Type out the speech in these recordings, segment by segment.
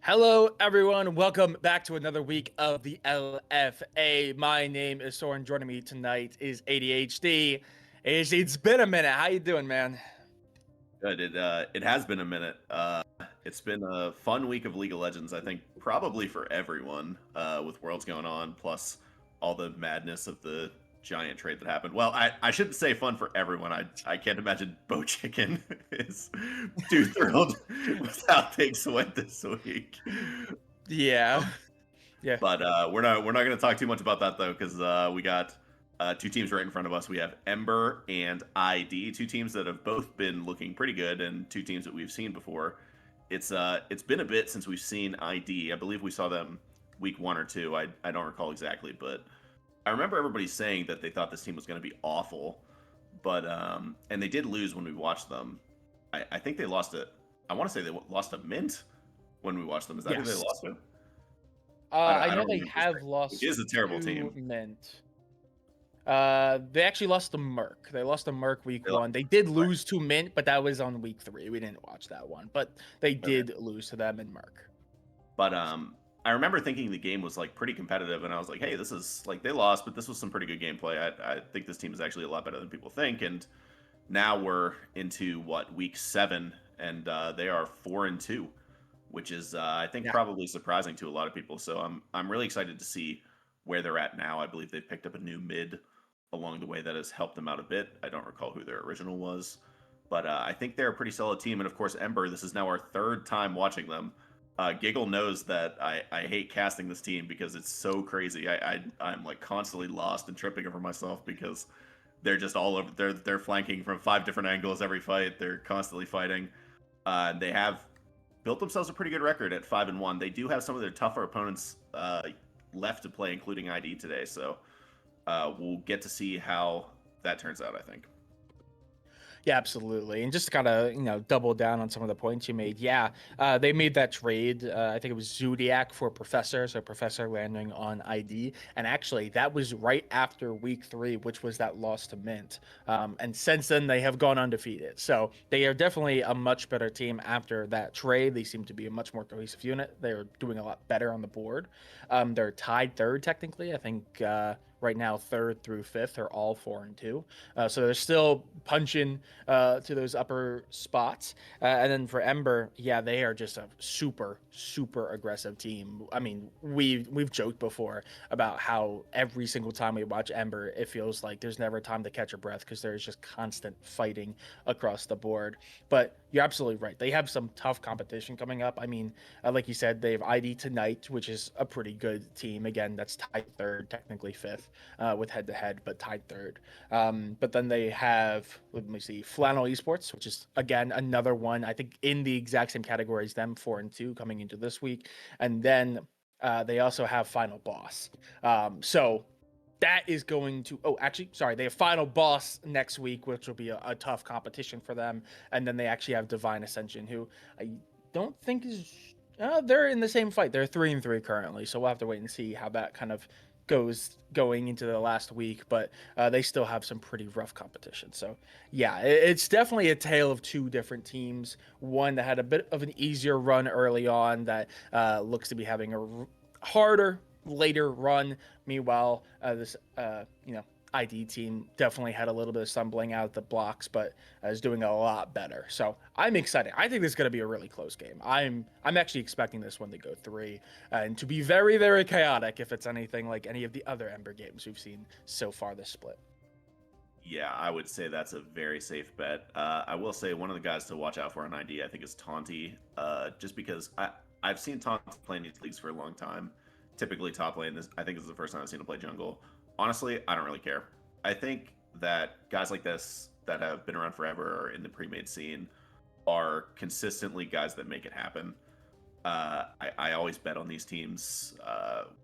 Hello, everyone. Welcome back to another week of the LFA. My name is Soren. Joining me tonight is ADHD. It's been a minute. How you doing, man? Good. It has been a minute. It's been a fun week of League of Legends. I think probably for everyone, with Worlds going on, plus all the madness of the giant trade that happened. Well, I shouldn't say fun for everyone. I can't imagine Bo Chicken is too thrilled with how things went this week. Yeah, Um, yeah, but we're not going to talk too much about that though, because we got two teams right in front of us. We have Ember and ID, two teams that have both been looking pretty good, and two teams that we've seen before. It's been a bit since we've seen ID. I believe we saw them week 1 or 2. I don't recall exactly, but I remember everybody saying that they thought this team was going to be awful, but and they did lose when we watched them. I think they lost it. I want to say they lost a Mint when we watched them. Is that who they yes. lost to? I I know don't they remember his have name. It lost is a terrible to team. Mint. They actually lost to Merc. They lost to Merc week They lost, one. They did right. lose to Mint, but that was on week three. We didn't watch that one, but they Okay. did lose to them in Merc. But I remember thinking the game was like pretty competitive, and I was like, hey, this is like they lost, but this was some pretty good gameplay. I think this team is actually a lot better than people think. And now we're into what, week 7, and they are 4-2, which is I think Yeah. probably surprising to a lot of people. So I'm really excited to see where they're at now. I believe they've picked up a new mid along the way that has helped them out a bit. I don't recall who their original was, but I think they're a pretty solid team. And of course, Ember. This is now our third time watching them. Giggle knows that I hate casting this team because it's so crazy. I'm like constantly lost and tripping over myself because they're just all over. They're flanking from 5 different angles every fight. They're constantly fighting. They have built themselves a pretty good record at 5-1. They do have some of their tougher opponents left to play, including ID today. So we'll get to see how that turns out, I think. Yeah, absolutely. And just to kind of, double down on some of the points you made. Yeah, they made that trade. I think it was Zodiac for Professor. So Professor landing on ID. And actually, that was right after week three, which was that loss to Mint. And since then, they have gone undefeated. So they are definitely a much better team after that trade. They seem to be a much more cohesive unit. They're doing a lot better on the board. They're tied third, technically. I think. Right now, third through fifth are all 4-2. So they're still punching to those upper spots. And then for Ember, yeah, they are just a super aggressive team. I mean, we've joked before about how every single time we watch Ember, it feels like there's never time to catch a breath because there's just constant fighting across the board. But you're absolutely right. They have some tough competition coming up. I mean, like you said, they have ID tonight, which is a pretty good team. Again, that's tied third, technically fifth, with head to head, but tied third. But then they have, let me see, Flannel Esports, which is again another one. I think in the exact same category as them, 4-2 coming into this week, and then they also have Final Boss. So that is going to. Oh, actually, sorry, they have Final Boss next week, which will be a tough competition for them, and then they actually have Divine Ascension, who I don't think is. They're in the same fight. They're 3-3 currently, so we'll have to wait and see how that kind of goes going into the last week, but they still have some pretty rough competition. So, yeah, it's definitely a tale of two different teams. One that had a bit of an easier run early on that looks to be having a harder later run. Meanwhile, this ID team definitely had a little bit of stumbling out of the blocks, but is doing a lot better. So I'm excited. I think this is going to be a really close game. I'm actually expecting this one to go three and to be very chaotic if it's anything like any of the other Ember games we've seen so far this split. Yeah, I would say that's a very safe bet. I will say one of the guys to watch out for on ID, I think, is Taunty. Just because I've seen Taunty play in these leagues for a long time. Typically top lane. This I think is the first time I've seen him play jungle. Honestly, I don't really care. I think that guys like this that have been around forever or in the pre-made scene are consistently guys that make it happen. I always bet on these teams,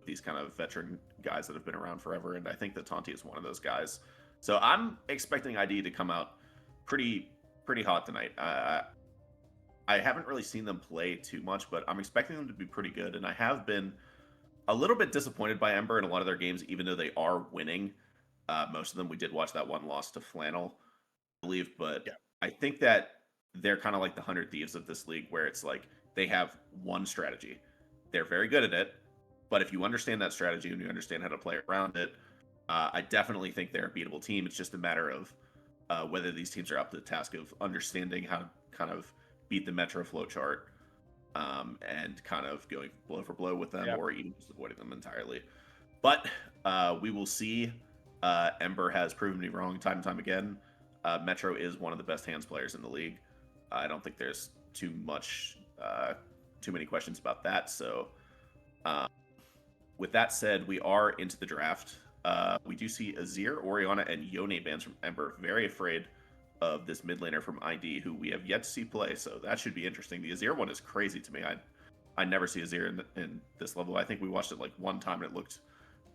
these kind of veteran guys that have been around forever, and I think that Taunty is one of those guys. So I'm expecting ID to come out pretty hot tonight. I haven't really seen them play too much, but I'm expecting them to be pretty good, and I have been a little bit disappointed by Ember in a lot of their games, even though they are winning. Most of them, we did watch that one loss to Flannel, I believe, but Yeah. I think that they're kind of like the 100 Thieves of this league, where it's like they have one strategy. They're very good at it, but if you understand that strategy and you understand how to play around it, I definitely think they're a beatable team. It's just a matter of whether these teams are up to the task of understanding how to kind of beat the Metro flowchart and kind of going blow for blow with them, Yeah. or even just avoiding them entirely. But we will see. Ember has proven me wrong time and time again. Metro is one of the best hands players in the league. I don't think there's too many questions about that. So, uh, with that said, we are into the draft. We do see Azir, Oriana, and Yone bans from Ember. Very afraid of this mid laner from ID, who we have yet to see play. So that should be interesting. The Azir one is crazy to me. I never see Azir in this level. I think we watched it like one time and it looked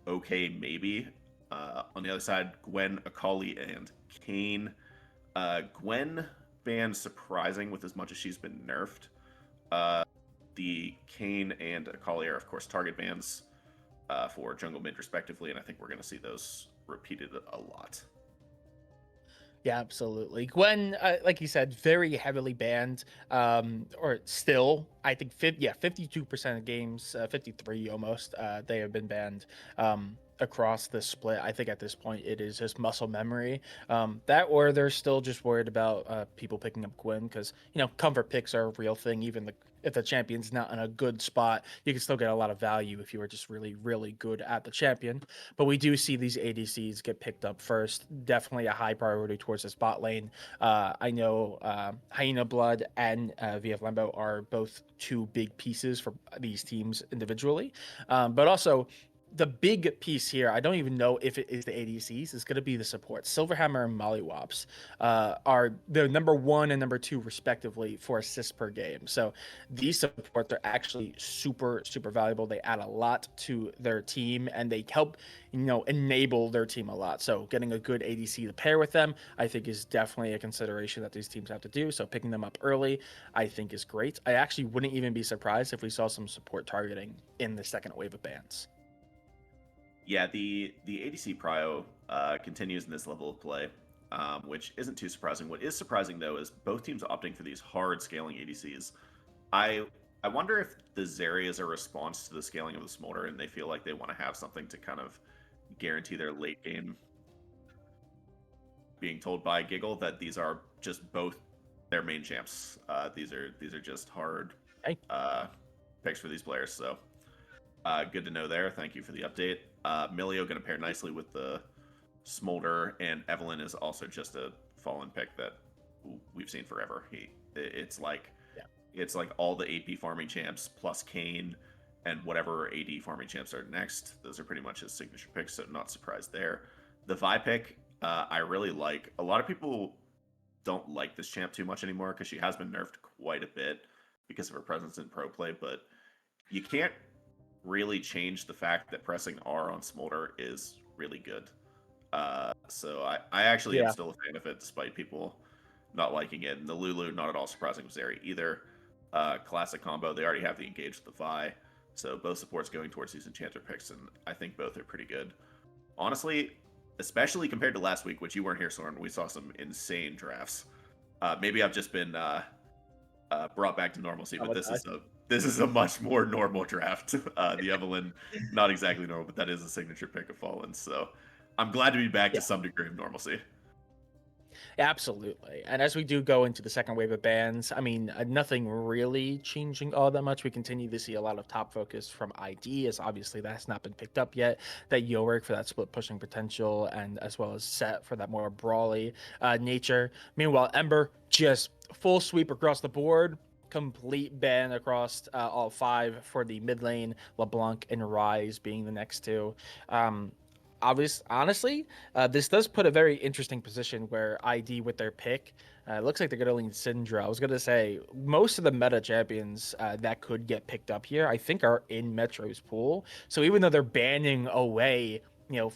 okay, maybe. On the other side, Gwen, Akali, and Kane. Gwen ban surprising with as much as she's been nerfed. The Kane and Akali are, of course, target bans for jungle mid, respectively, and I think we're going to see those repeated a lot. Yeah, absolutely. Gwen, like you said, very heavily banned. Or still, I think 52% of games, 53 almost, they have been banned. Across the split, I think at this point it is just muscle memory. That or they're still just worried about people picking up Gwen because comfort picks are a real thing. Even if the champion's not in a good spot, you can still get a lot of value if you are just really, really good at the champion. But we do see these ADCs get picked up first. Definitely a high priority towards the spot lane. I know Hyena Blood and VF Lembo are both two big pieces for these teams individually. But also, the big piece here, I don't even know if it is the ADCs, is going to be the support. Silverhammer and Mollywops are the number 1 and number 2, respectively, for assists per game. So these supports are actually super, super valuable. They add a lot to their team and they help, enable their team a lot. So getting a good ADC to pair with them, I think, is definitely a consideration that these teams have to do. So picking them up early, I think, is great. I actually wouldn't even be surprised if we saw some support targeting in the second wave of bans. Yeah, the ADC prio continues in this level of play, which isn't too surprising. What is surprising though is both teams opting for these hard scaling ADCs. I I wonder if the Zeri is a response to the scaling of the Smolder, and they feel like they want to have something to kind of guarantee their late game. Being told by Giggle that these are just both their main champs. These are just hard Hey, uh, picks for these players. So good to know there. Thank you for the update. Milio going to pair nicely with the Smolder, and Evelyn is also just a fallen pick that we've seen forever. It's like yeah. it's like all the AP farming champs plus Kane and whatever AD farming champs are next. Those are pretty much his signature picks, so not surprised there. The Vi pick, I really like. A lot of people don't like this champ too much anymore because she has been nerfed quite a bit because of her presence in pro play, but you can't really change the fact that pressing R on Smolder is really good. So I actually am Yeah. still a fan of it despite people not liking it. And the Lulu, not at all surprising with Zeri either. Classic combo. They already have the engage with the Vi. So both supports going towards these enchanter picks, and I think both are pretty good. Honestly, especially compared to last week, which you weren't here, Soren, we saw some insane drafts. Maybe I've just been brought back to normalcy, but this is a much more normal draft. The Evelyn, not exactly normal, but that is a signature pick of Fallen. So I'm glad to be back to some degree of normalcy. Absolutely. And as we do go into the second wave of bans, I mean, nothing really changing all that much. We continue to see a lot of top focus from ID, as obviously that has not been picked up yet. That Yorick for that split pushing potential, and as well as Set for that more brawly nature. Meanwhile, Ember just full sweep across the board. Complete ban across all 5 for the mid lane, LeBlanc and Rise being the next 2. Honestly, this does put a very interesting position where ID with their pick. Looks like they're going to lean Syndra. I was going to say most of the meta champions that could get picked up here, I think, are in Metro's pool. So even though they're banning away,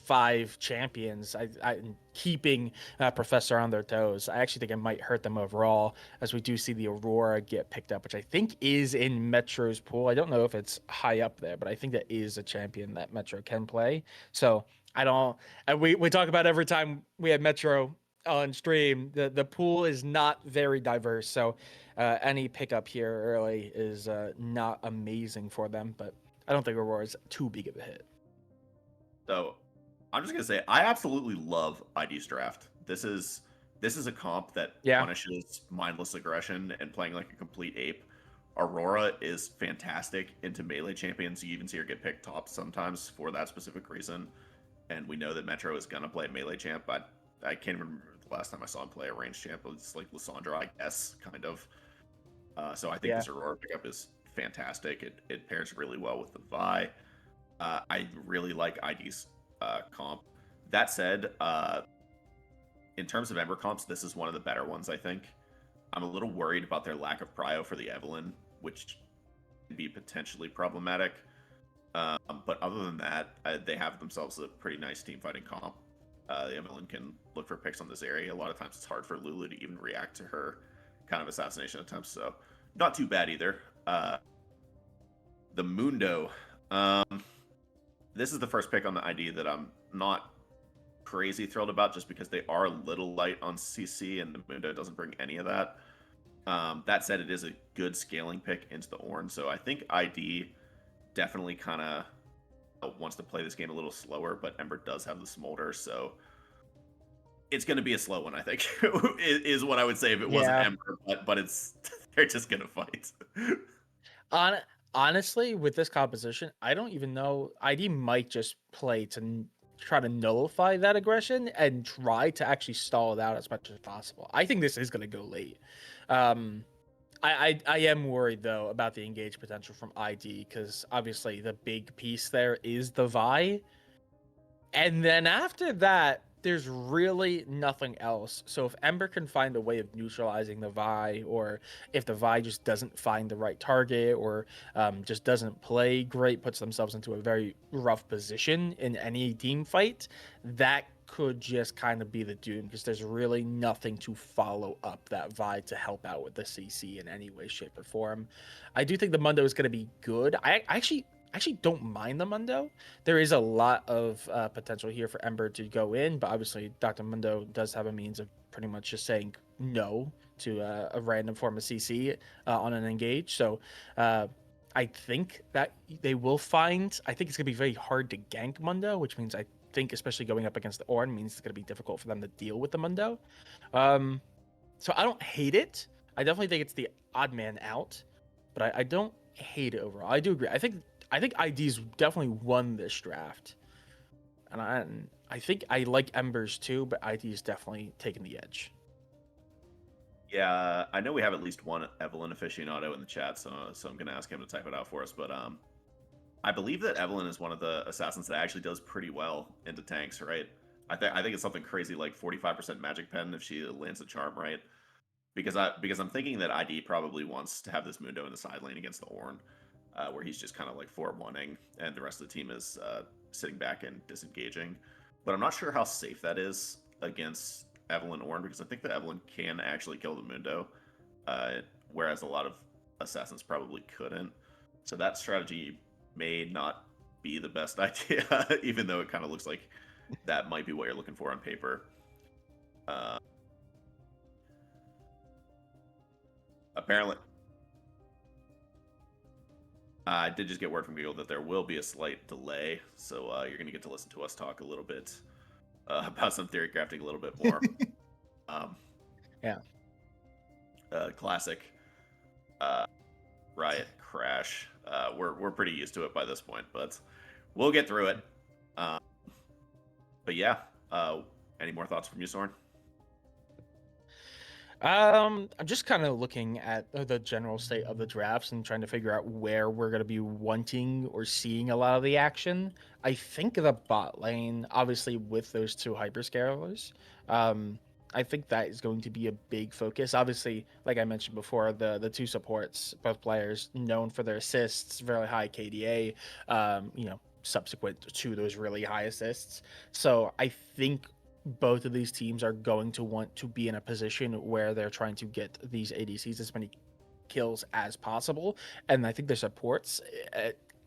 5 champions, I keeping Professor on their toes, I actually think it might hurt them overall, as we do see the Aurora get picked up, which I think is in Metro's pool. I don't know if it's high up there, but I think that is a champion that Metro can play. So I don't. And we talk about every time we have Metro on stream. The pool is not very diverse. So Any pickup here early is not amazing for them, but I don't think Aurora is too big of a hit. So I'm just gonna say I absolutely love ID's draft. This is a comp that Yeah, punishes mindless aggression and playing like a complete ape. Aurora is fantastic into melee champions. You even see her get picked top sometimes for that specific reason. And we know that Metro is gonna play melee champ, but I can't even remember the last time I saw him play a range champ. It's like Lissandra, I guess, kind of. So I think yeah. this Aurora pickup is fantastic. It pairs really well with the Vi. I really like ID's comp. That said, in terms of Ember comps, this is one of the better ones, I think. I'm a little worried about their lack of prio for the Evelynn, which can be potentially problematic. But other than that, they have themselves a pretty nice team fighting comp. The Evelynn can look for picks on this area. A lot of times it's hard for Lulu to even react to her kind of assassination attempts, so not too bad either. The Mundo. This is the first pick on the ID that I'm not crazy thrilled about just because they are a little light on CC and the Mundo doesn't bring any of that. That said, it is a good scaling pick into the Ornn, so I think ID definitely kind of wants to play this game a little slower, but Ember does have the Smolder, so it's going to be a slow one, I think, is what I would say if it wasn't Yeah. Ember, but it's they're just going to fight. On Honestly, with this composition, I don't even know. ID might just play to try to nullify that aggression and try to actually stall it out as much as possible. I think this is going to go late. Um, I am worried though about the engage potential from ID because obviously the big piece there is the Vi, and then after that, there's really nothing else. So if Ember can find a way of neutralizing the Vi, or if the Vi just doesn't find the right target, or just doesn't play great, puts themselves into a very rough position in any team fight, that could just kind of be the doom because there's really nothing to follow up that Vi to help out with the CC in any way, shape, or form. I do think the Mundo is going to be good. I actually don't mind the Mundo. There is a lot of potential here for Ember to go in, but obviously Dr. Mundo does have a means of pretty much just saying no to a random form of CC on an engage. So I think that they will find. I think it's gonna be very hard to gank Mundo, which means I think especially going up against the Ornn means it's gonna be difficult for them to deal with the Mundo. Um, so I don't hate it. I definitely think it's the odd man out, but I don't hate it overall. I do agree. I think ID's definitely won this draft, and I think I like Embers too, but ID's definitely taking the edge. Yeah, I know we have at least one Evelynn aficionado in the chat, so I'm gonna ask him to type it out for us. But I believe that Evelynn is one of the assassins that actually does pretty well into tanks, right? I think it's something crazy like 45% magic pen if she lands a charm right. Because I'm thinking that ID probably wants to have this Mundo in the side lane against the Ornn, where he's just kind of like 4-1ing, and the rest of the team is sitting back and disengaging. But I'm not sure how safe that is against Evelynn Ornn because I think that Evelynn can actually kill the Mundo, uh, whereas a lot of assassins probably couldn't. So that strategy may not be the best idea, even though it kind of looks like that might be what you're looking for on paper. Uh, Apparently, I did just get word from Google that there will be a slight delay, so you're going to get to listen to us talk a little bit about some theory crafting a little bit more. Um, Yeah. Classic Riot crash. We're pretty used to it by this point, but we'll get through it. Um, but yeah, any more thoughts from you, Soren? I'm just kind of looking at the general state of the drafts and trying to figure out where we're going to be wanting or seeing a lot of the action. I think the bot lane, obviously with those two hyperscalers, um, I think that is going to be a big focus. Obviously, like I mentioned before, the two supports, both players known for their assists, very high KDA, subsequent to those really high assists. So I think both of these teams are going to want to be in a position where they're trying to get these ADCs as many kills as possible. And I think their supports,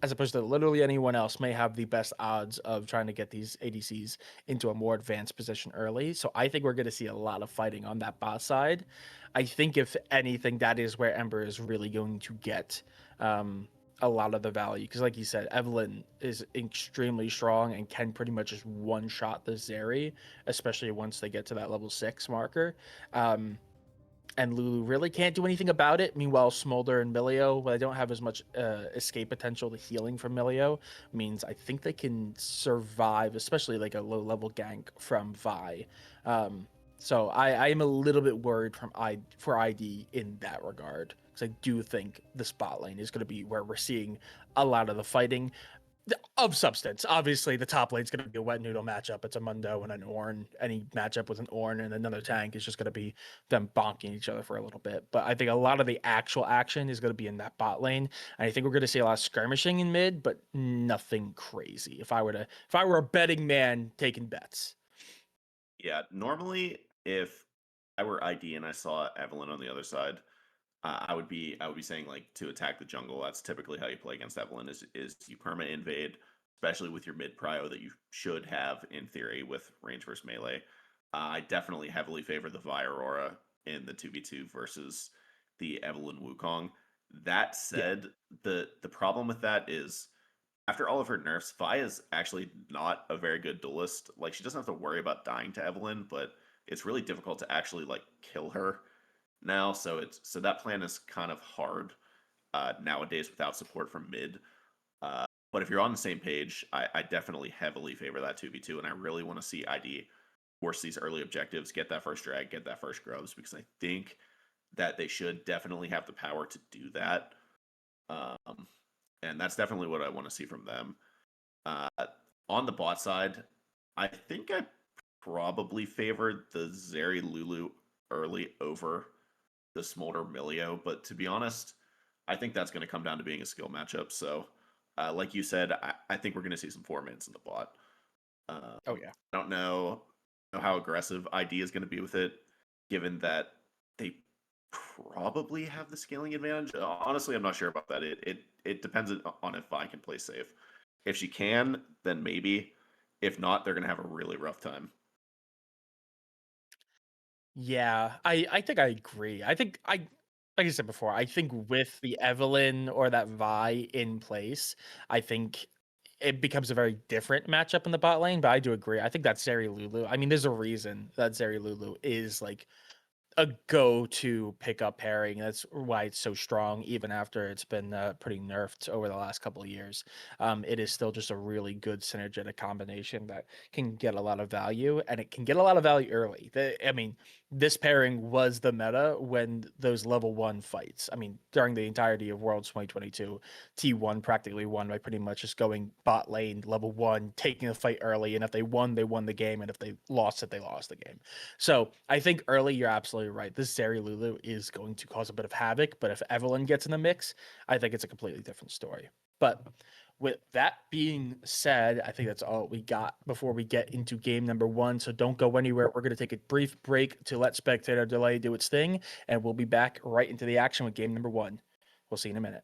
as opposed to literally anyone else, may have the best odds of trying to get these ADCs into a more advanced position early. So I think we're going to see a lot of fighting on that bot side. I think if anything, that is where Ember is really going to get a lot of the value because, like you said, Evelyn is extremely strong and can pretty much just one shot the Zeri, especially once they get to that level 6 marker. Um, and Lulu really can't do anything about it. Meanwhile, Smolder and Milio, well, they don't have as much escape potential. The healing from Milio means I think they can survive, especially like a low level gank from Vi. So I am a little bit worried for ID in that regard because I do think the spot lane is going to be where we're seeing a lot of the fighting of substance. Obviously, the top lane's going to be a wet noodle matchup. It's a Mundo and an Ornn. Any matchup with an Ornn and another tank is just going to be them bonking each other for a little bit. But I think a lot of the actual action is going to be in that bot lane. And I think we're going to see a lot of skirmishing in mid, but nothing crazy. If I were a betting man taking bets. Yeah, normally if I were ID and I saw Evelyn on the other side, I would be saying like to attack the jungle. That's typically how you play against Evelyn is you perma invade, especially with your mid prio that you should have in theory with range versus melee. I definitely heavily favor the Vi Aurora in the 2v2 versus the Evelyn Wukong. That Yeah. said, the problem with that is after all of her nerfs, Vi is actually not a very good duelist. Like she doesn't have to worry about dying to Evelyn, but it's really difficult to actually like kill her now. So that plan is kind of hard nowadays without support from mid. But if you're on the same page, I definitely heavily favor that 2v2, and I really want to see ID force these early objectives, get that first drag, get that first grubs, because I think that they should definitely have the power to do that. Um, and that's definitely what I want to see from them. Uh, on the bot side, I think I probably favored the Zeri Lulu early over the Smolder Milio, but to be honest, I think that's going to come down to being a skill matchup. So, like you said, I think we're going to see some 4 minutes in the bot. Oh yeah. I don't know how aggressive ID is going to be with it, given that they probably have the scaling advantage. Honestly, I'm not sure about that. It depends on if I can play safe. If she can, then maybe. If not, they're going to have a really rough time. Yeah, I think I agree. I think like I said before, I think with the Evelyn or that Vi in place, I think it becomes a very different matchup in the bot lane. But I do agree. I think that Zeri Lulu. I mean, there's a reason that Zeri Lulu is like a go-to pickup pairing. That's why it's so strong, even after it's been pretty nerfed over the last couple of years. It is still just a really good synergetic combination that can get a lot of value, and it can get a lot of value early. I mean, this pairing was the meta when those level 1 fights. I mean, during the entirety of Worlds 2022, T1 practically won by pretty much just going bot lane level 1, taking the fight early, and if they won, they won the game, and if they lost it, they lost the game. So I think early, you're absolutely right. This Zeri Lulu is going to cause a bit of havoc, but if Evelyn gets in the mix, I think it's a completely different story. But with that being said, I think that's all we got before we get into game number 1. So don't go anywhere. We're going to take a brief break to let spectator delay do its thing, and we'll be back right into the action with game number 1. We'll see you in a minute.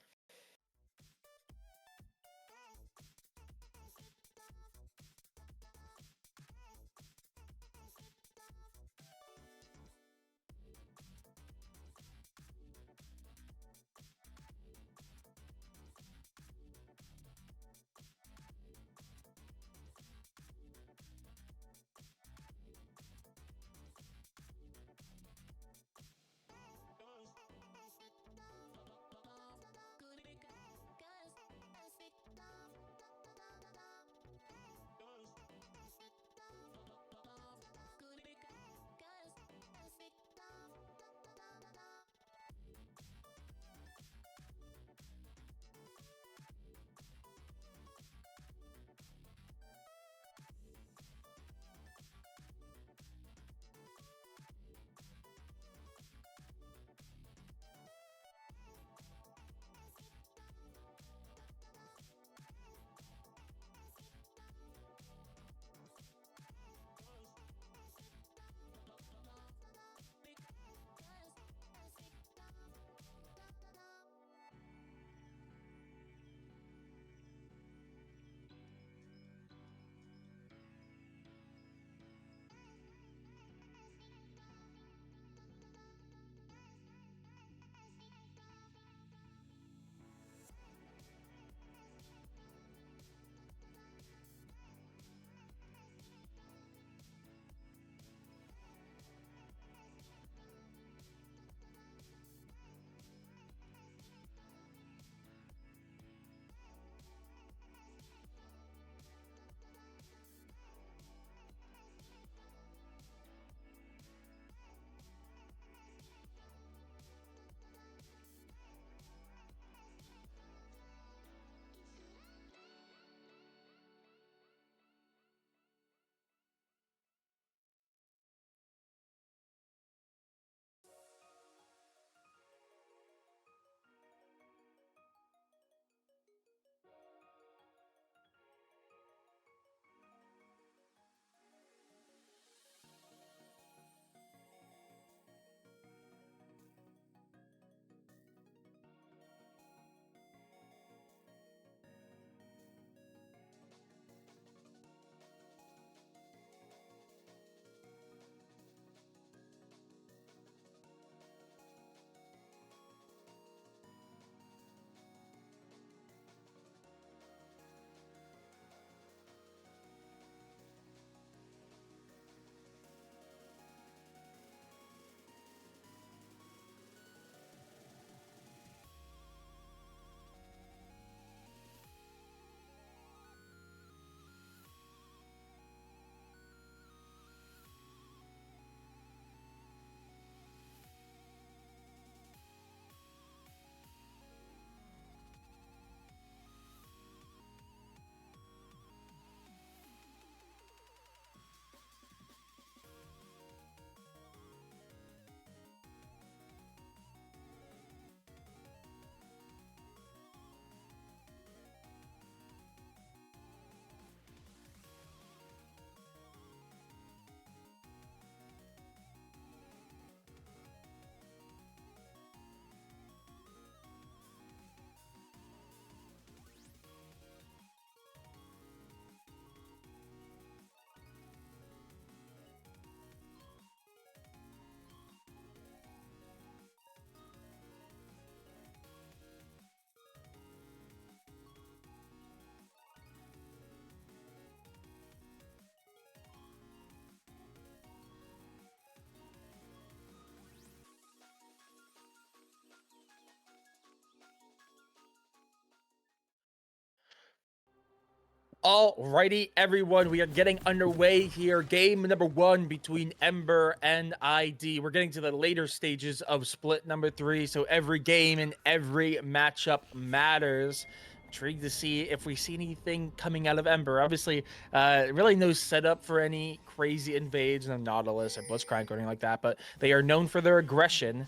Alrighty, everyone, we are getting underway here. Game number 1 between Ember and ID. We're getting to the later stages of split number 3, so every game and every matchup matters. Intrigued to see if we see anything coming out of Ember. Obviously, really no setup for any crazy invades, no Nautilus or Blitzcrank or anything like that, but they are known for their aggression.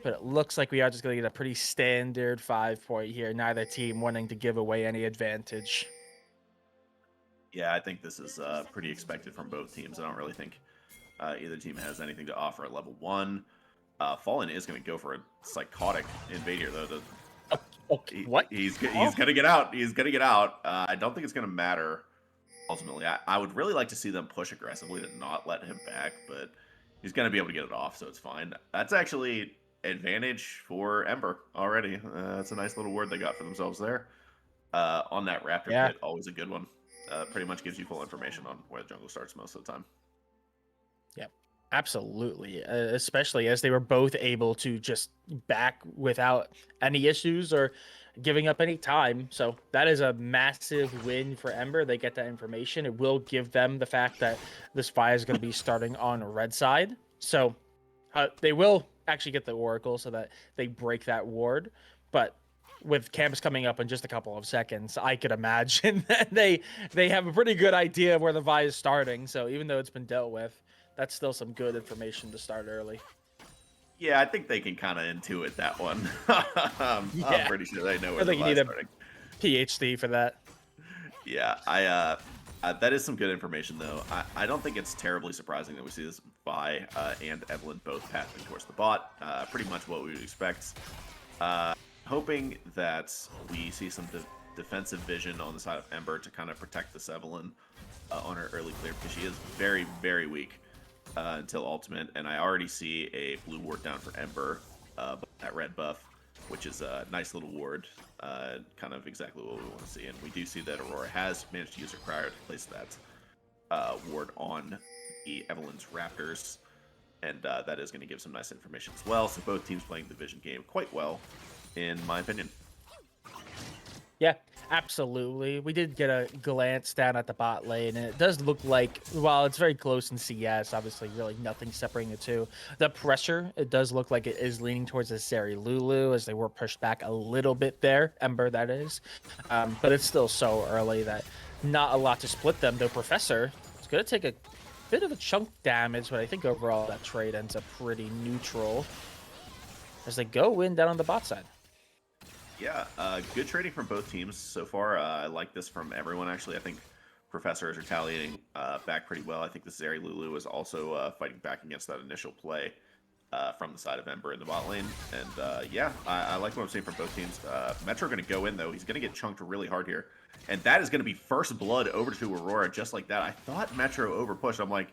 But it looks like we are just going to get a pretty standard 5-point here, neither team wanting to give away any advantage. Yeah, I think this is pretty expected from both teams. I don't really think either team has anything to offer at level 1. Fallen is going to go for a psychotic invader, though. Okay, what? He's going to get out. He's going to get out. I don't think it's going to matter, ultimately. I would really like to see them push aggressively to not let him back, but he's going to be able to get it off, so it's fine. That's actually advantage for Ember already. That's a nice little word they got for themselves there. On that Raptor Yeah. kit, always a good one. Pretty much gives you full information on where the jungle starts most of the time. Yeah, absolutely. Especially as they were both able to just back without any issues or giving up any time. So that is a massive win for Ember. They get that information. It will give them the fact that the spy is going to be starting on red side. So they will actually get the Oracle so that they break that ward. But with campus coming up in just a couple of seconds, I could imagine that they have a pretty good idea of where the Vi is starting. So even though it's been dealt with, that's still some good information to start early. Yeah, I think they can kind of intuit that one. I'm pretty sure they know where I think the you need a starting. PhD for that. Yeah, that is some good information, though. I don't think it's terribly surprising that we see this Vi and Evelyn both pathing towards the bot. Pretty much what we would expect. Hoping that we see some defensive vision on the side of Ember to kind of protect this Evelyn on her early clear, because she is very, very weak until ultimate, and I already see a blue ward down for Ember, that red buff, which is a nice little ward, kind of exactly what we want to see. And we do see that Aurora has managed to use her cryo to place that ward on the Evelyn's Raptors, and that is going to give some nice information as well. So both teams playing the vision game quite well, in my opinion. Yeah, absolutely. We did get a glance down at the bot lane, and it does look like, while it's very close in CS, obviously really nothing separating the two. The pressure, it does look like it is leaning towards the Seri Lulu, as they were pushed back a little bit there, Ember that is. But it's still so early that not a lot to split them, though Professor is going to take a bit of a chunk damage, but I think overall that trade ends up pretty neutral as they go in down on the bot side. Yeah, good trading from both teams so far. I like this from everyone, actually. I think Professor is retaliating back pretty well. I think the Zeri Lulu is also fighting back against that initial play from the side of Ember in the bot lane. And yeah, I like what I'm seeing from both teams. Metro going to go in, though. He's going to get chunked really hard here. And that is going to be first blood over to Aurora just like that. I thought Metro overpushed. I'm like,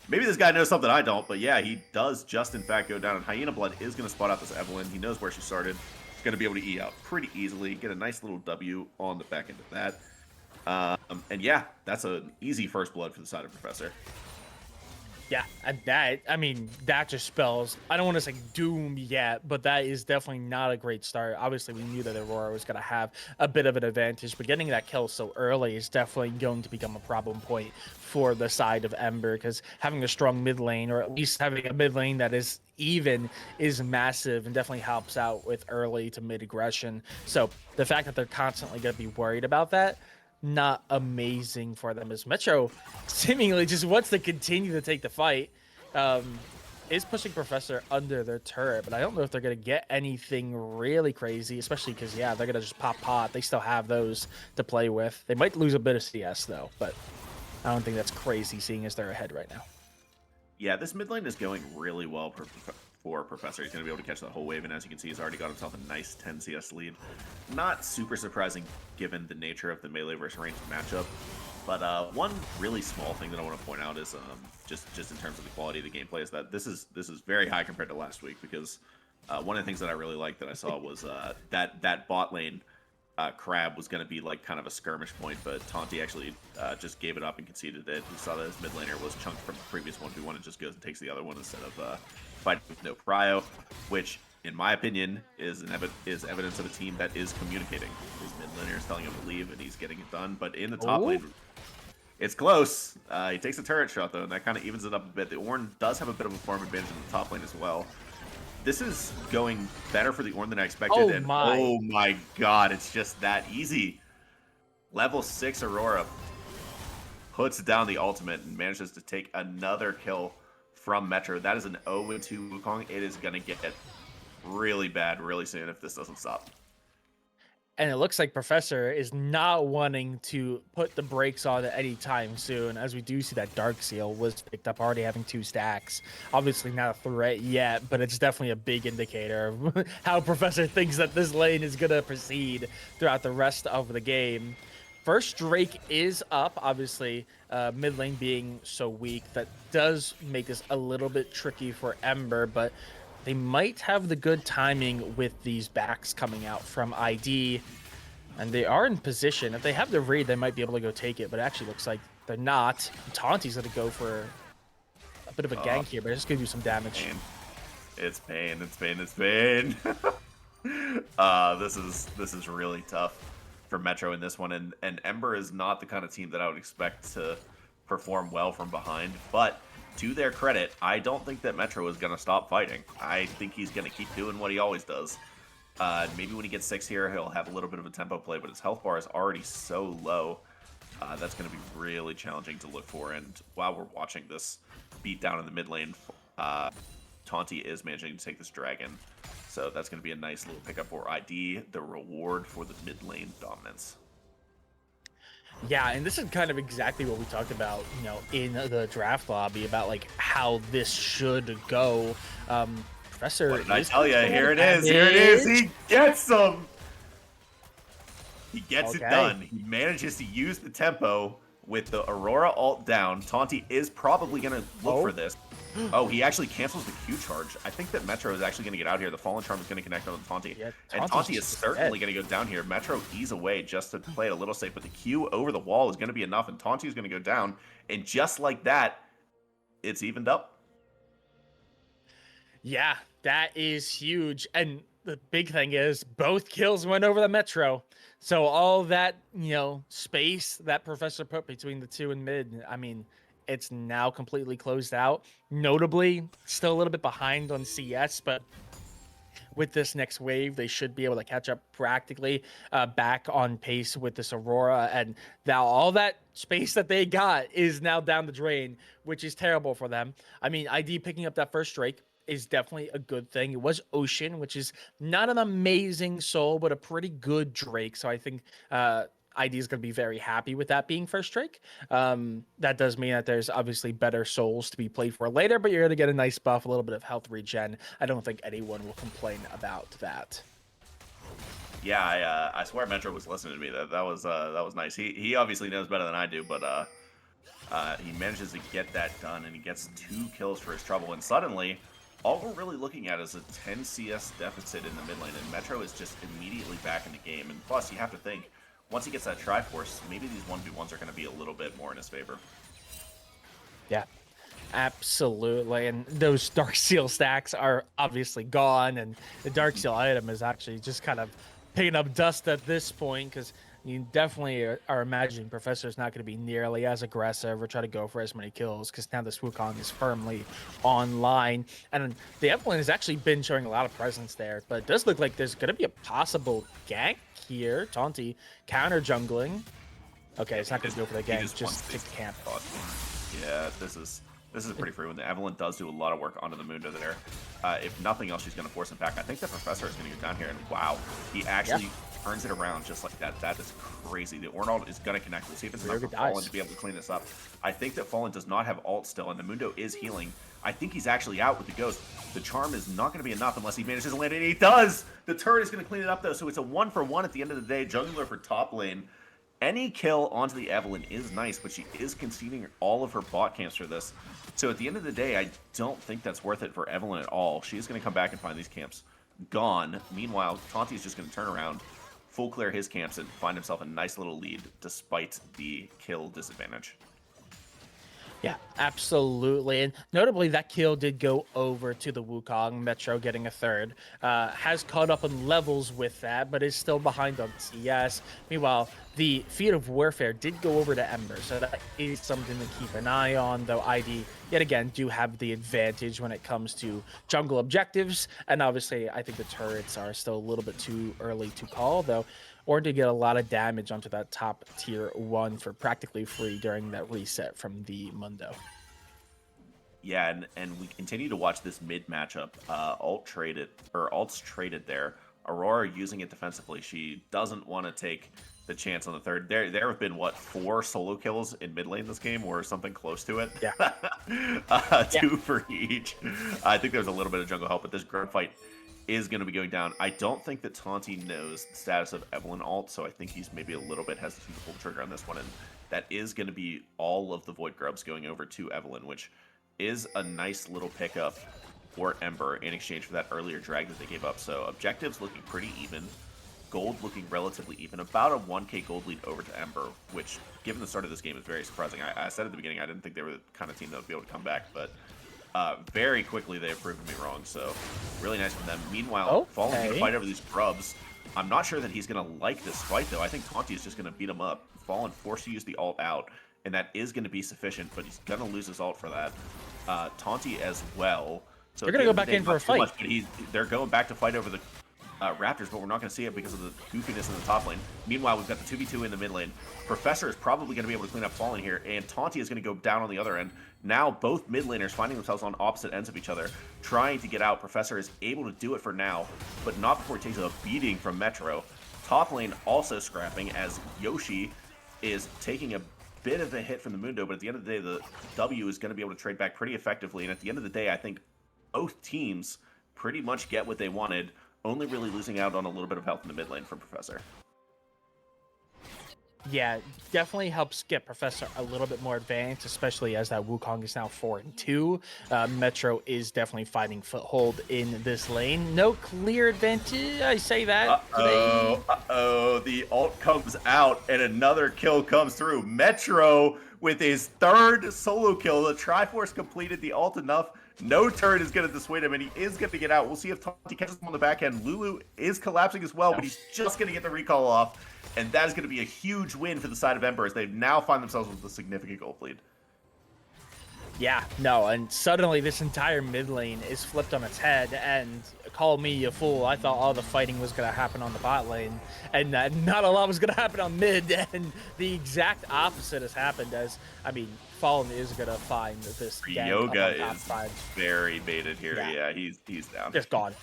maybe this guy knows something I don't. But yeah, he does just, in fact, go down. And Hyena Blood is going to spot out this Evelyn. He knows where she started. Going to be able to E out pretty easily, get a nice little W on the back end of that. And yeah, that's an easy first blood for the side of Professor. Yeah, I mean, that just spells, I don't want to say doom yet, but that is definitely not a great start. Obviously, we knew that Aurora was going to have a bit of an advantage, but getting that kill so early is definitely going to become a problem point for the side of Ember, because having a strong mid lane, or at least having a mid lane that is even, is massive and definitely helps out with early to mid aggression. So the fact that they're constantly going to be worried about that, not amazing for them, as Metro seemingly just wants to continue to take the fight. Is pushing Professor under their turret, but I don't know if they're going to get anything really crazy, especially because, yeah, they're going to just pop pot. They still have those to play with. They might lose a bit of CS, though, but I don't think that's crazy, seeing as they're ahead right now. Yeah, this mid lane is going really well for Professor. He's going to be able to catch that whole wave, and as you can see, he's already got himself a nice 10 CS lead. Not super surprising given the nature of the melee versus ranged matchup, but one really small thing that I want to point out is just in terms of the quality of the gameplay is that this is very high compared to last week, because one of the things that I really liked that I saw was that bot lane Crab was going to be like kind of a skirmish point, but Taunty actually just gave it up and conceded it. He saw that his mid laner was chunked from the previous 1v1 and just goes and takes the other one instead of fighting with no prio, which in my opinion, is evidence of a team that is communicating. His mid laner is telling him to leave, and he's getting it done. But in the top Oh, lane, it's close. He takes a turret shot, though, and that kind of evens it up a bit. The Ornn does have a bit of a farm advantage in the top lane as well. This is going better for the Ornn than I expected, oh and my. oh my god, it's just that easy. Level 6 Aurora puts down the ultimate and manages to take another kill from Metro. That is an 0-2 Wukong. It is going to get really bad really soon if this doesn't stop. And it looks like Professor is not wanting to put the brakes on at any time soon, as we do see that Dark Seal was picked up, already having 2 stacks. Obviously not a threat yet, but it's definitely a big indicator of how Professor thinks that this lane is going to proceed throughout the rest of the game. First Drake is up, obviously, mid lane being so weak. That does make this a little bit tricky for Ember, but they might have the good timing with these backs coming out from ID, and they are in position. If they have the read, they might be able to go take it, but it actually looks like they're not. Taunty's going to go for a bit of a gank here, but it's going to do some damage. Pain. It's pain. It's pain. It's pain. This is really tough for Metro in this one, and Ember is not the kind of team that I would expect to perform well from behind, but to their credit, I don't think that Metro is going to stop fighting. I think he's going to keep doing what he always does. Maybe when he gets 6 here, he'll have a little bit of a tempo play, but his health bar is already so low. That's going to be really challenging to look for, and while we're watching this beat down in the mid lane, Taunty is managing to take this dragon. So that's going to be a nice little pickup for ID, the reward for the mid lane dominance. Yeah, and this is kind of exactly what we talked about, you know, in the draft lobby about like how this should go. Professor, What did I tell you? Here it is. Here it is. He gets them. He gets it done. He manages to use the tempo with the Aurora ult down. Taunty is probably going to look for this. Oh, he actually cancels the Q charge. I think that Metro is actually going to get out here. The Fallen Charm is going to connect on Taunty. Yeah, and Taunty is certainly going to go down here. Metro ease away just to play it a little safe, but the Q over the wall is going to be enough, and Taunty is going to go down. And just like that, it's evened up. Yeah, that is huge. And the big thing is both kills went over the Metro. So all that, you know, space that Professor put between the 2 and mid, I mean, it's now completely closed out. Notably, still a little bit behind on CS, but with this next wave, they should be able to catch up practically back on pace with this Aurora. And now all that space that they got is now down the drain, which is terrible for them. I mean, ID picking up that first Drake is definitely a good thing. It was Ocean, which is not an amazing soul, but a pretty good Drake. So I think ID is going to be very happy with that being first Drake. That does mean that there's obviously better souls to be played for later, but you're going to get a nice buff, a little bit of health regen. I don't think anyone will complain about that. Yeah, I swear Metro was listening to me. That was nice. He obviously knows better than I do, but he manages to get that done, and he gets 2 kills for his trouble. And suddenly, all we're really looking at is a 10 CS deficit in the mid lane, and Metro is just immediately back in the game. And plus, you have to think, once he gets that Triforce, maybe these 1v1s are going to be a little bit more in his favor. Yeah, absolutely. And those Dark Seal stacks are obviously gone, and the Dark Seal item is actually just kind of picking up dust at this point, because you definitely are imagining Professor's not going to be nearly as aggressive or try to go for as many kills, because now this Wukong is firmly online. And the Evelyn has actually been showing a lot of presence there, but it does look like there's going to be a possible gank here. Taunty counter jungling. Okay, it's not going to go for the gank, just take the camp. Yeah, this is pretty free when the Evelyn does do a lot of work onto the Mundo there. If nothing else, she's going to force him back. I think the Professor is going to go down here, and wow, he actually turns it around just like that. That is crazy. The Ornn is going to connect. Let's see if it's enough for Fallen to be able to clean this up. I think that Fallen does not have ult still, and the Mundo is healing. I think he's actually out with the Ghost. The Charm is not going to be enough unless he manages to land it, and he does! The turret is going to clean it up, though, so it's a 1-for-1 at the end of the day. Jungler for top lane. Any kill onto the Evelyn is nice, but she is conceding all of her bot camps for this. So at the end of the day, I don't think that's worth it for Evelyn at all. She is going to come back and find these camps gone. Meanwhile, Taunty is just going to turn around, full clear his camps, and find himself a nice little lead despite the kill disadvantage. Yeah, absolutely. And notably, that kill did go over to the Wukong, Metro getting a third. Has caught up on levels with that, but is still behind on CS. Meanwhile, the Field of Warfare did go over to Ember, so that is something to keep an eye on, though ID, yet again, do have the advantage when it comes to jungle objectives. And obviously, I think the turrets are still a little bit too early to call, though, or to get a lot of damage onto that top tier 1 for practically free during that reset from the Mundo. Yeah, and we continue to watch this mid matchup. Alt's traded there. Aurora using it defensively. She doesn't want to take the chance on the third. There have been what, 4 solo kills in mid lane this game, or something close to it. Yeah. Yeah. 2 for each. I think there's a little bit of jungle help, but this grunt fight is going to be going down. I don't think that Taunty knows the status of Evelyn ult, so I think he's maybe a little bit hesitant to pull the trigger on this one, and that is going to be all of the Void Grubs going over to Evelyn, which is a nice little pickup for Ember in exchange for that earlier drag that they gave up. So objectives looking pretty even. Gold looking relatively even. About a 1k gold lead over to Ember, which, given the start of this game, is very surprising. I said at the beginning I didn't think they were the kind of team that would be able to come back, but very quickly they have proven me wrong. So really nice from them. Meanwhile, Fallen's going to fight over these grubs. I'm not sure that he's going to like this fight, though. I think Taunty is just going to beat him up. Fallen forced to use the ult out, and that is going to be sufficient, but he's going to lose his ult for that. Taunty as well. So they're going to go back in for a fight. Much, but they're going back to fight over the Raptors, but we're not going to see it because of the goofiness in the top lane. Meanwhile, we've got the 2v2 in the mid lane. Professor is probably going to be able to clean up Fallen here, and Taunty is going to go down on the other end. Now, both mid laners finding themselves on opposite ends of each other, trying to get out. Professor is able to do it for now, but not before he takes a beating from Metro. Top lane also scrapping as Yoshi is taking a bit of a hit from the Mundo, but at the end of the day, the W is going to be able to trade back pretty effectively. And at the end of the day, I think both teams pretty much get what they wanted, only really losing out on a little bit of health in the mid lane from Professor. Yeah, definitely helps get Professor a little bit more advanced, especially as that Wukong is now 4-2. Metro is definitely finding foothold in this lane. No clear advantage, I say that. The ult comes out and another kill comes through. Metro with his 3rd solo kill. The Triforce completed the ult enough. No turret is going to dissuade him, and he is going to get out. We'll see if Taunty catches him on the back end. Lulu is collapsing as well, but he's just going to get the recall off. And that is going to be a huge win for the side of Ember as they now find themselves with a significant gold lead. Yeah, no, and suddenly this entire mid lane is flipped on its head, and call me a fool, I thought all the fighting was going to happen on the bot lane, and not a lot was going to happen on mid, and the exact opposite has happened as, I mean, Fallen is going to find this Yoga is very baited here. Yeah, he's down. Just gone.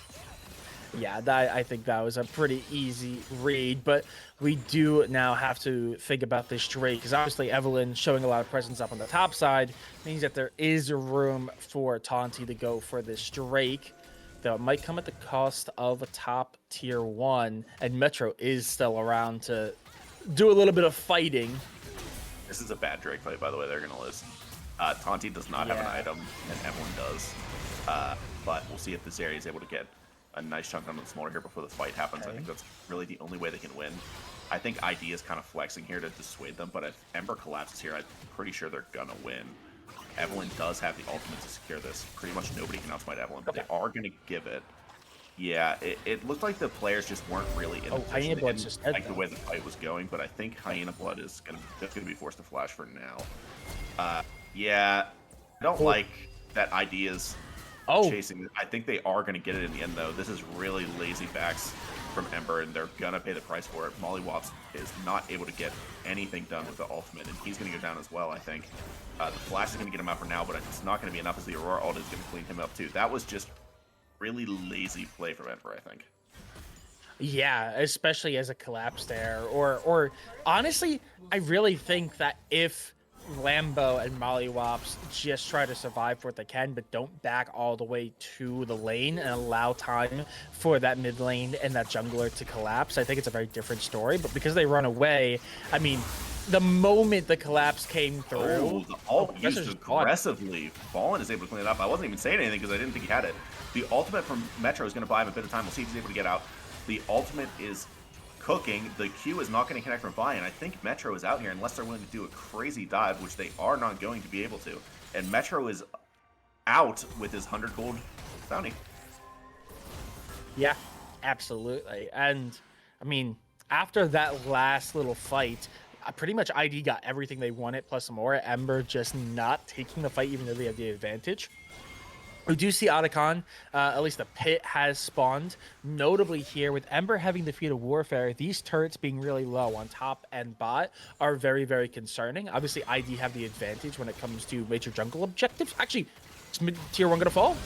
Yeah, I think that was a pretty easy read, but we do now have to think about this Drake, because obviously Evelyn showing a lot of presence up on the top side means that there is room for Taunty to go for this Drake, though it might come at the cost of a top tier 1, and Metro is still around to do a little bit of fighting. This is a bad Drake fight, by the way. They're going to lose. Taunty does not have an item, and Evelyn does. But we'll see if this area is able to get a nice chunk on the smaller here before the fight happens. I think that's really the only way they can win. I think ID is kind of flexing here to dissuade them, but if Ember collapses here, I'm pretty sure they're going to win. Evelyn does have the ultimate to secure this. Pretty much nobody can outsmite Evelyn, but they are going to give it. Yeah, it looked like the players just weren't really in Hyena Blood's just dead, like the way the fight was going, but I think Hyena Blood is going to be forced to flash for now. Yeah, I don't like that ID is chasing. I think they are going to get it in the end, though. This is really lazy backs from Ember, and they're going to pay the price for it. Mollywops is not able to get anything done with the ultimate, and he's going to go down as well, I think. The flash is going to get him out for now, but it's not going to be enough as the Aurora ult is going to clean him up, too. That was just really lazy play from Ember, I think. Yeah, especially as a collapse there. Or honestly, I really think that if Lambo and Mollywops just try to survive for what they can, but don't back all the way to the lane and allow time for that mid lane and that jungler to collapse, I think it's a very different story. But because they run away, I mean, the moment the collapse came through, the ult used aggressively. Fallen is able to clean it up. I wasn't even saying anything because I didn't think he had it. The ultimate from Metro is going to buy him a bit of time. We'll see if he's able to get out. The ultimate is cooking. The Q is not going to connect from Vi, and I think Metro is out here unless they're willing to do a crazy dive, which they are not going to be able to. And Metro is out with his 100 gold bounty. Yeah, absolutely. And I mean, after that last little fight, pretty much ID got everything they wanted plus more. Ember just not taking the fight, even though they have the advantage. We do see Otacon, at least the pit has spawned. Notably here, with Ember having defeated Warfare, these turrets being really low on top and bot are very, very concerning. Obviously, ID have the advantage when it comes to major jungle objectives. Actually, is tier 1 going to fall?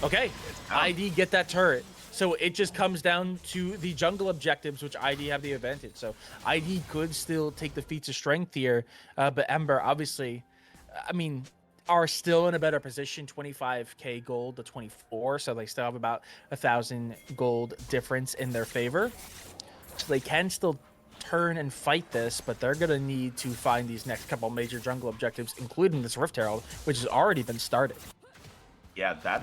Okay, ID get that turret. So it just comes down to the jungle objectives, which ID have the advantage. So ID could still take the feats of strength here, but Ember, obviously, I mean, are still in a better position, 25k gold to 24, so they still have about 1,000 gold difference in their favor. So they can still turn and fight this, but they're going to need to find these next couple major jungle objectives, including this Rift Herald, which has already been started. Yeah, that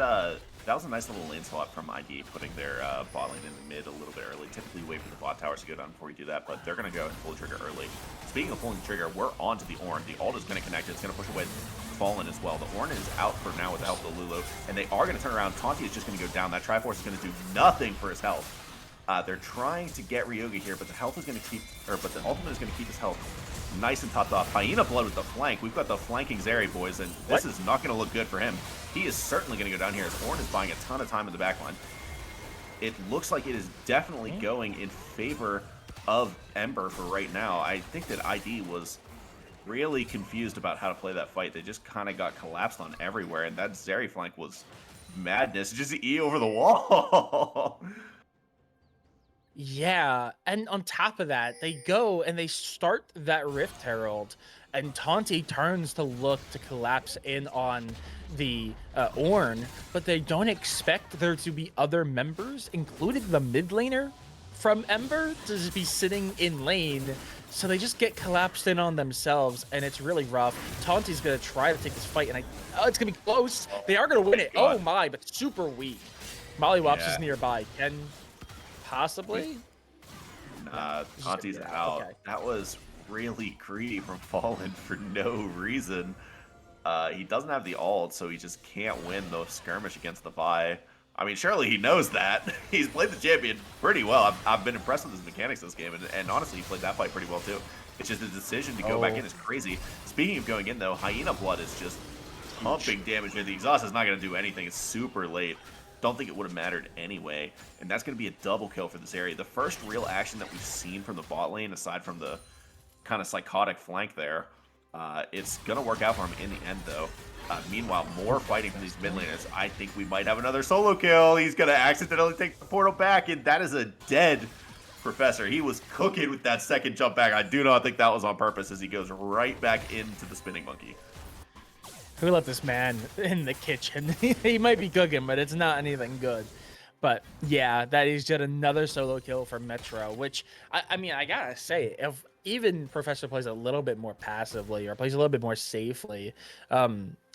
was a nice little lane swap from ID, putting their bot lane in the mid a little bit early. Typically wait for the bot towers to go down before you do that, but they're going to go and pull the trigger early. Speaking of pulling the trigger, we're on to the Ornn. The ult is going to connect. It's going to push away Fallen as well. The Ornn is out for now with the help of the Lulu, and they are going to turn around. Taunty is just going to go down. That Triforce is going to do nothing for his health. They're trying to get Ryoga here, but the health is going to keep, but the ultimate is going to keep his health nice and topped off. Hyena Blood with the flank. We've got the flanking Zeri, boys, and this is not going to look good for him. He is certainly going to go down here as Ornn is buying a ton of time in the backline. It looks like it is definitely going in favor of Ember for right now. I think that ID was really confused about how to play that fight. They just kind of got collapsed on everywhere, and that Zeri flank was madness. Just E over the wall. Yeah, and on top of that, they go and they start that Rift Herald, and Taunty turns to look to collapse in on the Ornn, but they don't expect there to be other members, including the mid laner from Ember, to just be sitting in lane. So they just get collapsed in on themselves, and it's really rough. Taunty's going to try to take this fight, and it's going to be close. They are going to win it. Oh my, but super weak. Mollywops is nearby. Can possibly? Taunty's out. Okay. That was really greedy from Fallen for no reason. He doesn't have the ult, so he just can't win the skirmish against the Vi. I mean, surely he knows that. He's played the champion pretty well. I've been impressed with his mechanics this game, and honestly, he played that fight pretty well too. It's just the decision to go back in is crazy. Speaking of going in, though, Hyena Blood is just pumping damage. The exhaust is not going to do anything. It's super late. Don't think it would have mattered anyway, and that's going to be a double kill for this area. The first real action that we've seen from the bot lane, aside from the kind of psychotic flank there, it's going to work out for him in the end, though. Meanwhile, more fighting from these mid laners. I think we might have another solo kill. He's going to accidentally take the portal back, and that is a dead Professor. He was cooking with that second jump back. I do not think that was on purpose, as he goes right back into the spinning monkey. Who let this man in the kitchen? He might be cooking, but it's not anything good. But yeah, that is just another solo kill for Metro, which, I mean, I gotta say, if even Professor plays a little bit more passively or plays a little bit more safely,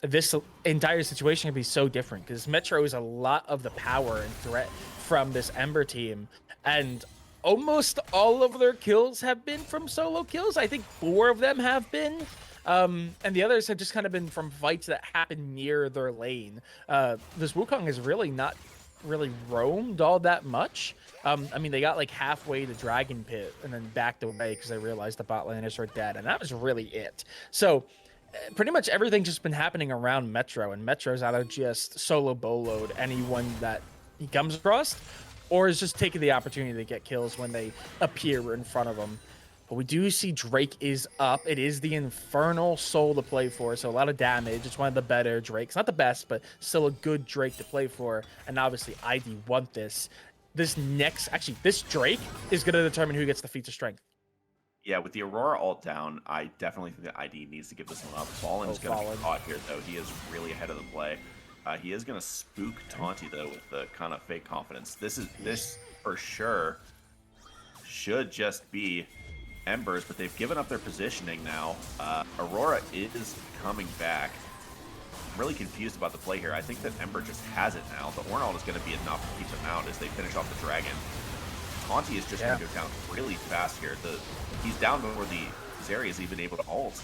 this entire situation can be so different, because Metro is a lot of the power and threat from this Ember team, and almost all of their kills have been from solo kills. I think 4 of them have been. And the others have just kind of been from fights that happen near their lane. This Wukong has really not really roamed all that much. I mean, they got like halfway to Dragon Pit and then backed away because they realized the bot laners were dead, and that was really it. So pretty much everything's just been happening around Metro, and Metro's either just solo boloed anyone that he comes across, or is just taking the opportunity to get kills when they appear in front of him. But we do see Drake is up. It is the Infernal Soul to play for, so a lot of damage. It's one of the better Drakes. Not the best, but still a good Drake to play for. And obviously, ID want this. This Drake is going to determine who gets the feats of strength. Yeah, with the Aurora ult down, I definitely think that ID needs to give this one up. Fallen's going to be caught here, though. He is really ahead of the play. He is going to spook Taunty, though, with the kind of fake confidence. This for sure should just be Embers, but they've given up their positioning now. Aurora is coming back. I'm really confused about the play here. I think that Ember just has it now. The Ornn ult is going to be enough to keep them out as they finish off the dragon. Taunty is just Yeah. going to go down really fast here. He's down before the Zeri is even able to ult,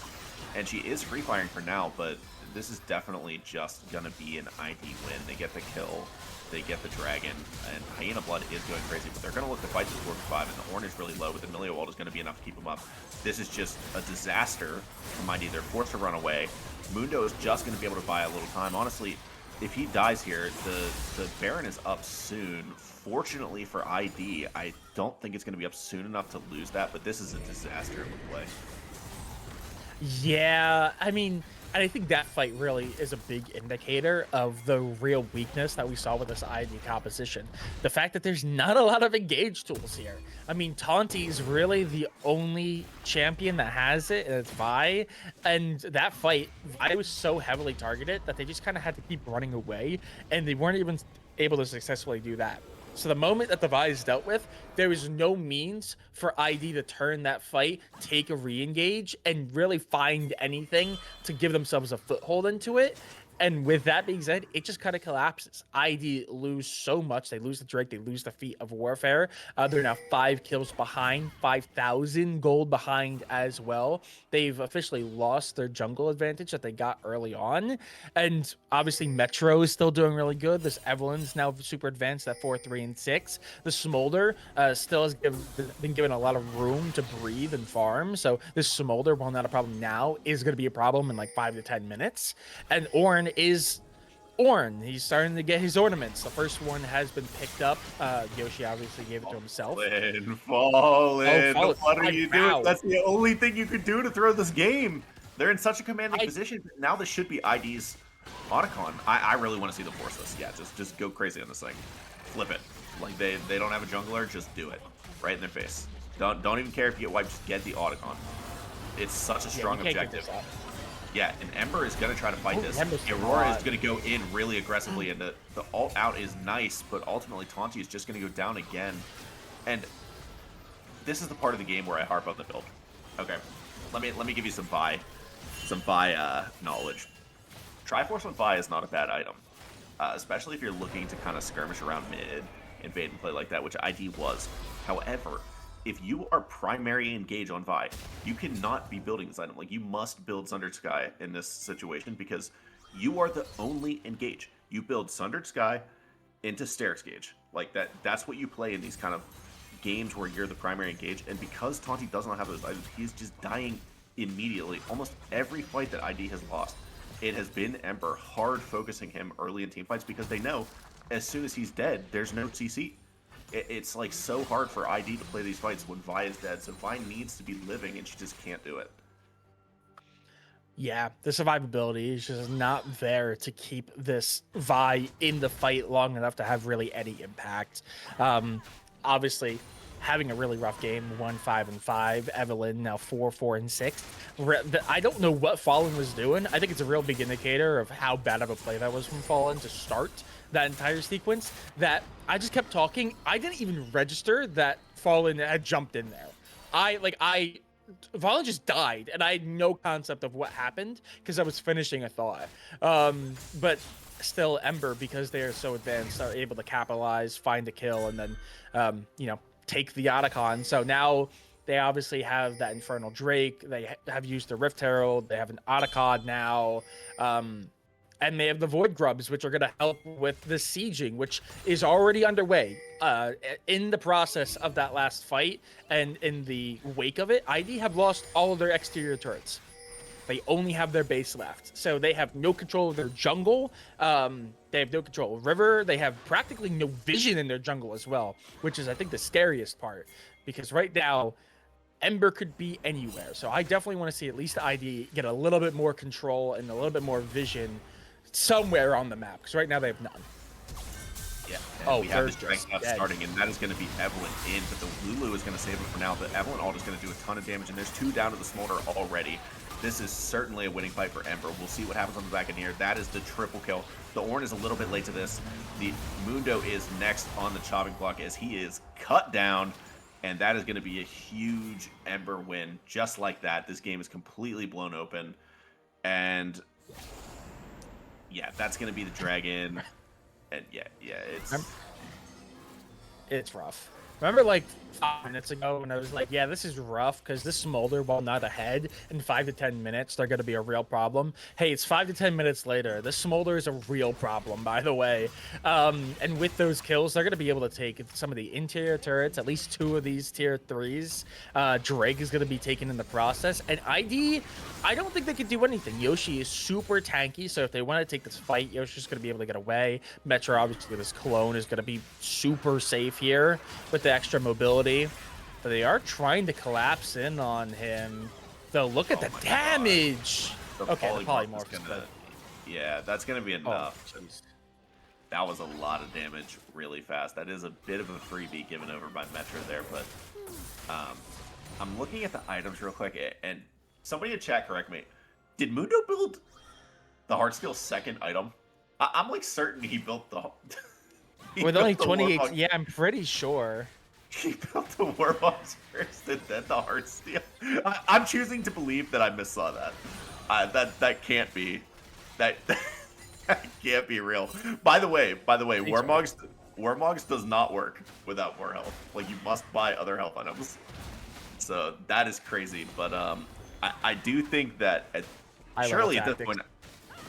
and she is free firing for now, but this is definitely just going to be an ID win. They get the kill, they get the dragon, and Hyena Blood is going crazy, but they're going to look to fight this 4v5, and the Ornn is really low, but the Milio ult is going to be enough to keep them up. This is just a disaster from ID. They're forced to run away. Mundo is just going to be able to buy a little time. Honestly, if he dies here, the Baron is up soon. Fortunately for ID, I don't think it's going to be up soon enough to lose that, but this is a disaster of a play. Yeah, I mean, and I think that fight really is a big indicator of the real weakness that we saw with this ID composition. The fact that there's not a lot of engage tools here. I mean, Taunty is really the only champion that has it, and it's Vi. And that fight, Vi was so heavily targeted that they just kind of had to keep running away, and they weren't even able to successfully do that. So the moment that the Vi is dealt with, there was no means for ID to turn that fight, take a re-engage, and really find anything to give themselves a foothold into it. And with that being said, it just kind of collapses. ID lose so much. They lose the Drake. They lose the Feat of Warfare. They're now 5 kills behind, 5,000 gold behind as well. They've officially lost their jungle advantage that they got early on. And obviously, Metro is still doing really good. This Evelyn's now super advanced at 4, 3, and 6. The Smolder still has been given a lot of room to breathe and farm. So this Smolder, while not a problem now, is going to be a problem in like 5 to 10 minutes. And Ornn is Ornn. He's starting to get his ornaments. The first one has been picked up. Yoshi obviously gave it to himself. Fall Oh, in. fall What are in. you doing? Wow. That's the only thing you could do to throw this game. They're in such a commanding position. Now this should be ID's Otacon. I really want to see them force this. Yeah, just go crazy on this thing. Flip it. Like they don't have a jungler, just do it. Right in their face. Don't even care if you get wiped, just get the Otacon. It's such a strong objective. Yeah, and Ember is going to try to fight this. Aurora is going to go in really aggressively, and the ult out is nice, but ultimately Taunty is just going to go down again. And this is the part of the game where I harp on the build. Okay, let me give you some Vi knowledge. Triforce on Vi is not a bad item, especially if you're looking to kind of skirmish around mid and bait and play like that, which ID was. However, if you are primary engage on Vi, you cannot be building this item. Like, you must build Sundered Sky in this situation because you are the only engage. You build Sundered Sky into Stairs Gauge. Like, that's what you play in these kind of games where you're the primary engage. And because Taunty does not have those items, he's just dying immediately. Almost every fight that ID has lost, it has been Ember hard focusing him early in team fights because they know as soon as he's dead, there's no CC. It's like so hard for ID to play these fights when Vi is dead, so Vi needs to be living and she just can't do it. Yeah, the survivability is just not there to keep this Vi in the fight long enough to have really any impact. Obviously, having a really rough game, 1, 5, and 5. Evelyn now 4, 4, and 6. I don't know what Fallen was doing. I think it's a real big indicator of how bad of a play that was from Fallen to start that entire sequence. That I just kept talking. I didn't even register that Fallen had jumped in there. Fallen just died, and I had no concept of what happened because I was finishing a thought. But still, Ember, because they are so advanced, are able to capitalize, find a kill, and then take the Otacon. So now they obviously have that Infernal Drake. They have used the Rift Herald. They have an Otacon now. And they have the Void Grubs, which are going to help with the sieging, which is already underway. In the process of that last fight and in the wake of it, ID have lost all of their exterior turrets. They only have their base left. So they have no control of their jungle. They have no control of river. They have practically no vision in their jungle as well, which is, I think, the scariest part. Because right now, Ember could be anywhere. So I definitely want to see at least ID get a little bit more control and a little bit more vision somewhere on the map. Because right now they have none. Yeah, we have this Drake starting, and that is going to be Evelyn in, but the Lulu is going to save him for now. The Evelyn ult is going to do a ton of damage, and there's 2 down to the Smolder already. This is certainly a winning fight for Ember. We'll see what happens on the back end here. That is the triple kill. The Ornn is a little bit late to this. The Mundo is next on the chopping block as he is cut down, and that is going to be a huge Ember win. Just like that, this game is completely blown open, and yeah, that's going to be the dragon. And yeah, it's It's rough. Remember, like 5 minutes ago, when I was like, "Yeah, this is rough because this Smolder, while not ahead, in 5 to 10 minutes, they're going to be a real problem." Hey, it's 5 to 10 minutes later. This Smolder is a real problem, by the way. And with those kills, they're going to be able to take some of the interior turrets, at least 2 of these tier 3s. Drake is going to be taken in the process, and ID, I don't think they could do anything. Yoshi is super tanky, so if they want to take this fight, Yoshi's going to be able to get away. Metro, obviously, with his clone, is going to be super safe here with the extra mobility, but they are trying to collapse in on him. Though, look at Oh the my damage. God. Okay, the Is polymorph. gonna, yeah, that's gonna be Oh, enough. jeez. That was a lot of damage really fast. That is a bit of a freebie given over by Metro there, but um, I'm looking at the items real quick, and somebody in chat correct me. Did Mundo build the Heartsteel second item? I'm like certain he built the he With only built the 28, Warhawk. yeah, I'm pretty sure. He built the Warhawks first and then the Heartsteel. I'm choosing to believe that I missaw that. That can't be that. That can't be real. By the way, Warmogs does not work without more health. Like you must buy other health items. So that is crazy. But I do think that High-level surely at this tactics. point,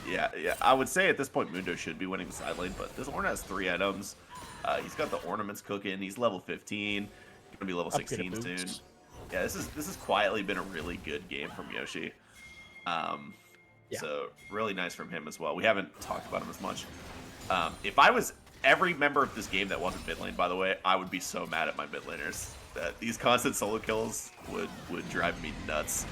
yeah, I would say at this point Mundo should be winning the side lane. But this Ornn has 3 items. He's got the ornaments cooking. He's level 15. Gonna be level 16 soon. Yeah, this is quietly been a really good game from Yoshi. Yeah. So really nice from him as well. We haven't talked about him as much. If I was every member of this game that wasn't mid lane, by the way, I would be so mad at my mid laners. These constant solo kills would drive me nuts.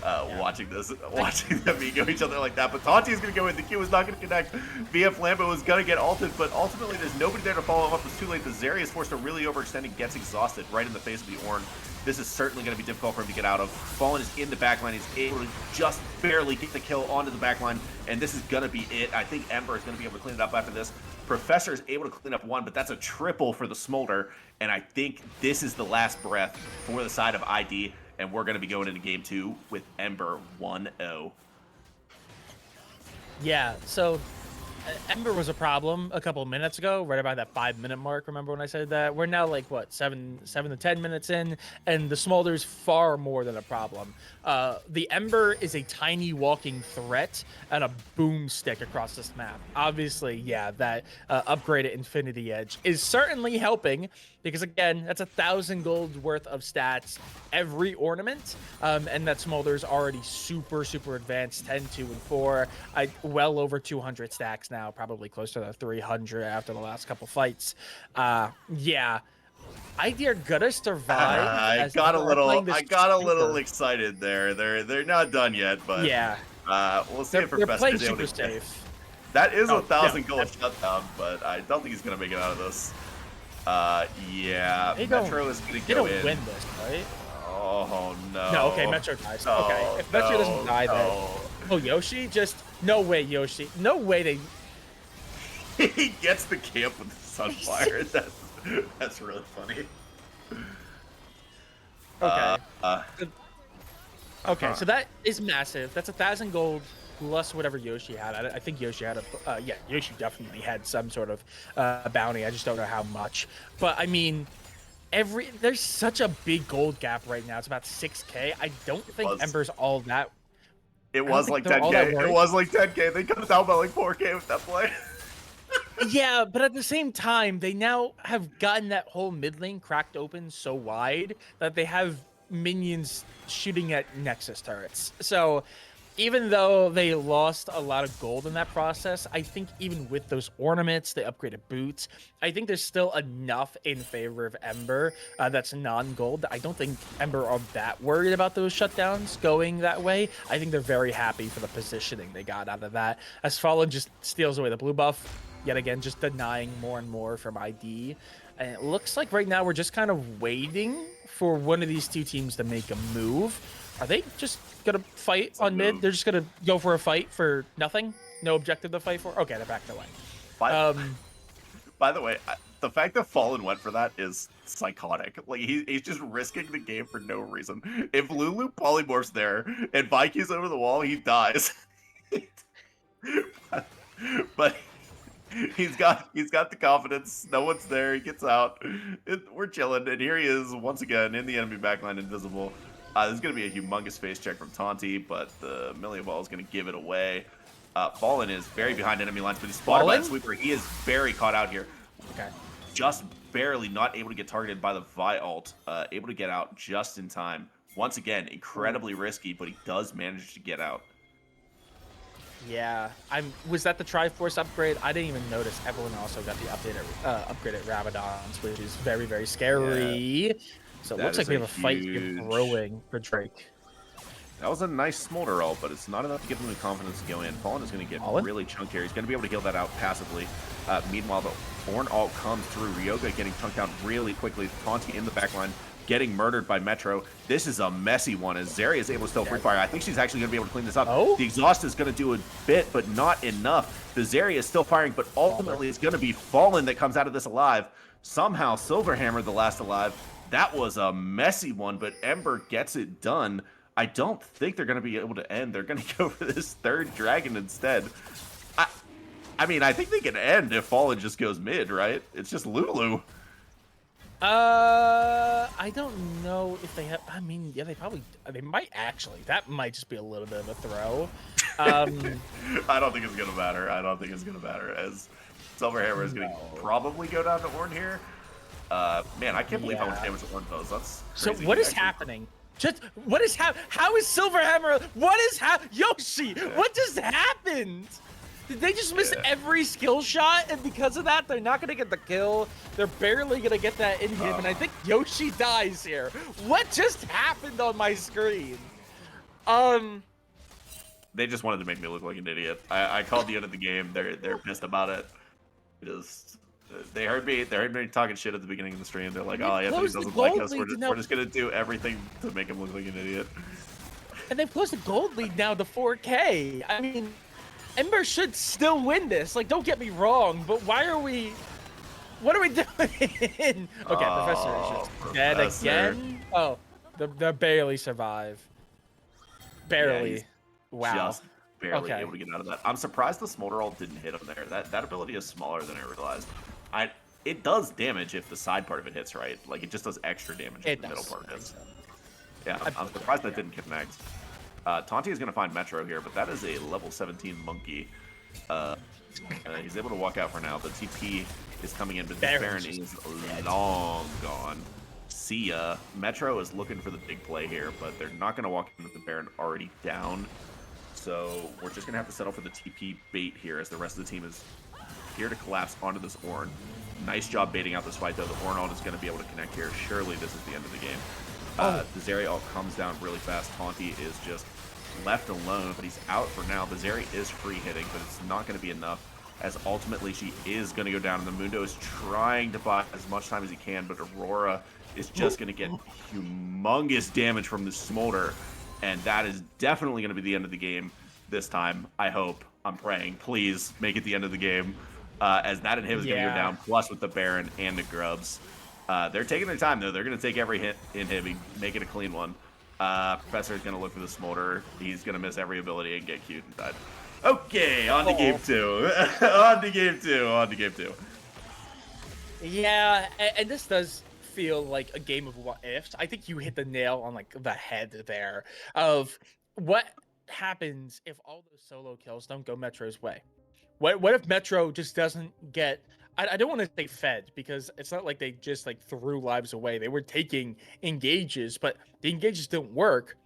Watching them ego each other like that. But Taunty is going to go in. The Q is not going to connect. VF Lambo was going to get ulted, but ultimately there's nobody there to follow him up. It's too late. The Zeri is forced to really overextend and gets exhausted right in the face of the Ornn. This is certainly going to be difficult for him to get out of. Fallen is in the backline. He's able to just barely get the kill onto the backline, and this is going to be it. I think Ember is going to be able to clean it up after this. Professor is able to clean up 1, but that's a triple for the Smolder, and I think this is the last breath for the side of ID, and we're going to be going into game 2 with Ember 1-0. Yeah, so Ember was a problem a couple of minutes ago, right about that 5-minute mark. Remember when I said that? We're now like what, 7 to 10 minutes in, and the Smolder's far more than a problem. The Ember is a tiny walking threat and a boomstick across this map. Obviously, yeah, that upgraded Infinity Edge is certainly helping, because again, that's 1,000 gold worth of stats every ornament, and that Smolder's already super advanced, 10, 2, and 4. Well over 200 stacks now, probably close to the 300 after the last couple fights. Yeah, ID are gonna survive. I as got a they are playing little this little super- excited there. They're not done yet, but Yeah, we'll see if they're Professor playing is able super to get. safe. That is Oh, a 1,000 no, gold shutdown, but I don't think he's gonna make it out of this. Yeah, They Metro is gonna They go don't in. win this, right? Oh no. No, okay, Metro dies. No, Okay, if Metro doesn't die, then no. oh, Yoshi, just no way, Yoshi, no way they. He gets the camp with the Sunfire. That's really funny. Okay. Uh, Okay, so that is massive. That's 1,000 gold plus whatever Yoshi had. I think Yoshi had a yeah, Yoshi definitely had some sort of bounty. I just don't know how much. But I mean, there's such a big gold gap right now. It's about 6K. I don't think was. Ember's all that. It I don't was think like they're all that 10K. It worried. was like 10K. They cut it down by like 4K with that play. Yeah, but at the same time, they now have gotten that whole mid lane cracked open so wide that they have minions shooting at Nexus turrets. So even though they lost a lot of gold in that process, I think even with those ornaments, the upgraded boots, I think there's still enough in favor of Ember that's non-gold. I don't think Ember are that worried about those shutdowns going that way. I think they're very happy for the positioning they got out of that. As Fallen just steals away the blue buff, yet again, just denying more and more from ID. And it looks like right now we're just kind of waiting for one of these two teams to make a move. Are they just gonna fight on mid? They're just gonna go for a fight for nothing? No objective to fight for? Okay, they're back away. By the way, the fact that Fallen went for that is psychotic. Like he's just risking the game for no reason. If Lulu polymorphs there and Viking's over the wall, he dies. but He's got the confidence. No one's there. He gets out. We're chilling, and here he is once again in the enemy backline, invisible. This is going to be a humongous face check from Taunty, but the Million Ball is going to give it away. Fallen is very behind enemy lines, but he's spotted by the Fallen? sweeper. He is very caught out here. Okay. Just barely not able to get targeted by the Vi ult. Able to get out just in time. Once again, incredibly risky, but he does manage to get out. Yeah, was that the Triforce upgrade? I didn't even notice. Everyone also got the upgraded Rabadons, which is very, very scary. So it That looks like is we a have a fight huge- brewing for Drake. That was a nice smolder ult, but it's not enough to give him the confidence to go in. Fallen is going to get Fallen? really chunked here. He's going to be able to heal that out passively. Meanwhile, the Ornn ult comes through. Ryoga getting chunked out really quickly. Taunty in the backline, getting murdered by Metro. This is a messy one as Zeri is able to still free fire. I think she's actually going to be able to clean this up. Oh? The exhaust is going to do a bit, but not enough. The Zeri is still firing, but ultimately it's going to be Fallen that comes out of this alive. Somehow Silverhammer the last alive. That was a messy one, but Ember gets it done. I don't think they're going to be able to end. They're going to go for this third dragon instead. I mean, I think they can end if Fallen just goes mid, right? It's just Lulu. I don't know if they have. I mean, yeah, they might actually. That might just be a little bit of a throw. I don't think it's going to matter. I don't think it's going to matter as Silverhammer is going to probably go down to Ornn here. Man, I can't believe how much damage Ornn does. That's So crazy. what is happening? Just what is how is Silverhammer? What is Yoshi? What just happened? Did they just miss every skill shot, and because of that, they're not gonna get the kill? They're barely gonna get that in him, and I think Yoshi dies here. What just happened on my screen? They just wanted to make me look like an idiot. I called the end of the game. They're pissed about it. Just they heard me talking shit at the beginning of the stream. They're like, "Oh, Anthony doesn't like us. We're just gonna do everything to make him look like an idiot." And they've closed the gold lead now to 4K. I mean, Ember should still win this. Like, don't get me wrong, but what are we doing? Okay, Professor is just dead again. Oh, they barely survive. Barely. Yeah, Wow. just barely able to get out of that. I'm surprised the Smolder ult didn't hit him there. That ability is smaller than I realized. It does damage if the side part of it hits, right? Like, it just does extra damage if the middle part hits. Yeah, I'm surprised that didn't connect. Taunty is going to find Metro here, but that is a level 17 monkey. He's able to walk out for now. The TP is coming in, but this Baron is long gone. See ya. Metro is looking for the big play here, but they're not going to walk in with the Baron already down. So we're just going to have to settle for the TP bait here as the rest of the team is here to collapse onto this Ornn. Nice job baiting out this fight, though. The Ornn ult is going to be able to connect here. Surely this is the end of the game. The Zeri ult comes down really fast. Taunty is just left alone, but he's out for now. The Zeri is free hitting, but it's not going to be enough, as ultimately she is going to go down, and the Mundo is trying to buy as much time as he can, but Aurora is just going to get humongous damage from the Smolder, and that is definitely going to be the end of the game this time. I hope. I'm praying. Please make it the end of the game, as that inhib is going to go down, plus with the Baron and the Grubs. They're taking their time, though. They're going to take every hit inhib, make it a clean one. Professor is going to look for the Smolder. He's going to miss every ability and get cute and die. Okay, on to game two. On to game two. Yeah, and this does feel like a game of what ifs. I think you hit the nail on like the head there of what happens if all those solo kills don't go Metro's way. What if Metro just doesn't get? I don't want to say fed, because it's not like they just like threw lives away. They were taking engages, but the engages didn't work.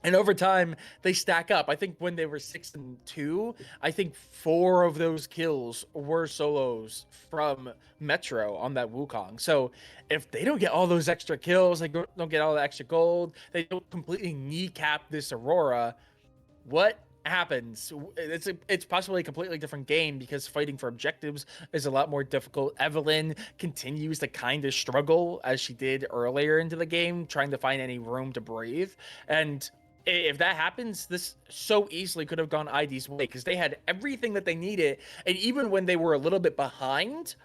And over time, they stack up. I think when they were 6-2, I think 4 of those kills were solos from Metro on that Wukong. So if they don't get all those extra kills, they don't get all the extra gold, they don't completely kneecap this Aurora, what happens? It's possibly a completely different game, because fighting for objectives is a lot more difficult. Evelyn continues to kind of struggle as she did earlier into the game, trying to find any room to breathe. And if that happens, this so easily could have gone ID's way, because they had everything that they needed. And even when they were a little bit behind,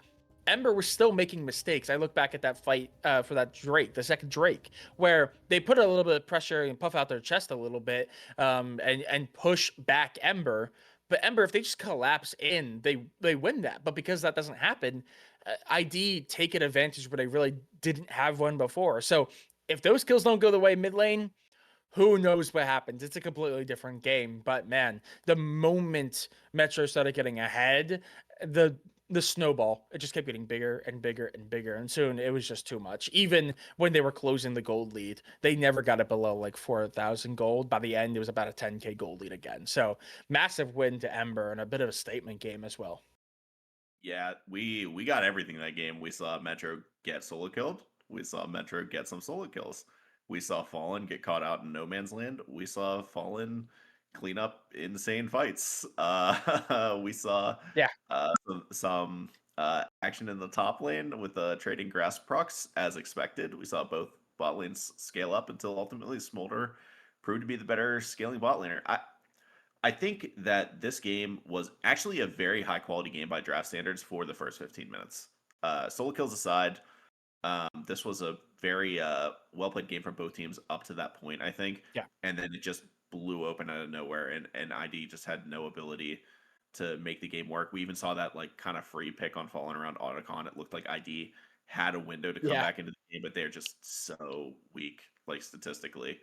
Ember was still making mistakes. I look back at that fight for that Drake, the second Drake, where they put a little bit of pressure and puff out their chest a little bit, and push back Ember. But Ember, if they just collapse in, they win that. But because that doesn't happen, ID take an advantage where they really didn't have one before. So if those kills don't go the way mid lane, who knows what happens? It's a completely different game. But man, the moment Metro started getting ahead, the the snowball, it just kept getting bigger and bigger and bigger. And soon it was just too much. Even when they were closing the gold lead, they never got it below like 4,000 gold. By the end, it was about a 10K gold lead again. So massive win to Ember and a bit of a statement game as well. Yeah, we got everything in that game. We saw Metro get solo killed. We saw Metro get some solo kills. We saw Fallen get caught out in no man's land. We saw Fallen clean up insane fights. We saw Yeah. some action in the top lane with trading grass procs as expected. We saw both bot lanes scale up until ultimately Smolder proved to be the better scaling bot laner. I think that this game was actually a very high quality game by draft standards for the first 15 minutes. Solo kills aside, this was a very well played game from both teams up to that point, I think. Yeah. And then it just blew open out of nowhere, and ID just had no ability to make the game work. We even saw that like kind of free pick on falling around Otacon. It looked like ID had a window to come Yeah. back into the game, but they're just so weak, like statistically,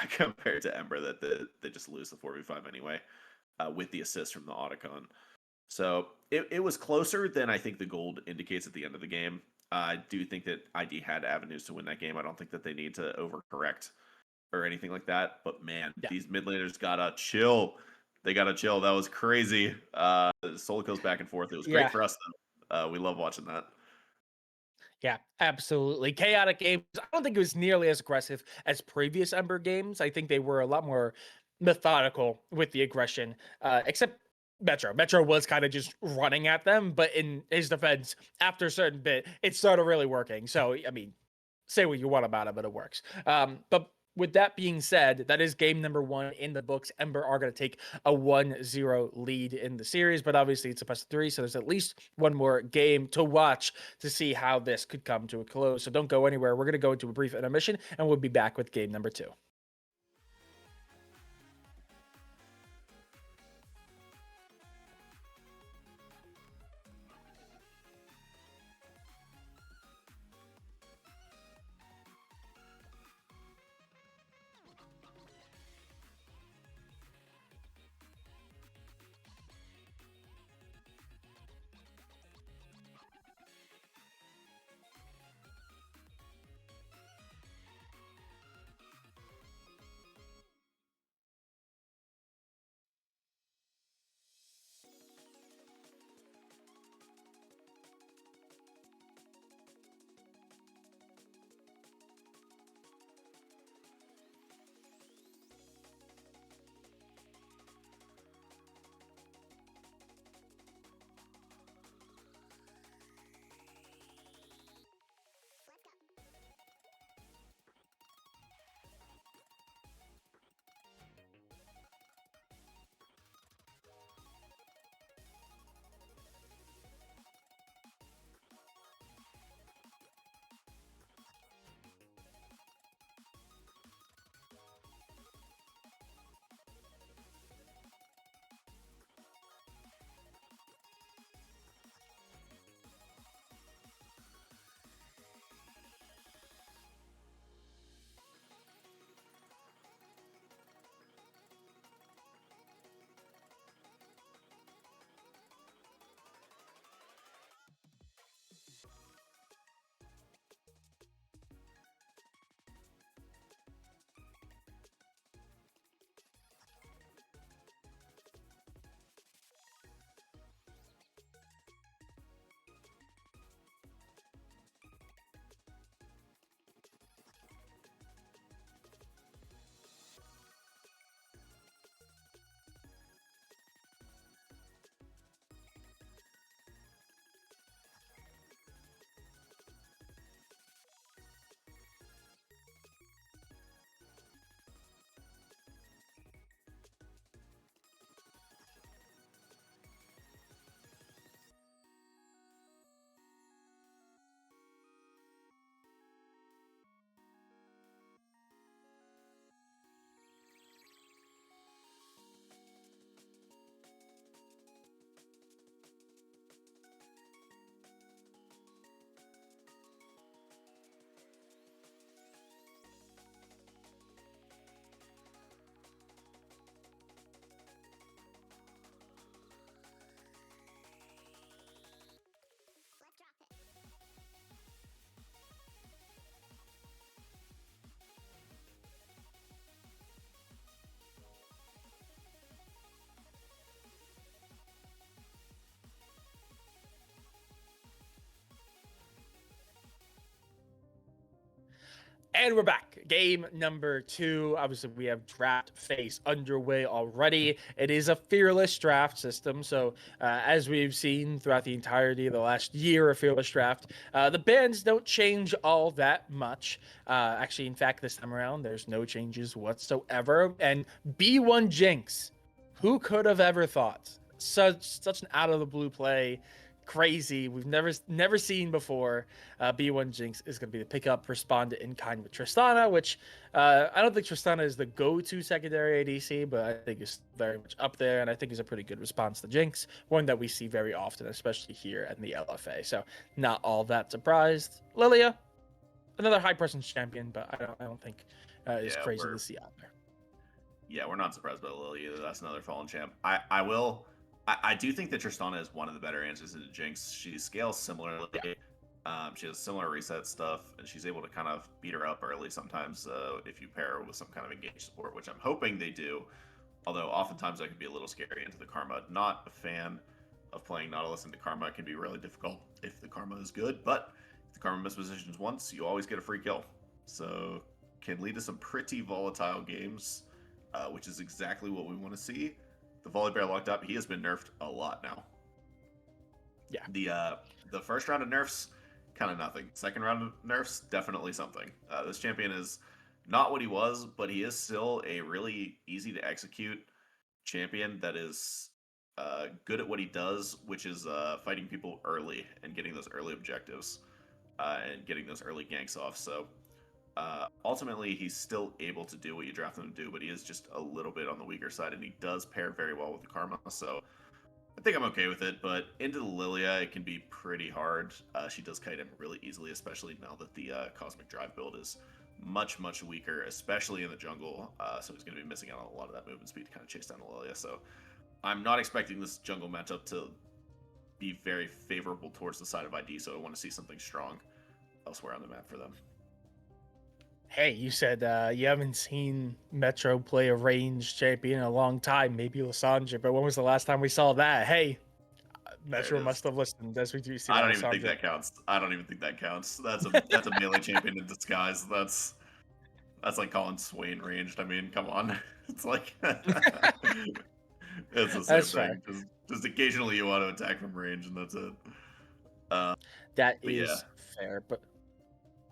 compared to Ember that they just lose the 4v5 anyway, with the assist from the Otacon. So it was closer than I think the gold indicates at the end of the game. I do think that ID had avenues to win that game. I don't think that they need to overcorrect or anything like that. But man, Yeah. these mid laners gotta chill. They gotta chill. That was crazy. Solo kills back and forth. It was great Yeah. for us though. We love watching that. Yeah, absolutely. Chaotic games. I don't think it was nearly as aggressive as previous Ember games. I think they were a lot more methodical with the aggression, except Metro. Metro was kind of just running at them, but in his defense, after a certain bit, it started really working. So, I mean, say what you want about it, but it works. But with that being said, that is game number one in the books. Ember are going to take a 1-0 lead in the series, but obviously it's a best of three, so there's at least one more game to watch to see how this could come to a close. So don't go anywhere. We're going to go into a brief intermission, and we'll be back with game number two. And we're back. Game number 2. Obviously, we have draft phase underway already. It is a fearless draft system. So, as we've seen throughout the entirety of the last year of fearless draft, the bans don't change all that much. Actually, in fact, this time around, there's no changes whatsoever. And B1 Jinx, who could have ever thought? Such an out of the blue play, crazy. We've never seen before. B1 Jinx is going to be the pickup respond in kind with Tristana, which I don't think Tristana is the go-to secondary ADC, but I think is very much up there, and I think is a pretty good response to Jinx, one that we see very often, especially here in the LFA. So not all that surprised. Lilia, another high presence champion, but I don't think is Yeah, crazy to see out there. we're not surprised by Lily either. That's another fallen champ. I do think that Tristana is one of the better answers into Jinx. She scales similarly. She has similar reset stuff, and she's able to kind of beat her up early sometimes if you pair her with some kind of engaged support, which I'm hoping they do. Although oftentimes that can be a little scary into the Karma. Not a fan of playing Nautilus into Karma. It can be really difficult if the Karma is good, but if the Karma mispositions once, you always get a free kill. So can lead to some pretty volatile games, which is exactly what we want to see. The Volibear locked up. He has been nerfed a lot now. Yeah. The first round of nerfs, kind of nothing. Second round of nerfs, definitely something. This champion is not what he was, but he is still a really easy to execute champion that is good at what he does, which is fighting people early and getting those early objectives and getting those early ganks off. So ultimately, he's still able to do what you draft him to do, but he is just a little bit on the weaker side, and he does pair very well with the Karma. So I think I'm okay with it, but into the Lilia, it can be pretty hard. She does kite him really easily, especially now that the Cosmic Drive build is much, much weaker, especially in the jungle. So he's going to be missing out on a lot of that movement speed to kind of chase down the Lilia. So I'm not expecting this jungle matchup to be very favorable towards the side of ID, so I want to see something strong elsewhere on the map for them. Hey, you said you haven't seen Metro play a range champion in a long time, maybe Lissandra, but when was the last time we saw that? Hey, There it Metro is. must have listened as we do see I that don't even think Lissandra. that counts. I don't even think that counts. That's a melee champion in disguise. That's like calling Swain ranged. I mean, come on. It's like it's the same That's fair. thing. Just occasionally you want to attack from range, and that's it. Uh, That but yeah, is fair, but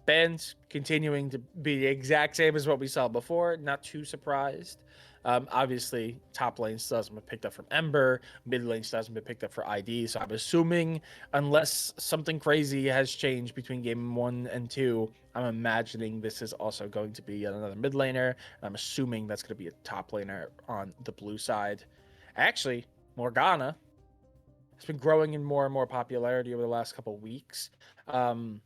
Ben's continuing to be the exact same as what we saw before. Not too surprised. Obviously, top lane still hasn't been picked up from Ember. Mid lane still hasn't been picked up for ID. So I'm assuming, unless something crazy has changed between game 1 and 2, I'm imagining this is also going to be another mid laner. I'm assuming that's going to be a top laner on the blue side. Actually, Morgana has been growing in more and more popularity over the last couple of weeks. Um,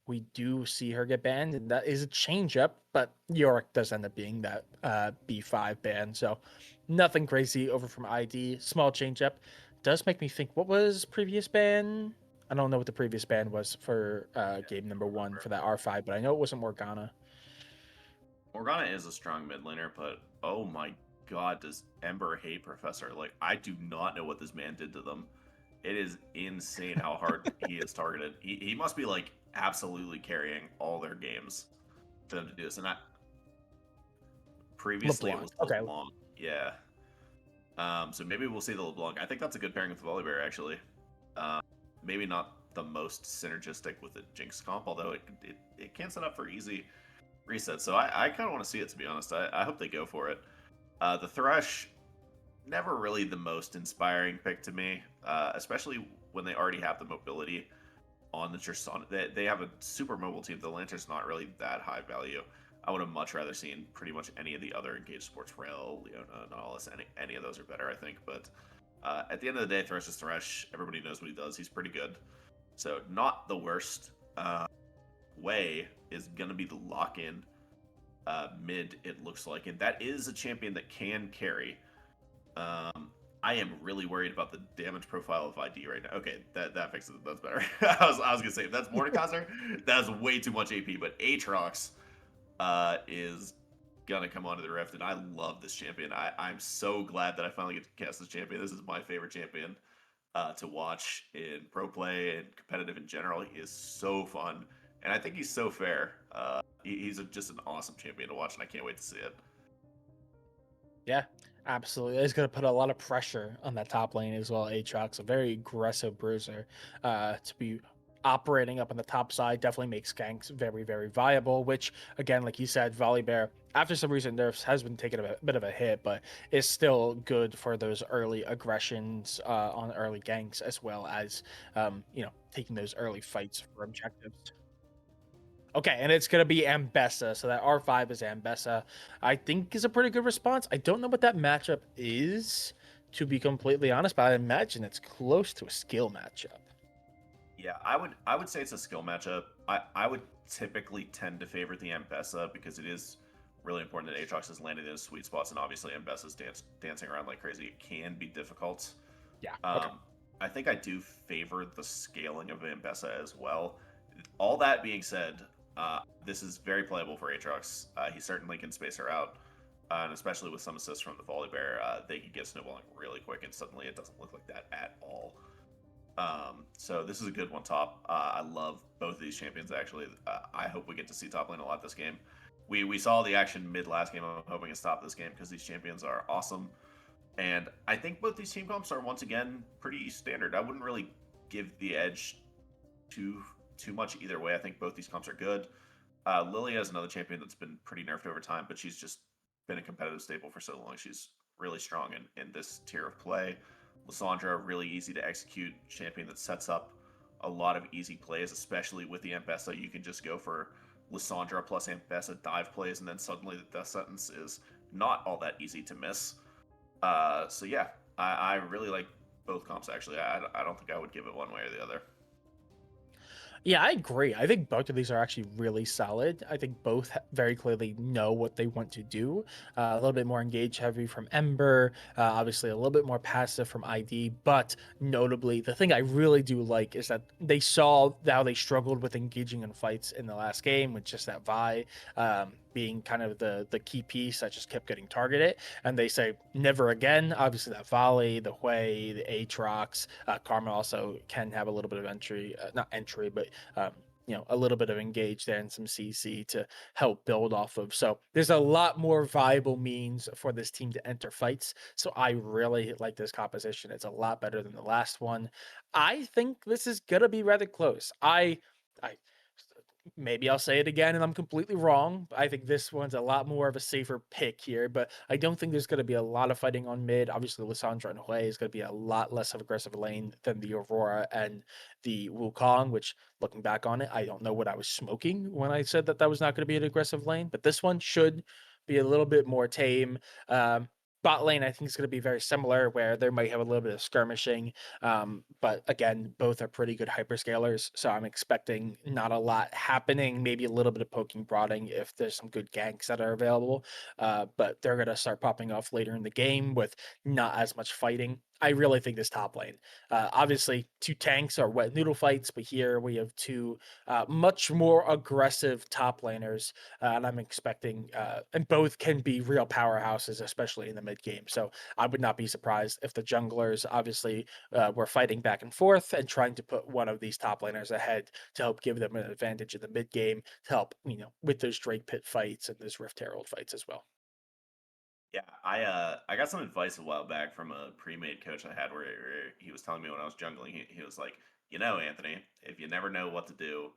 we do see her get banned, and that is a change up, but Yorick does end up being that B5 ban. So nothing crazy over from ID. Small change up. Does make me think, what was previous ban? I don't know what the previous ban was for game number 1 for that R5, but I know it wasn't Morgana. Morgana is a strong mid laner, but oh my god, does Ember hate Professor? Like, I do not know what this man did to them. It is insane how hard he is targeted. He must be like absolutely carrying all their games for them to do this. And previously it LeBlanc. was Okay. LeBlanc. Yeah. So maybe we'll see the LeBlanc. I think that's a good pairing with the Volibear, actually. Maybe not the most synergistic with the Jinx comp, although it can set up for easy resets. So I kind of want to see it, to be honest. I hope they go for it. The Thresh, never really the most inspiring pick to me, especially when they already have the mobility on the Tristana. They have a super mobile team. The Lantern's not really that high value. I would have much rather seen pretty much any of the other engaged sports, Rail, Leona, Nautilus, any of those are better, I think. But at the end of the day, Thresh is Thresh. Everybody knows what he does. He's pretty good. So not the worst way is going to be the lock-in mid, it looks like. And that is a champion that can carry. I am really worried about the damage profile of ID right now. Okay, that fixes it. That's better. I was gonna say if that's Mordekaiser, that's way too much AP. But Aatrox is gonna come onto the Rift, and I love this champion. I'm so glad that I finally get to cast this champion. This is my favorite champion to watch in pro play and competitive in general. He is so fun, and I think he's so fair. He's just an awesome champion to watch, and I can't wait to see it. Yeah, absolutely. It's going to put a lot of pressure on that top lane as well. Aatrox, a very aggressive bruiser, to be operating up on the top side definitely makes ganks very, very viable. Which, again, like you said, Volibear, after some recent nerfs, has been taking a bit of a hit, but is still good for those early aggressions on early ganks, as well as taking those early fights for objectives. Okay, and it's gonna be Ambessa, so that R5 is Ambessa. I think is a pretty good response. I don't know what that matchup is, to be completely honest, but I imagine it's close to a skill matchup. Yeah, I would say it's a skill matchup. I would typically tend to favor the Ambessa because it is really important that Aatrox is landing in his sweet spots, and obviously Ambessa's dancing around like crazy. It can be difficult. Yeah. Okay. Um, I think I do favor the scaling of Ambessa as well. All that being said, this is very playable for Aatrox. He certainly can space her out, and especially with some assists from the Volibear, they can get snowballing really quick, and suddenly it doesn't look like that at all. So this is a good one top. I love both of these champions actually. I hope we get to see top lane a lot this game. We saw the action mid last game. I'm hoping to stop this game because these champions are awesome. And I think both these team comps are once again pretty standard. I wouldn't really give the edge too too much either way. I think both these comps are good. Lilia is another champion that's been pretty nerfed over time, but she's just been a competitive staple for so long. She's really strong in this tier of play. Lissandra, really easy to execute champion that sets up a lot of easy plays, especially with the Ambessa. You can just go for Lissandra plus Ambessa dive plays, and then suddenly the death sentence is not all that easy to miss. So yeah, I really like both comps actually. I don't think I would give it one way or the other. Yeah, I agree. I think both of these are actually really solid. I think both very clearly know what they want to do. A little bit more engage heavy from Ember, obviously a little bit more passive from ID. But notably, the thing I really do like is that they saw how they struggled with engaging in fights in the last game with just that Vi being kind of the key piece that just kept getting targeted. And they say never again. Obviously, that Volley, the Hui, the Aatrox, Karma also can have a little bit of entry, not entry, but um, a little bit of engage there and some CC to help build off of. So there's a lot more viable means for this team to enter fights. So I really like this composition. It's a lot better than the last one. I think this is gonna be rather close. I maybe I'll say it again and I'm completely wrong. I think this one's a lot more of a safer pick here, but I don't think there's going to be a lot of fighting on mid. Obviously, Lissandra and Hui is going to be a lot less of aggressive lane than the Aurora and the Wukong, which looking back on it, I don't know what I was smoking when I said that that was not going to be an aggressive lane, but this one should be a little bit more tame. Bot lane, I think, is going to be very similar, where they might have a little bit of skirmishing, but again, both are pretty good hyperscalers, so I'm expecting not a lot happening. Maybe a little bit of poking, prodding if there's some good ganks that are available, but they're gonna start popping off later in the game with not as much fighting. I really think this top lane, obviously, two tanks are wet noodle fights, but here we have two much more aggressive top laners, and I'm expecting, and both can be real powerhouses, especially in the mid game. So I would not be surprised if the junglers obviously were fighting back and forth and trying to put one of these top laners ahead to help give them an advantage in the mid game to help, with those Drake Pit fights and those Rift Herald fights as well. Yeah, I got some advice a while back from a pre-made coach I had where he was telling me when I was jungling, he was like, Anthony, if you never know what to do,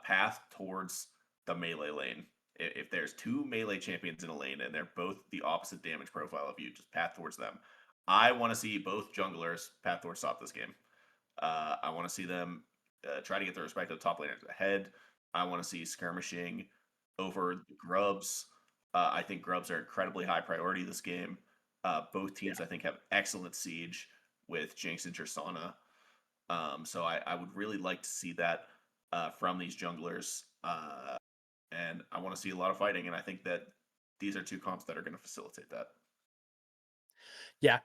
path towards the melee lane. If there's two melee champions in a lane and they're both the opposite damage profile of you, just path towards them. I want to see both junglers path towards top this game. I want to see them try to get their respective top laners ahead. I want to see skirmishing over the grubs. I think grubs are incredibly high priority this game. Both Yeah. teams, I think, have excellent siege with Jinx and Tristana. So I would really like to see that from these junglers. And I want to see a lot of fighting. And I think that these are two comps that are going to facilitate that. Yeah,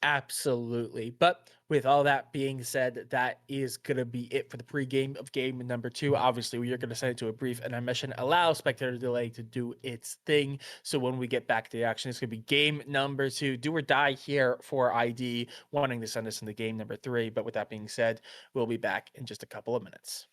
absolutely. But with all that being said, that is going to be it for the pregame of game number two. Obviously, we are going to send it to a brief intermission, allow spectator delay to do its thing. So when we get back to the action, it's going to be game number two. Do or die here for ID, wanting to send us into game number three. But with that being said, we'll be back in just a couple of minutes.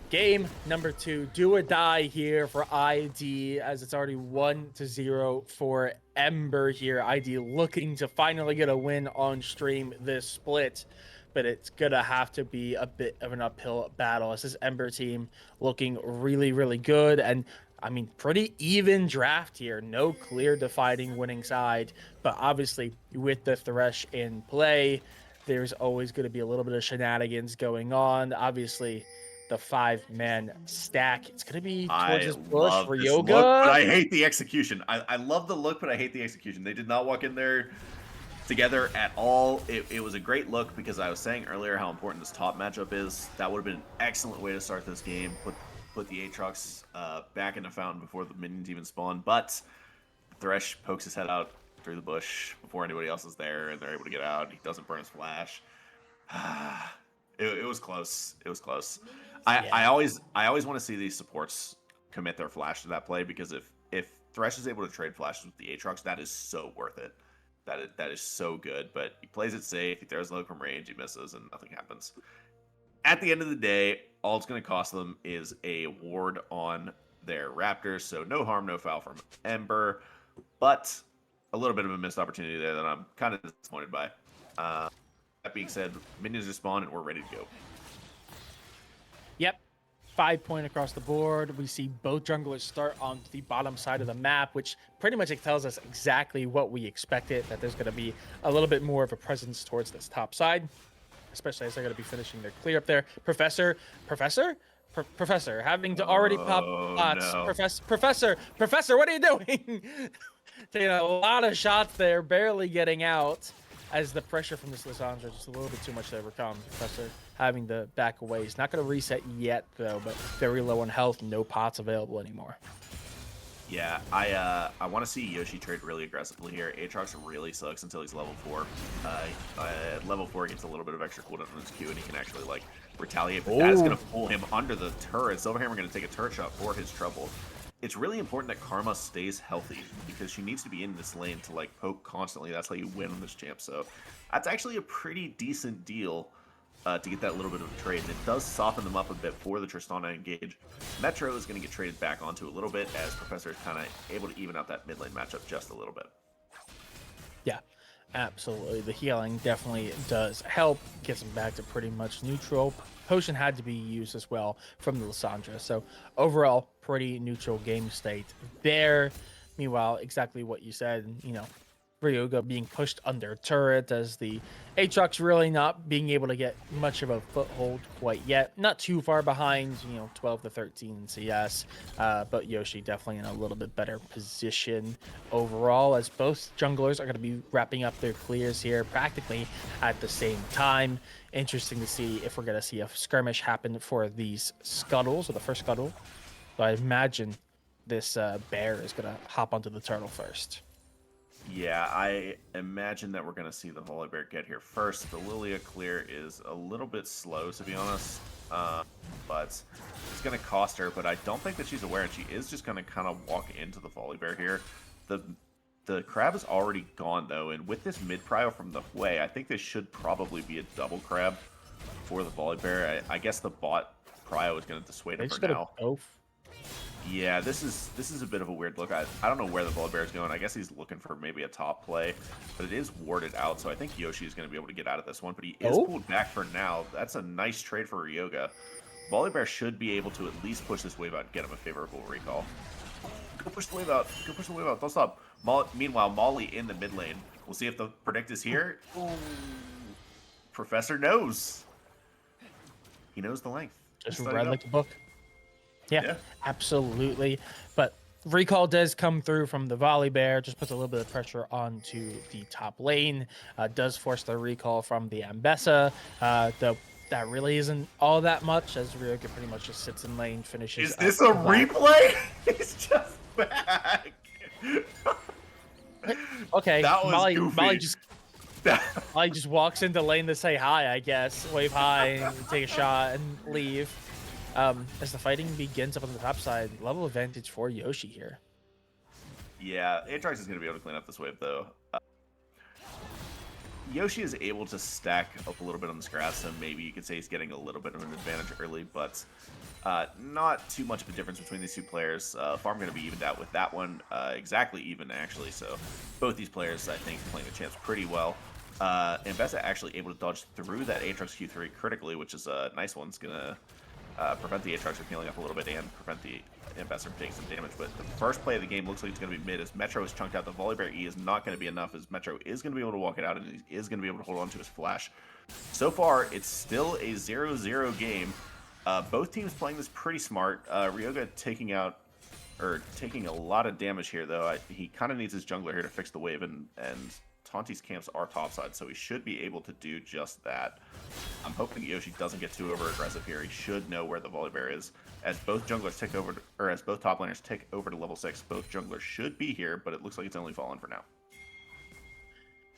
Game number 2, do or die here for ID, as it's already 1-0 for Ember here. ID looking to finally get a win on stream this split. but it's gonna have to be a bit of an uphill battle as this Ember team looking really, really good. And I mean, pretty even draft here. No clear defining winning side, but obviously with the Thresh in play, there's always going to be a little bit of shenanigans going on. Obviously, the 5-man stack. It's going to be towards I this bush love this look, but Ryoga. I hate the execution. I love the look, but I hate the execution. They did not walk in there together at all. It was a great look because I was saying earlier how important this top matchup is. That would have been an excellent way to start this game. Put the Aatrox back in the fountain before the minions even spawn. But Thresh pokes his head out through the bush before anybody else is there, and they're able to get out. He doesn't burn his flash. It was close. It was close. I Yeah. always want to see these supports commit their flash to that play because if Thresh is able to trade flashes with the Aatrox, that is so worth it. That is so good. But he plays it safe. He throws low from range. He misses, and nothing happens. At the end of the day, all it's going to cost them is a ward on their Raptors. So no harm, no foul from Ember, but a little bit of a missed opportunity there that I'm kind of disappointed by. That being said, minions are spawned and we're ready to go. Yep. 5-point across the board. We see both junglers start on the bottom side of the map, which pretty much tells us exactly what we expected, that there's going to be a little bit more of a presence towards this top side, especially as they're going to be finishing their clear up there. Professor, having to already pop pots. No. Professor, what are you doing? Taking a lot of shots there, barely getting out as the pressure from this Lissandra just a little bit too much to overcome. Professor having to back away. He's not going to reset yet, though, but very low on health. No pots available anymore. Yeah, I want to see Yoshi trade really aggressively here. Aatrox really sucks until he's level 4. At level 4, he gets a little bit of extra cooldown on his Q, and he can actually, like, retaliate. But that is going to pull him under the turret. Silverhammer going to take a turret shot for his trouble. It's really important that Karma stays healthy because she needs to be in this lane to, like, poke constantly. That's how you win on this champ. So that's actually a pretty decent deal to get that little bit of a trade. And it does soften them up a bit for the Tristana engage. Metro is going to get traded back onto a little bit as Professor is kind of able to even out that mid lane matchup just a little bit. Yeah, absolutely. The healing definitely does help. Gets him back to pretty much neutral. Potion had to be used as well from the Lissandra. So overall, pretty neutral game state there. Meanwhile, exactly what you said, you know, Ryoga being pushed under turret as the Aatrox really not being able to get much of a foothold quite yet. Not too far behind, you know, 12 to 13 CS, but Yoshi definitely in a little bit better position overall as both junglers are going to be wrapping up their clears here practically at the same time. Interesting to see if we're going to see a skirmish happen for these scuttles, or the first scuttle. So I imagine this bear is going to hop onto the turtle first. Yeah, I imagine that we're going to see the Holy Bear get here first. The Lilia clear is a little bit slow, to be honest, but it's going to cost her. But I don't think that she's aware, and she is just going to kind of walk into the Volley Bear here. The crab is already gone, though, and with this mid prio from the way, I think this should probably be a double crab for the Volley Bear. I guess the bot prio is going to dissuade him for now. Yeah, this is a bit of a weird look. I don't know where the Volley Bear is going. I guess he's looking for maybe a top play, but it is warded out, so I think Yoshi is going to be able to get out of this one, but he is pulled back for now. That's a nice trade for Ryoga. Volley Bear should be able to at least push this wave out and get him a favorable recall. Go push the wave out. Go push the wave out. Don't stop. Meanwhile, Molly in the mid lane. We'll see if the predict is here. Ooh. Professor knows. He knows the length. Just read like a book. Yeah, absolutely. But recall does come through from the Volley Bear, just puts a little bit of pressure onto the top lane, does force the recall from the Ambessa, though that really isn't all that much, as Ryoga pretty much just sits in lane, finishes. Is this a replay? He's just back. Okay, that was goofy. Molly just walks into lane to say hi, I guess. Wave hi, and take a shot, and leave. As the fighting begins up on the top side, level advantage for Yoshi here. Yeah, Aatrox is going to be able to clean up this wave, though. Yoshi is able to stack up a little bit on this grass, so maybe you could say he's getting a little bit of an advantage early, but not too much of a difference between these two players. Farm going to be evened out with that one, exactly even, actually, so both these players, I think, playing the champs pretty well. Ambessa actually able to dodge through that Aatrox Q3 critically, which is a nice one. It's gonna prevent the Aatrox from healing up a little bit and prevent the Ambessa from taking some damage. But the first play of the game looks like it's going to be mid as Metro is chunked out. The Volibear E is not going to be enough as Metro is going to be able to walk it out and he is going to be able to hold on to his flash. So far, it's still a 0-0 game. Both teams playing this pretty smart. Ryoga taking a lot of damage here, though. He kind of needs his jungler here to fix the wave, and Tanti's camps are topside, so he should be able to do just that. I'm hoping Yoshi doesn't get too over-aggressive here. He should know where the Volibear is. As both junglers tick over, or as both top laners tick over to level 6, both junglers should be here, but it looks like it's only Fallen for now.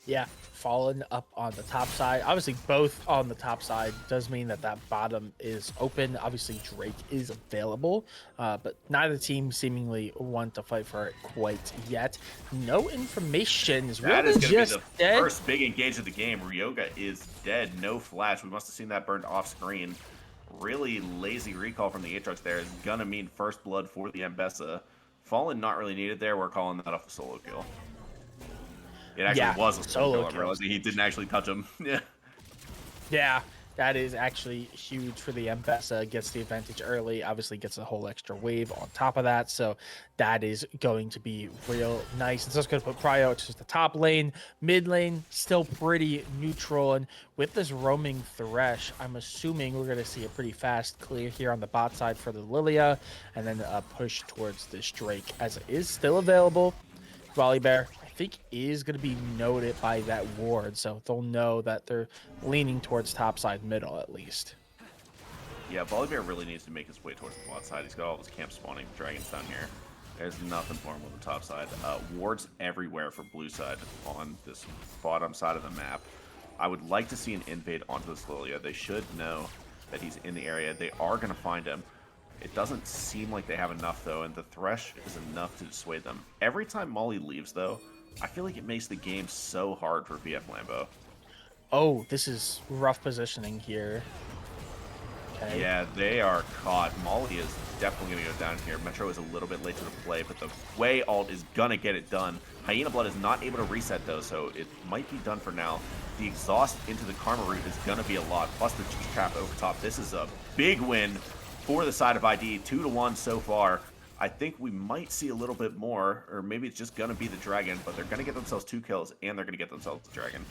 Yeah, Fallen up on the top side. Obviously, both on the top side does mean that that bottom is open. Obviously, Drake is available, but neither team seemingly want to fight for it quite yet. No information. Is that is going to be the dead? first big engage of the game. Ryoga is dead. No flash. We must have seen that burned off screen. Really lazy recall from the Aatrox there is going to mean first blood for the Ambessa. Fallen not really needed there. We're calling that off a solo kill. It actually was a solo kill. I'm realizing he didn't actually touch him. Yeah. Yeah, that is actually huge for the Ambessa. Gets the advantage early. Obviously gets a whole extra wave on top of that. So that is going to be real nice. It's just going to put Prio to the top lane. Mid lane, still pretty neutral. And with this roaming Thresh, I'm assuming we're going to see a pretty fast clear here on the bot side for the Lilia. And then a push towards this Drake as it is still available. Volibear, I think, is going to be noted by that ward, so they'll know that they're leaning towards topside middle at least. Yeah, Volibear really needs to make his way towards the bot side. He's got all his camp spawning dragons down here. There's nothing for him on the top side. Wards everywhere for blue side on this bottom side of the map. I would like to see an invade onto this Lilia. They should know that he's in the area. They are going to find him. It doesn't seem like they have enough, though, and the Thresh is enough to dissuade them. Every time Molly leaves, though, I feel like it makes the game so hard for VF Lambo. Oh, this is rough positioning here. Okay. Yeah, they are caught. Molly is definitely going to go down here. Metro is a little bit late to the play, but the Way ult is going to get it done. Hyena Blood is not able to reset, though, so it might be done for now. The exhaust into the Karma root is going to be a lot, plus the trap over top. This is a big win for the side of ID, 2-1 so far. I think we might see a little bit more, or maybe it's just going to be the dragon, but they're going to get themselves 2 kills, and they're going to get themselves the dragon.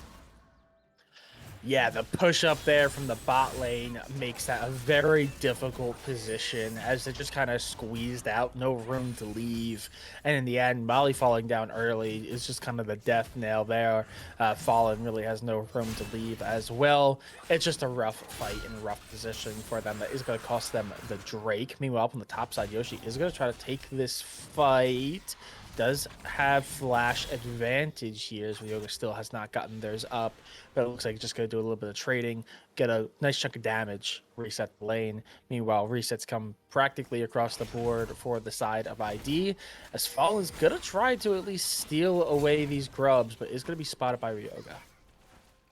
Yeah, the push up there from the bot lane makes that a very difficult position as they're just kind of squeezed out, no room to leave. And in the end, Molly falling down early is just kind of the death nail there. Fallen really has no room to leave as well. It's just a rough fight and rough position for them that is going to cost them the Drake. Meanwhile, up on the top side, Yoshi is going to try to take this fight. Does have flash advantage here as Ryoga still has not gotten theirs up, but it looks like it's just going to do a little bit of trading, get a nice chunk of damage, reset the lane. Meanwhile, resets come practically across the board for the side of ID, as Fallen's going to try to at least steal away these grubs, but is going to be spotted by Ryoga.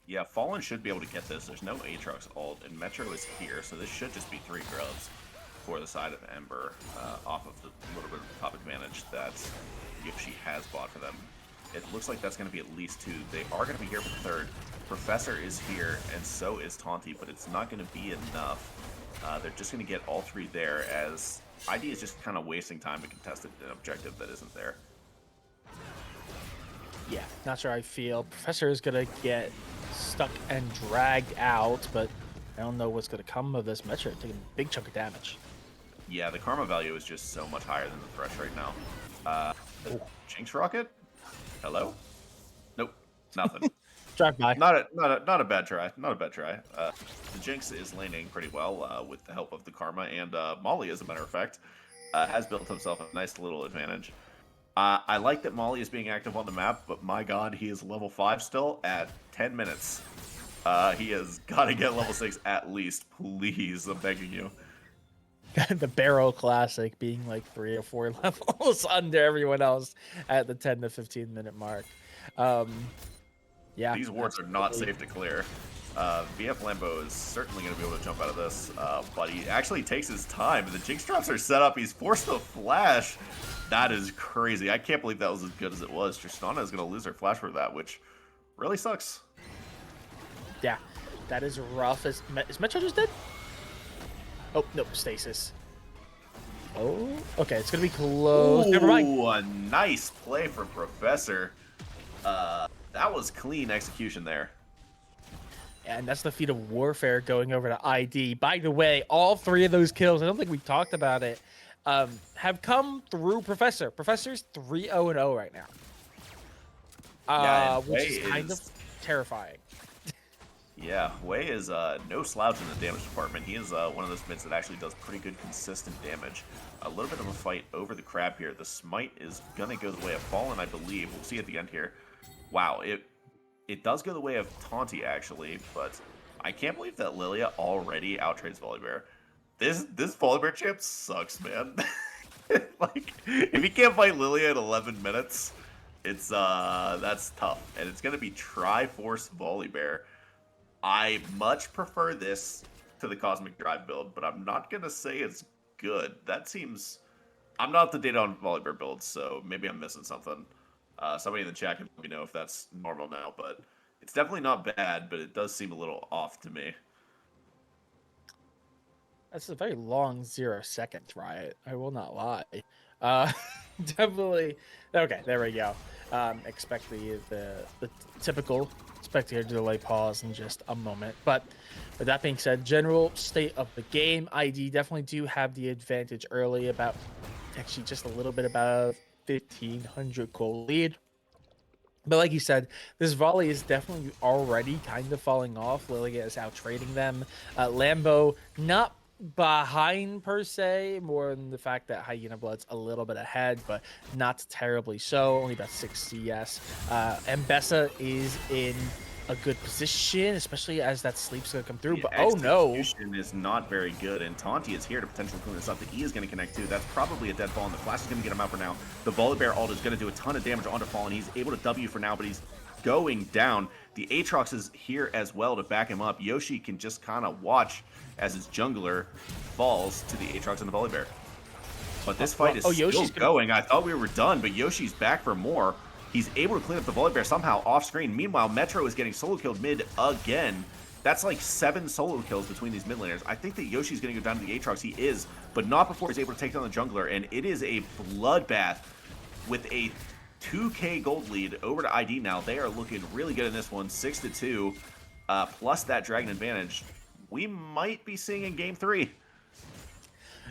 Yeah, Fallen should be able to get this. There's no Aatrox ult, and Metro is here, so this should just be 3 grubs for the side of Ember, off of the little bit of top advantage that Yoshi has bought for them. It looks like that's going to be at least 2. They are going to be here for the third. Professor is here, and so is Taunty, but it's not going to be enough. They're just going to get all 3 there, as ID is just kind of wasting time to contest an objective that isn't there. Yeah, not sure how I feel. Professor is going to get stuck and dragged out, but I don't know what's going to come of this. Metro taking a big chunk of damage. Yeah, the karma value is just so much higher than the Thresh right now. The Jinx Rocket? Hello? Nope, nothing. Drive by. Not a bad try. Not a bad try. The Jinx is laning pretty well with the help of the Karma, and Molly, as a matter of fact, has built himself a nice little advantage. I like that Molly is being active on the map, but my god, he is level 5 still at 10 minutes. He has got to get level 6 at least. Please, I'm begging you. The Barrow Classic being like 3 or 4 levels under everyone else at the 10 to 15 minute mark. Yeah, these wards are not safe to clear. VF Lambo is certainly going to be able to jump out of this, but he actually takes his time. The Jinx traps are set up. He's forced to flash. That is crazy. I can't believe that was as good as it was. Tristana is going to lose her flash for that, which really sucks. Yeah, that is rough. Is Metro just dead? Oh, no, stasis. Oh, okay, it's gonna be close. Never mind. Ooh, a nice play from Professor. That was clean execution there. And that's the feat of warfare going over to ID. By the way, all 3 of those kills, I don't think we talked about it, have come through Professor. Professor's 3-0-0 right now. Yeah, and Which is kind of terrifying. Wei is no slouch in the damage department. He is one of those mids that actually does pretty good consistent damage. A little bit of a fight over the crab here. The smite is gonna go the way of Fallen, I believe. We'll see at the end here. Wow, it does go the way of Taunty actually, but I can't believe that Lilia already outtrades Volibear. This Volibear champ sucks, man. Like, if he can't fight Lilia in 11 minutes, it's that's tough. And it's gonna be Triforce Volibear. I much prefer this to the Cosmic Drive build, but I'm not going to say it's good. That seems... I'm not up to date on Volibear builds, so maybe I'm missing something. Somebody in the chat can let me know if that's normal now, but it's definitely not bad, but it does seem a little off to me. That's a very long 0 seconds, Riot. I will not lie. Uh, definitely. Okay, there we go. Expect the typical spectator delay pause in just a moment. But with that being said, general state of the game, ID definitely do have the advantage early, about actually just a little bit above 1,500 gold lead. But like you said, this volley is definitely already kind of falling off. Lilia is out trading them. Lambo not behind per se, more than the fact that Hyena Blood's a little bit ahead, but not terribly so. Only about 6 CS. Mbessa is in a good position, especially as that sleep's gonna come through. The but oh no, execution is not very good, and Taunty is here to potentially clean this up. The E is going to connect too. That's probably a dead fall, and the flash is going to get him out for now. The Volibear ult is going to do a ton of damage onto Fallen. He's able to W for now, but he's going down. The Aatrox is here as well to back him up. Yoshi can just kind of watch as his jungler falls to the Aatrox and the Volibear. But this fight is still going. I thought we were done, but Yoshi's back for more. He's able to clean up the Volibear somehow off screen. Meanwhile, Metro is getting solo killed mid again. That's like 7 solo kills between these mid laners. I think that Yoshi's going to go down to the Aatrox. He is, but not before he's able to take down the jungler. And it is a bloodbath with a 2k gold lead over to ID now. They are looking really good in this one. 6-2, plus that dragon advantage. We might be seeing in game 3.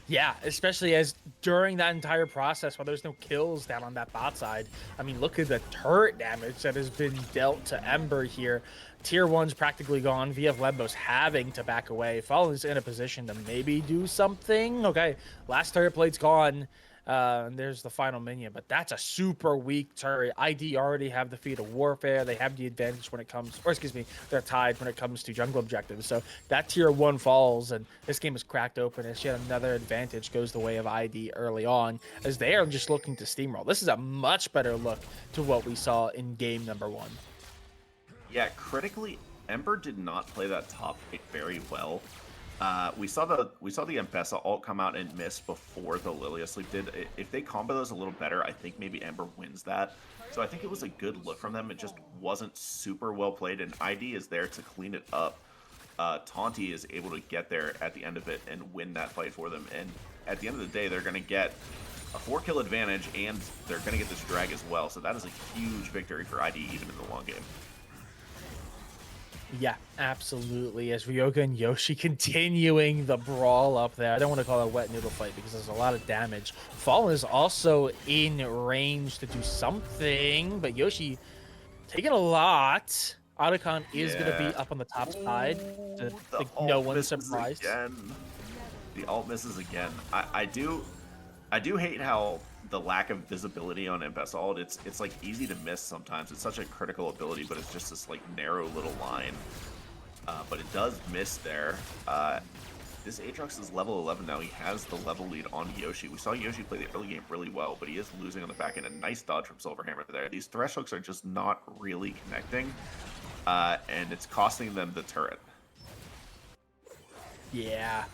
Yeah, especially as during that entire process, while there's no kills down on that bot side, I mean, look at the turret damage that has been dealt to Ember here. Tier 1's practically gone. VF Lembo's having to back away. Fallen's in a position to maybe do something. Okay, last turret plate's gone. And there's the final minion, but that's a super weak turret. ID already have the feat of warfare. They have the advantage when it comes, or excuse me, they're tied when it comes to jungle objectives. So that tier 1 falls, and this game is cracked open as yet another advantage goes the way of ID early on, as they are just looking to steamroll. This is a much better look to what we saw in game number 1. Yeah, critically, Ember did not play that top pick very well. We saw the Mbessa ult come out and miss before the Lilia sleep did. If they combo those a little better, I think maybe Ember wins that. So I think it was a good look from them. It just wasn't super well played, and ID is there to clean it up. Taunty is able to get there at the end of it and win that fight for them. And at the end of the day, they're going to get a 4-kill advantage, and they're going to get this drag as well. So that is a huge victory for ID even in the long game. Yeah, absolutely. As Ryoga and Yoshi continuing the brawl up there. I don't want to call it a wet noodle fight because there's a lot of damage. Fallen is also in range to do something, but Yoshi taking a lot. Otacon is going to be up on the top side. No one's surprised. The ult misses again. I do hate how the lack of visibility on Mbessa ult, it's like easy to miss sometimes. It's such a critical ability, but it's just this like narrow little line. But it does miss there. This Aatrox is level 11 now. He has the level lead on Yoshi. We saw Yoshi play the early game really well, but he is losing on the back end. A nice dodge from Silverhammer there. These thresh hooks are just not really connecting, and it's costing them the turret. Yeah.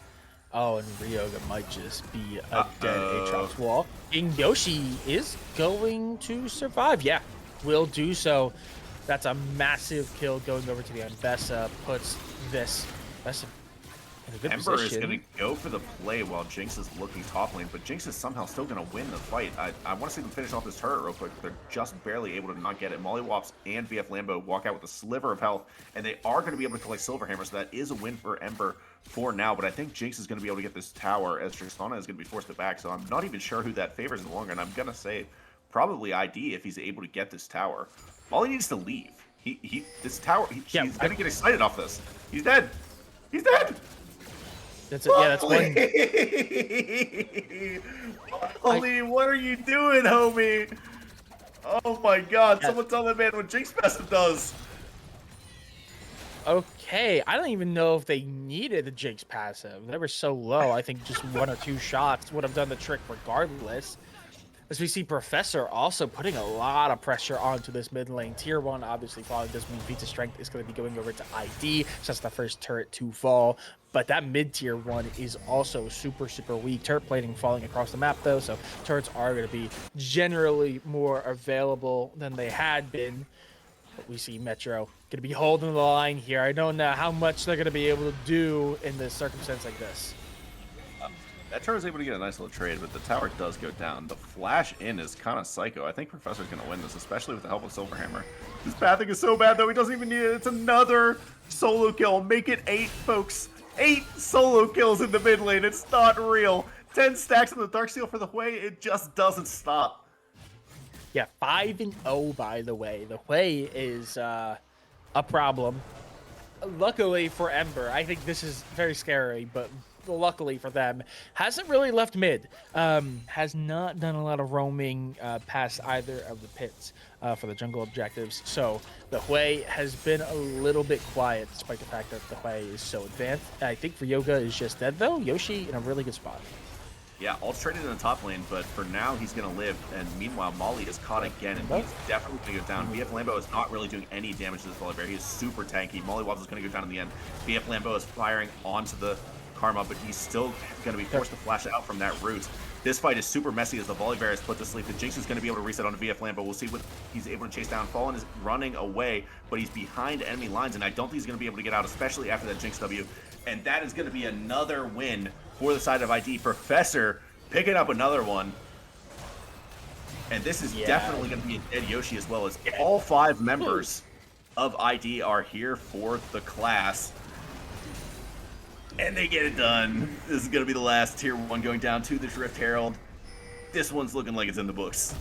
Oh, and Ryoga might just be a dead Aatrox wall. And Yoshi is going to survive. Yeah, will do so. That's a massive kill going over to the Ambessa, puts this Ambessa in a good Ember is position. going to go for the play while Jinx is looking top lane, but Jinx is somehow still going to win the fight. I want to see them finish off this turret real quick. They're just barely able to not get it. Mollywops and VF Lambo walk out with a sliver of health, and they are going to be able to collect Silver Hammer, so that is a win for Ember for now. But I think Jinx is going to be able to get this tower as Tristana is going to be forced to back, so I'm not even sure who that favors in the long run. I'm going to say probably ID if he's able to get this tower. Molly needs to leave. This tower, Yeah, she's going to get excited off this. He's dead. He's dead. That's it. Yeah, that's one. Holy, what are you doing, homie? Oh my god, Yeah. someone tell that man what Jinx Passive does. Okay, I don't even know if they needed the Jinx passive. They were so low. I think just 1 or 2 shots would have done the trick regardless. As we see Professor also putting a lot of pressure onto this mid lane. Tier 1 obviously falling doesn't mean Vita Strength is going to be going over to ID. So that's the first turret to fall. But that mid tier 1 is also super, super weak. Turret plating falling across the map though. So turrets are going to be generally more available than they had been. But we see Metro going to be holding the line here. I don't know how much they're going to be able to do in this circumstance like this. That turret is able to get a nice little trade, but the tower does go down. The flash in is kind of psycho. I think Professor's going to win this, especially with the help of Silverhammer. This pathing is so bad, though. He doesn't even need it. It's another solo kill. Make it 8, folks. 8 solo kills in the mid lane. It's not real. 10 stacks in the Darksteel for the Hui. It just doesn't stop. Yeah, 5-0, by the way. The Hui is a problem. Luckily for Ember, I think this is very scary, but luckily for them, hasn't really left mid. Has not done a lot of roaming past either of the pits for the jungle objectives. So the Hui has been a little bit quiet, despite the fact that the Hui is so advanced. I think for Yoga is just dead, though. Yoshi in a really good spot. Yeah, Alt's traded in the top lane, but for now he's going to live. And meanwhile, Molly is caught again, and he's definitely going to go down. VF Lambo is not really doing any damage to this Volibear. He is super tanky. Molly Wobbs is going to go down in the end. VF Lambo is firing onto the Karma, but he's still going to be forced to flash out from that route. This fight is super messy as the Volibear is put to sleep. The Jinx is going to be able to reset on VF Lambo. We'll see what he's able to chase down. Fallen is running away, but he's behind enemy lines, and I don't think he's going to be able to get out, especially after that Jinx W. And that is going to be another win for the side of ID. Professor picking up another one. And this is definitely going to be a dead Yoshi, as well as all 5 members of ID are here for the class. And they get it done. This is going to be the last tier 1 going down to the Drift Herald. This one's looking like it's in the books.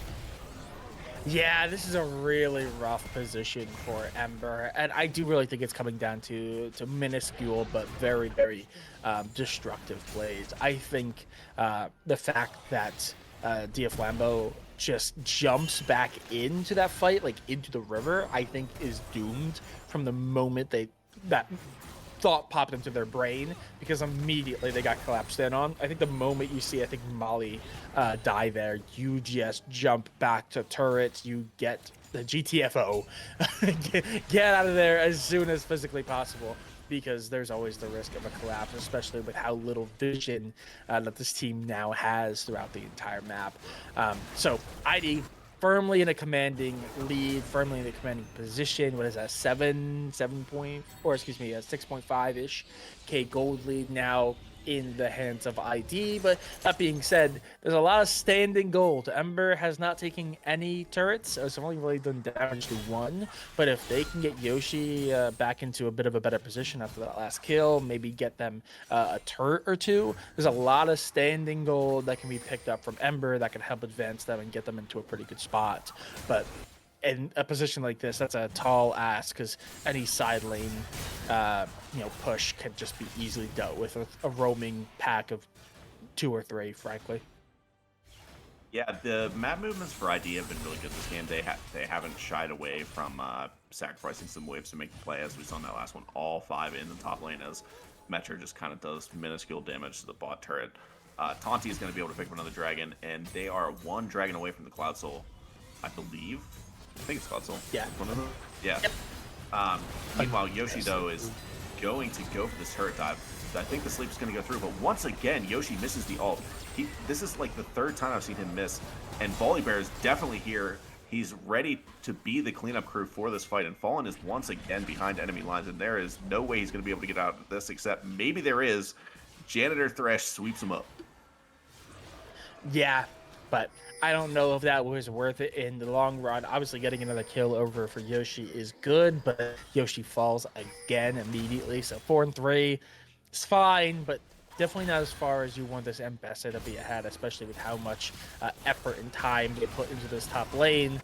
Yeah, this is a really rough position for Ember, and I do really think it's coming down to minuscule but very, very destructive plays. I think the fact that DF Lambo just jumps back into that fight, like into the river, I think is doomed from the moment that thought popped into their brain, because immediately they got collapsed in on. I think the moment you see, I think Molly die there, you just jump back to turrets, you get the GTFO. get out of there as soon as physically possible, because there's always the risk of a collapse, especially with how little vision that this team now has throughout the entire map. So ID firmly in a commanding lead, firmly in a commanding position. What is that, 6.5-ish K gold lead now in the hands of ID. But that being said, there's a lot of standing gold. Ember has not taken any turrets, so it's only really done damage to 1. But if they can get Yoshi back into a bit of a better position after that last kill, maybe get them a turret or 2, there's a lot of standing gold that can be picked up from Ember that can help advance them and get them into a pretty good spot. But in a position like this, that's a tall ask, because any side lane push can just be easily dealt with a roaming pack of 2 or 3, frankly. Yeah, the map movements for ID have been really good this game. They haven't shied away from sacrificing some waves to make the play, as we saw in that last one. All 5 in the top lane, as Metro just kind of does minuscule damage to the bot turret. Taunty is going to be able to pick up another dragon, and they are 1 dragon away from the Cloud Soul, I believe. I think it's Cloud Soul. Yeah. Yeah. Yep. Meanwhile, Yoshi, though, is going to go for this turret dive. I think the sleep is going to go through, but once again, Yoshi misses the ult. This is like the 3rd time I've seen him miss, and Volibear is definitely here. He's ready to be the cleanup crew for this fight, and Fallen is once again behind enemy lines, and there is no way he's going to be able to get out of this, except maybe there is. Janitor Thresh sweeps him up. Yeah, but I don't know if that was worth it in the long run. Obviously, getting another kill over for Yoshi is good, but Yoshi falls again immediately. So 4 and 3 is fine, but definitely not as far as you want this Ember to be ahead, especially with how much effort and time they put into this top lane.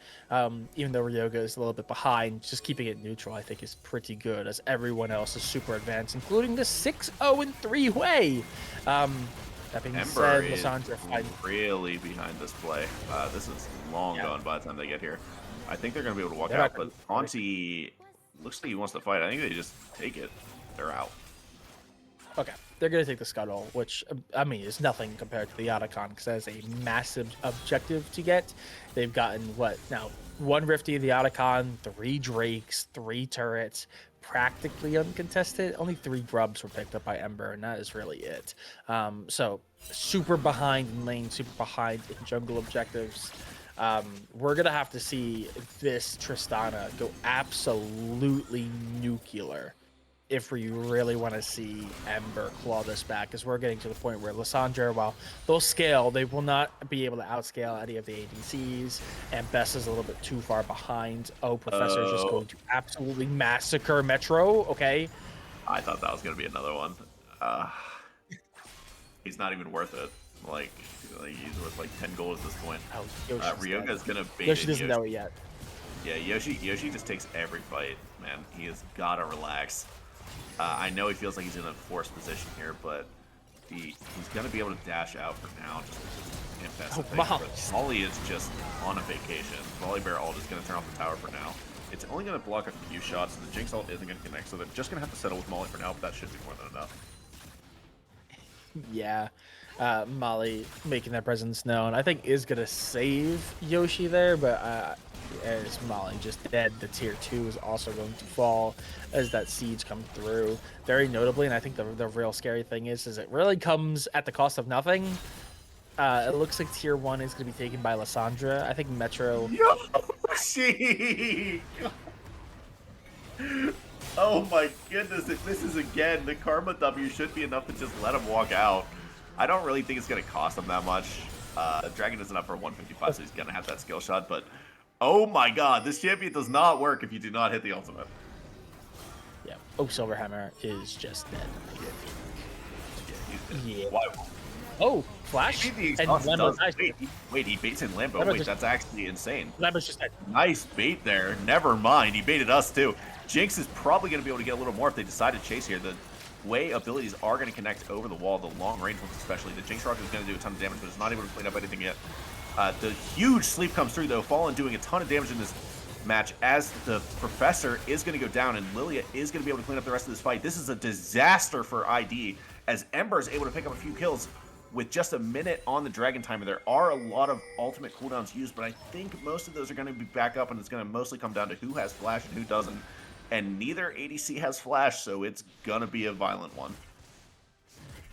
Even though Ryoga is a little bit behind, just keeping it neutral, I think, is pretty good, as everyone else is super advanced, including the 6-0 and 3 Wei. That being Ember said, is Lissandra really behind this play. This is long gone by the time they get here. I think they're going to be able to walk They're out, not but Auntie looks like he wants to fight. I think they just take it. They're out. Okay, they're going to take the Scuttle, which, I mean, is nothing compared to the Otacon, because that is a massive objective to get. They've gotten, what, now, 1 Rifty of the Otacon, 3 Drakes, 3 turrets, practically uncontested. Only 3 grubs were picked up by Ember, and that is really it. So, super behind in lane, super behind in jungle objectives. We're going to have to see this Tristana go absolutely nuclear if we really want to see Ember claw this back, because we're getting to the point where Lissandra, while they'll scale, they will not be able to outscale any of the ADCs, and Bess is a little bit too far behind. Oh, Professor is just going to absolutely massacre Metro, okay? I thought that was going to be another one. He's not even worth it. Like he's worth like 10 gold at this point. Oh, Ryoga's going to bait Yoshi in doesn't know it yet. Yeah, Yoshi just takes every fight, man. He has got to relax. I know he feels like he's in a forced position here, but he's going to be able to dash out for now just because Molly is just on a vacation. Volibear ult is going to turn off the tower for now. It's only going to block a few shots, and the Jinx ult isn't going to connect, so they're just going to have to settle with Molly for now, but that should be more than enough. Yeah, Molly making their presence known, I think, is going to save Yoshi there, but as Molly just dead, the tier 2 is also going to fall as that siege comes through. Very notably, and I think the real scary thing is it really comes at the cost of nothing. It looks like tier 1 is going to be taken by Lissandra. I think Metro... Yoshi! Oh my goodness, if this is again, the Karma W should be enough to just let him walk out. I don't really think it's going to cost him that much. Dragon isn't up for 155, so he's going to have that skill shot, but oh my god, this champion does not work if you do not hit the ultimate. Yeah. Oh, Silverhammer is just dead. Yeah. Why? Oh, Flash? Wait, he baits in Lambo. Wait, that's actually insane. Lambo's just dead. Nice bait there. Never mind, he baited us too. Jinx is probably going to be able to get a little more if they decide to chase here. The way abilities are going to connect over the wall, the long range ones especially. The Jinx Rock is going to do a ton of damage, but it's not able to clean up anything yet. The huge sleep comes through, though. Fallen doing a ton of damage in this match as the Professor is going to go down, and Lilia is going to be able to clean up the rest of this fight. This is a disaster for ID, as Ember is able to pick up a few kills with just a minute on the Dragon Timer. There are a lot of ultimate cooldowns used, but I think most of those are going to be back up, and it's going to mostly come down to who has Flash and who doesn't. And neither ADC has Flash, so it's going to be a violent one.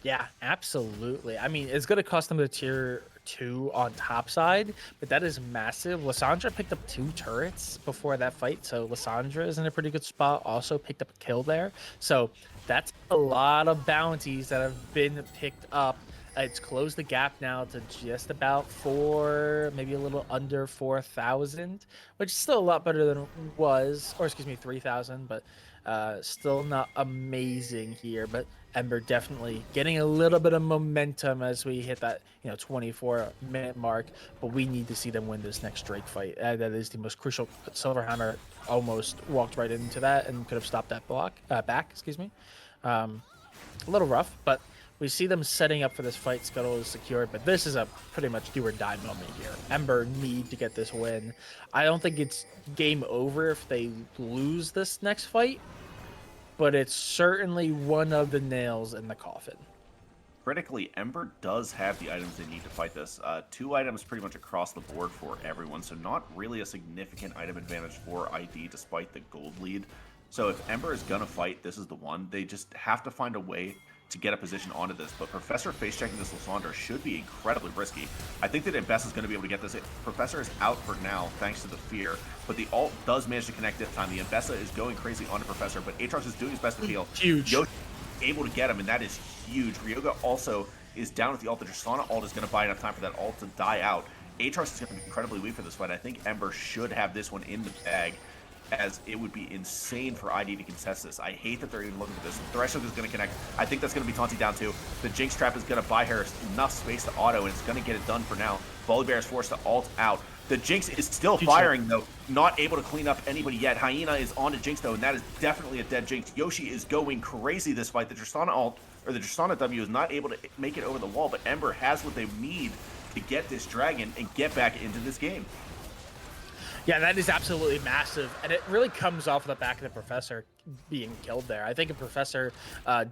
Yeah, absolutely. I mean, it's going to cost them the tier 2 on top side, but that is massive. Lissandra picked up 2 turrets before that fight, so Lissandra is in a pretty good spot. Also picked up a kill there. So that's a lot of bounties that have been picked up. It's closed the gap now to just about 4, maybe a little under 4,000, which is still a lot better than it was, or excuse me, 3,000, but still not amazing here. But Ember definitely getting a little bit of momentum as we hit that 24-minute mark, but we need to see them win this next Drake fight. That is the most crucial. Silverhammer almost walked right into that and could have stopped that back, excuse me. A little rough, but we see them setting up for this fight. Scuttle is secured, but this is a pretty much do or die moment here. Ember need to get this win. I don't think it's game over if they lose this next fight, but it's certainly one of the nails in the coffin. Critically, Ember does have the items they need to fight this. 2 items pretty much across the board for everyone, so not really a significant item advantage for ID despite the gold lead. So if Ember is going to fight, this is the one. They just have to find a way to get a position onto this, but Professor face checking this Lysandra should be incredibly risky. I think that Embessa is going to be able to get this. Professor is out for now thanks to the fear, but the ult does manage to connect this time. The Embessa is going crazy onto Professor, but Aatrox is doing his best to heal. Huge. Yoshi able to get him, and that is huge. Ryoga also is down with the ult. The Tristana ult is going to buy enough time for that ult to die out. Aatrox is going to be incredibly weak for this fight. I think Ember should have this one in the bag, as it would be insane for ID to contest this. I hate that they're even looking for this. The Threshold is going to connect. I think that's going to be Taunty down too. The Jinx Trap is going to buy her enough space to auto, and it's going to get it done for now. Volibear is forced to ult out. The Jinx is still firing, though, not able to clean up anybody yet. Hyena is on to Jinx, though, and that is definitely a dead Jinx. Yoshi is going crazy this fight. The Tristana ult, or the Tristana W, is not able to make it over the wall, but Ember has what they need to get this dragon and get back into this game. Yeah, that is absolutely massive, and it really comes off the back of the Professor being killed there. I think if Professor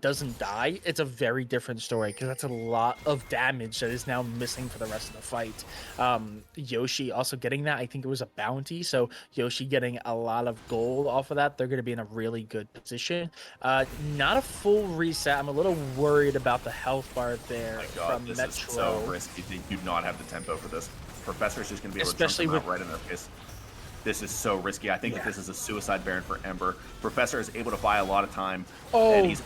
doesn't die, it's a very different story, because that's a lot of damage that is now missing for the rest of the fight. Yoshi also getting that, I think it was a bounty, so Yoshi getting a lot of gold off of that. They're going to be in a really good position. Not a full reset. I'm a little worried about the health bar there. Oh my God, from this Metro. is so risky. They do not have the tempo for this. Professor is just going to be able Especially to jump them out right in their face. This is so risky. I think that this is a suicide Baron for Ember. Professor is able to buy a lot of time, and he's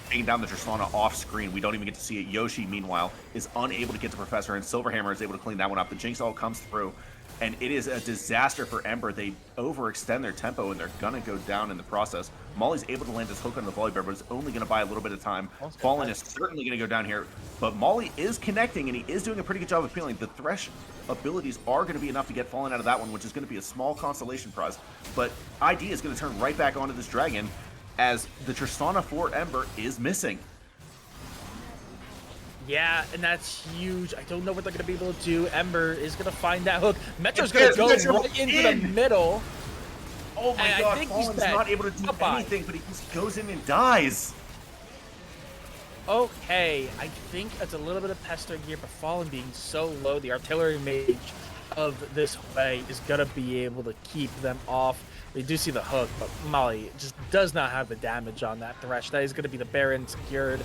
taking down the Tristana off screen. We don't even get to see it. Yoshi, meanwhile, is unable to get to Professor, and Silverhammer is able to clean that one up. The Jinx all comes through, and it is a disaster for Ember. They overextend their tempo, and they're going to go down in the process. Molly's able to land his hook on the Volibear, but it's only going to buy a little bit of time. Fallen is certainly going to go down here, but Molly is connecting, and he is doing a pretty good job of peeling. The Thresh abilities are going to be enough to get Fallen out of that one, which is going to be a small consolation prize. But ID is going to turn right back onto this dragon, as the Tristana for Ember is missing. Yeah, and that's huge. I don't know what they're going to be able to do. Ember is going to find that hook. Metro's going to go right into the middle. Oh my God, Fallen's not able to do anything, but he just goes in and dies. Okay, I think it's a little bit of pestering here, but Fallen being so low, the artillery mage of this way is going to be able to keep them off. We do see the hook, but Molly just does not have the damage on that Thresh. That is going to be the Baron secured.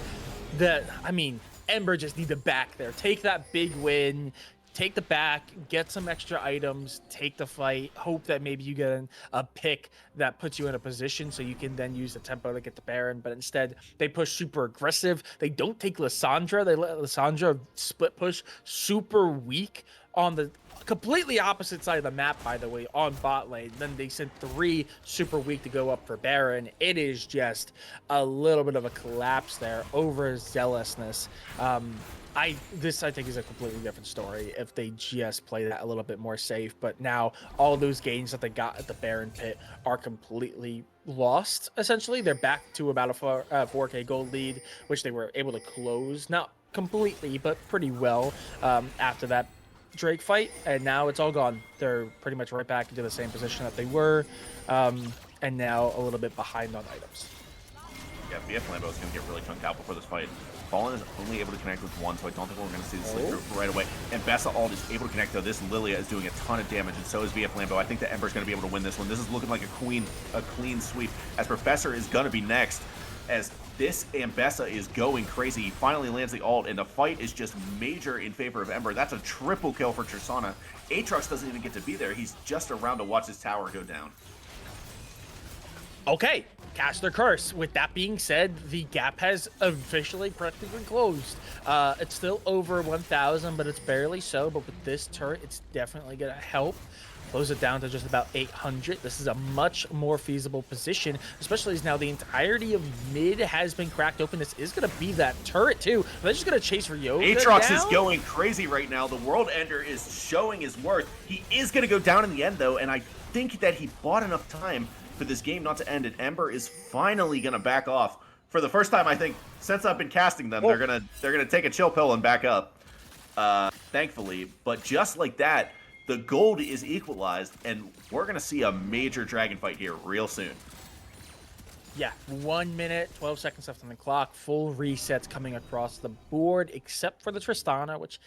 Ember just need to back there. Take that big win. Take the back, get some extra items, take the fight, hope that maybe you get a pick that puts you in a position so you can then use the tempo to get the Baron. But instead, they push super aggressive. They don't take Lysandra. They let Lysandra split push super weak on the completely opposite side of the map, by the way, on bot lane. Then they sent 3 super weak to go up for Baron. It is just a little bit of a collapse there, overzealousness. This I think is a completely different story if they just play that a little bit more safe. But now all those gains that they got at the Baron pit are completely lost. Essentially, they're back to about a 4K gold lead, which they were able to close, not completely, but pretty well after that Drake fight. And now it's all gone. They're pretty much right back into the same position that they were, and now a little bit behind on items. Yeah, BF Lambo is going to get really chunked out before this fight. Fallen is only able to connect with one, so I don't think we're going to see the sleep right away. And Bessa ult is able to connect, though. This Lilia is doing a ton of damage, and so is VF Lambo. I think that Ember's going to be able to win this one. This is looking like a clean sweep, as Professor is going to be next, as this Ambessa is going crazy. He finally lands the ult, and the fight is just major in favor of Ember. That's a triple kill for Tristana. Aatrox doesn't even get to be there. He's just around to watch his tower go down. Okay, cast their curse. With that being said, the gap has officially practically closed. It's still over 1,000, but it's barely so. But with this turret, it's definitely going to help close it down to just about 800. This is a much more feasible position, especially as now the entirety of mid has been cracked open. This is going to be that turret, too. They're just going to chase Ryoga Aatrox down. is going crazy right now. The World Ender is showing his worth. He is going to go down in the end, though, and I think that he bought enough time for this game not to end, and Ember is finally gonna back off for the first time, I think, since I've been casting them. They're gonna take a chill pill and back up, thankfully. But just like that, the gold is equalized, and we're gonna see a major dragon fight here real soon. Yeah, 1 minute, 12 seconds left on the clock. Full resets coming across the board, except for the Tristana, which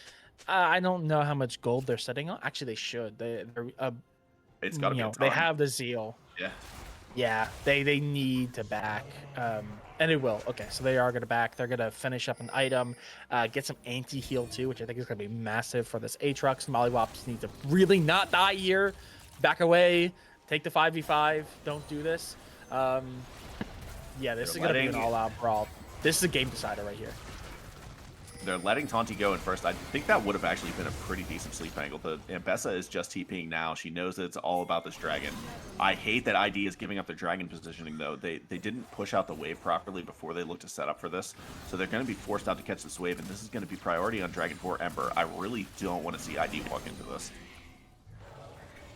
I don't know how much gold they're setting on. Actually, they should. It's gotta be a ton. They have the zeal. Yeah. Yeah, they need to back, and it will. Okay, so they are gonna back. They're gonna finish up an item, get some anti-heal too, which I think is gonna be massive for this Aatrox. Mollywops need to really not die here. Back away, take the 5v5. Don't do this. Um, yeah, They're this is gonna be an letting all-out brawl. This is a game decider right here. They're letting Taunty go in first. I think that would have actually been a pretty decent sleep angle. The Ambessa is just TPing now. She knows that it's all about this dragon. I hate that ID is giving up their dragon positioning, though. They didn't push out the wave properly before they looked to set up for this. So they're going to be forced out to catch this wave, and this is going to be priority on Dragon 4 Ember. I really don't want to see ID walk into this.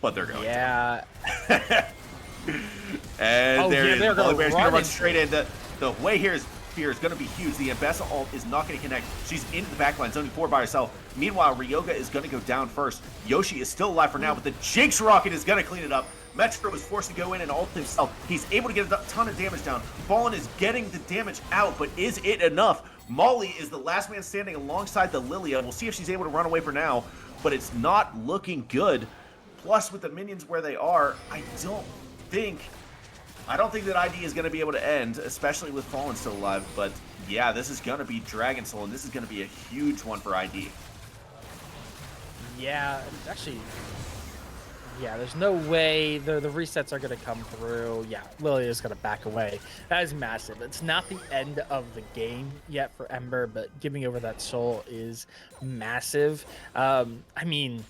But they're going Yeah. to. And Oh, there yeah, is. they're Polar gonna Bear's run going to run into straight in. The way here is fear is going to be huge. The Ambessa ult is not going to connect. She's into the backline, zoning 4 by herself. Meanwhile, Ryoga is going to go down first. Yoshi is still alive for now, but the Jinx Rocket is going to clean it up. Metro is forced to go in and ult himself. He's able to get a ton of damage down. Fallen is getting the damage out, but is it enough? Molly is the last man standing alongside the Lilia. We'll see if she's able to run away for now, but it's not looking good. Plus, with the minions where they are, I don't think that ID is going to be able to end, especially with Fallen still alive. But yeah, this is going to be Dragon Soul, and this is going to be a huge one for ID. Yeah, it's actually. Yeah, there's no way the resets are going to come through. Yeah, Lilia's going to back away. That is massive. It's not the end of the game yet for Ember, but giving over that soul is massive. I mean,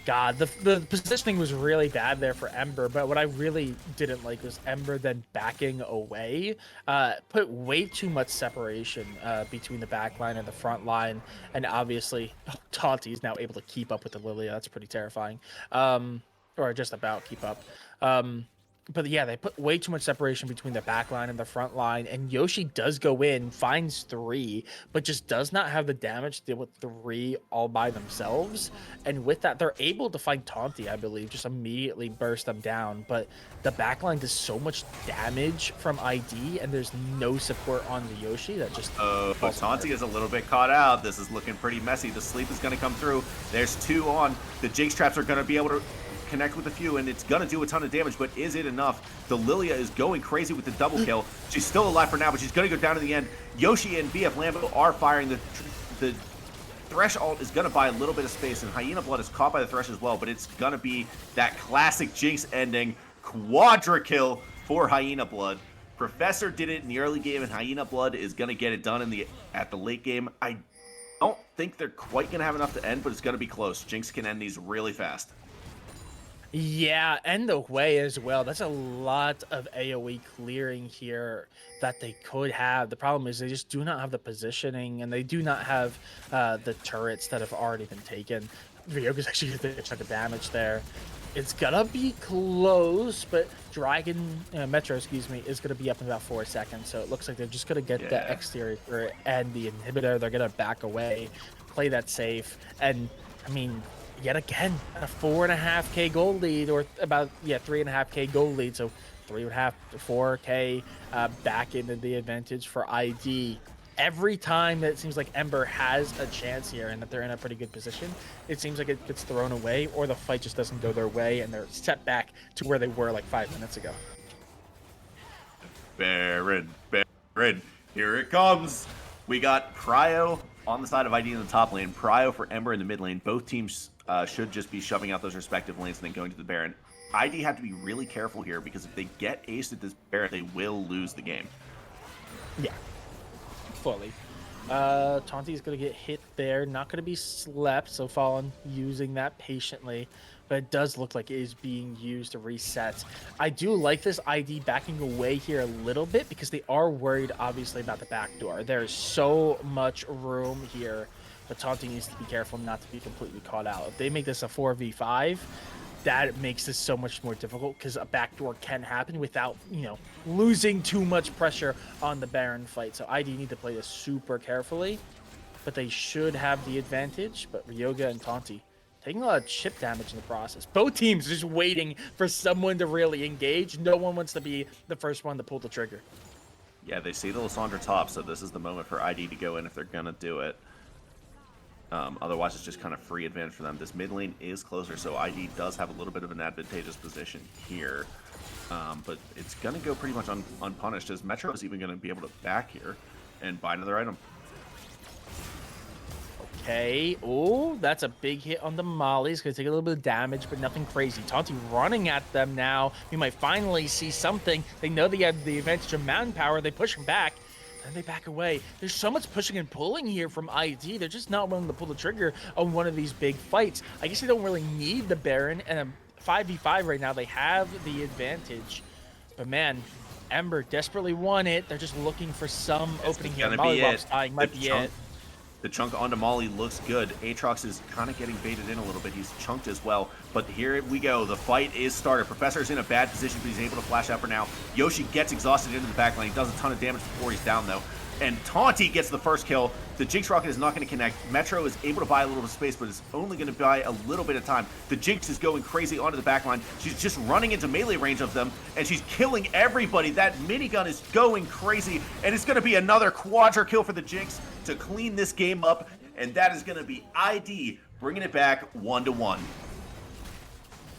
God, the positioning was really bad there for Ember, but what I really didn't like was Ember then backing away. Put way too much separation between the back line and the front line, and obviously Taunty is now able to keep up with the Lilia. That's pretty terrifying, or just about keep up. But yeah, they put way too much separation between the back line and the front line, and Yoshi does go in, finds 3, but just does not have the damage to deal with 3 all by themselves. And with that, they're able to find Taunty, I believe, just immediately burst them down. But the back line does so much damage from ID, and there's no support on the Yoshi that just. But Taunty is a little bit caught out. This is looking pretty messy. The sleep is going to come through. There's 2 on. The Jinx traps are going to be able to connect with a few, and it's going to do a ton of damage, but is it enough? The Lilia is going crazy with the double kill. She's still alive for now, but she's going to go down to the end. Yoshi and BF Lambo are firing. The Thresh ult is going to buy a little bit of space, and Hyena Blood is caught by the Thresh as well, but it's going to be that classic Jinx ending. Quadra kill for Hyena Blood. Professor did it in the early game, and Hyena Blood is going to get it done at the late game. I don't think they're quite going to have enough to end, but it's going to be close. Jinx can end these really fast. Yeah, and the way as well. That's a lot of AoE clearing here that they could have. The problem is they just do not have the positioning, and they do not have the turrets that have already been taken. Ryoga's actually going to chunk of damage there. It's gonna be close, but Metro, excuse me, is gonna be up in about 4 seconds. So it looks like they're just gonna get the exterior turret and the inhibitor. They're gonna back away, play that safe, and I mean, yet again, a 4.5k gold lead, or about 3.5k gold lead. So 3.5 to 4k back into the advantage for ID. Every time that it seems like Ember has a chance here and that they're in a pretty good position, it seems like it gets thrown away, or the fight just doesn't go their way and they're set back to where they were like 5 minutes ago. Baron, here it comes. We got Pryo on the side of ID in the top lane, Pryo for Ember in the mid lane. Both teams should just be shoving out those respective lanes and then going to the Baron. ID have to be really careful here, because if they get aced at this Baron, they will lose the game. Yeah, fully. Taunty is going to get hit there, not going to be slept, so Fallen using that patiently, but it does look like it is being used to reset. I do like this ID backing away here a little bit, because they are worried, obviously, about the back door. There's so much room here, but Taunty needs to be careful not to be completely caught out. If they make this a 4v5, that makes this so much more difficult, because a backdoor can happen without, losing too much pressure on the Baron fight. So ID need to play this super carefully, but they should have the advantage. But Ryoga and Taunty taking a lot of chip damage in the process. Both teams just waiting for someone to really engage. No one wants to be the first one to pull the trigger. Yeah, they see the Lissandra top, so this is the moment for ID to go in if they're going to do it. Otherwise, it's just kind of free advantage for them. This mid lane is closer, so ID does have a little bit of an advantageous position here. But it's going to go pretty much unpunished, as Metro is even going to be able to back here and buy another item. Okay. Oh, that's a big hit on the Molly. It's going to take a little bit of damage, but nothing crazy. Taunty running at them now. We might finally see something. They know they have the advantage of manpower. They push him back. And they back away. There's so much pushing and pulling here from ID. They're just not willing to pull the trigger on one of these big fights. I guess they don't really need the Baron. And a 5v5 right now, they have the advantage. But man, Ember desperately won it. They're just looking for some opening here. Mollywop's dying. Might be it. The chunk onto Molly looks good. Aatrox is kind of getting baited in a little bit. He's chunked as well. But here we go. The fight is started. Professor's in a bad position, but he's able to flash out for now. Yoshi gets exhausted into the backline. He does a ton of damage before he's down, though. And Taunty gets the first kill. The Jinx Rocket is not going to connect. Metro is able to buy a little bit of space, but it's only going to buy a little bit of time. The Jinx is going crazy onto the backline. She's just running into melee range of them, and she's killing everybody. That minigun is going crazy, and it's going to be another quadra kill for the Jinx to clean this game up, and that is going to be ID bringing it back 1-1.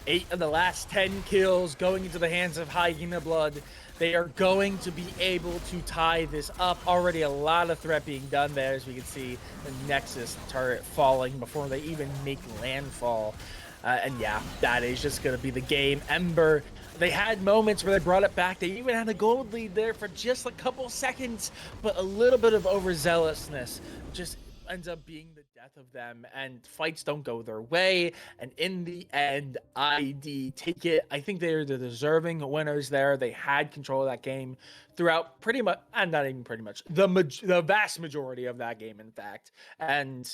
8 of the last 10 kills going into the hands of Hyena Blood. They are going to be able to tie this up. Already a lot of threat being done there, as we can see the Nexus turret falling before they even make landfall. And yeah, that is just going to be the game. Ember, they had moments where they brought it back. They even had a gold lead there for just a couple seconds, but a little bit of overzealousness just ends up being the death of them, and fights don't go their way. And in the end, ID take it. I think they're the deserving winners there. They had control of that game throughout pretty much, and not even pretty much, the vast majority of that game, in fact. And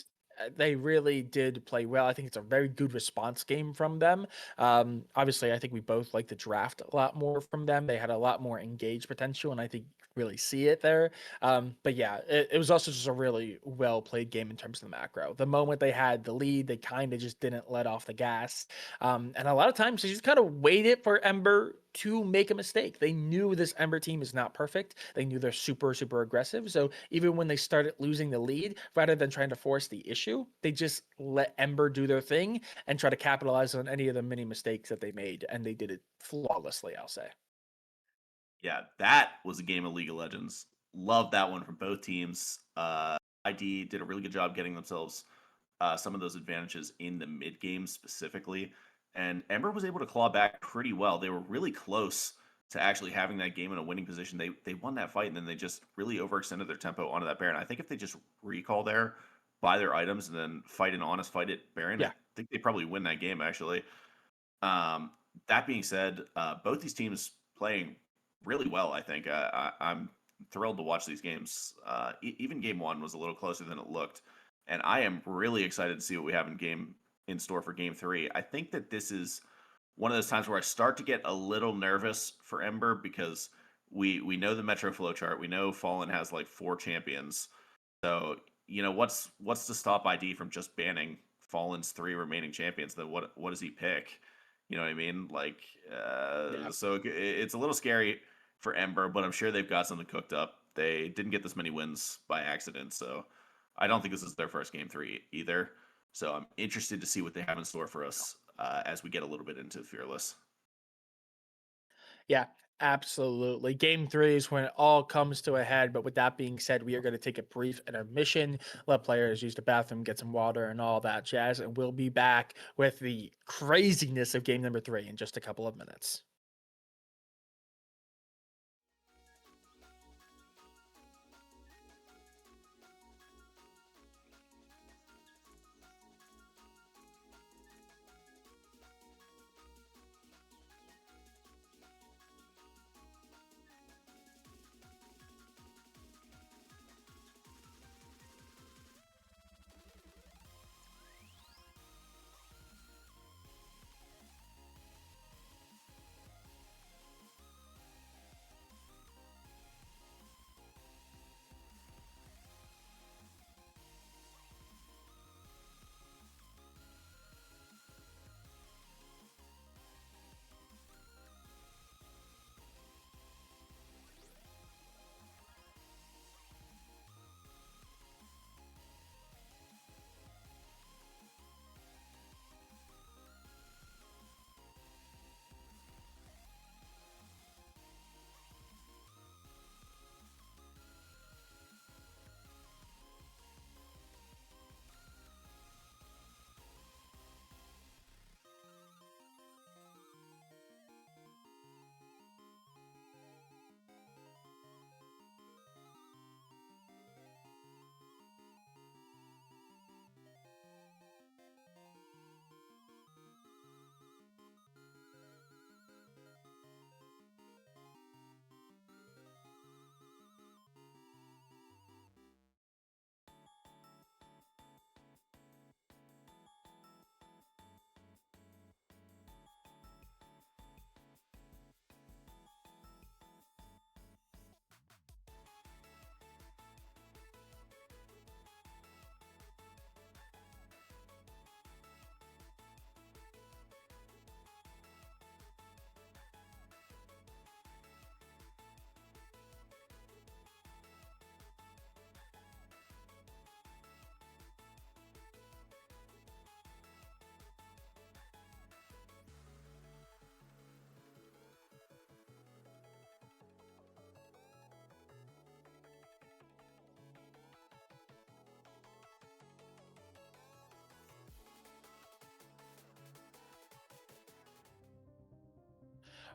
they really did play well. I think it's a very good response game from them. Obviously, I think we both like the draft a lot more from them. They had a lot more engaged potential, and I think really see it there. But yeah, it was also just a really well played game in terms of the macro. The moment they had the lead, they kind of just didn't let off the gas. And a lot of times they just kind of waited for Ember to make a mistake. They knew this Ember team is not perfect. They knew they're super, super aggressive. So even when they started losing the lead, rather than trying to force the issue, they just let Ember do their thing and try to capitalize on any of the many mistakes that they made. And they did it flawlessly, I'll say. Yeah, that was a game of League of Legends. Love that one from both teams. ID did a really good job getting themselves some of those advantages in the mid game specifically, and Ember was able to claw back pretty well. They were really close to actually having that game in a winning position. They won that fight, and then they just really overextended their tempo onto that Baron. I think if they just recall there, buy their items, and then fight an honest fight at Baron, I Yeah. think they probably win that game actually. Um, that being said, both these teams playing really well. I think I'm thrilled to watch these games. Even game one was a little closer than it looked, and I am really excited to see what we have in store for game three. I think that this is one of those times where I start to get a little nervous for Ember because we know the Metro flow chart. We know Fallen has like 4 champions. So what's to stop ID from just banning Fallen's 3 remaining champions? Then what does he pick? You know what I mean? Like, Yeah. so it's a little scary for Ember, but I'm sure they've got something cooked up. They didn't get this many wins by accident, so I don't think this is their first game three either. So I'm interested to see what they have in store for us as we get a little bit into Fearless. Yeah, absolutely. Game three is when it all comes to a head. But with that being said, we are going to take a brief intermission, let players use the bathroom, get some water, and all that jazz. And we'll be back with the craziness of game number three in just a couple of minutes.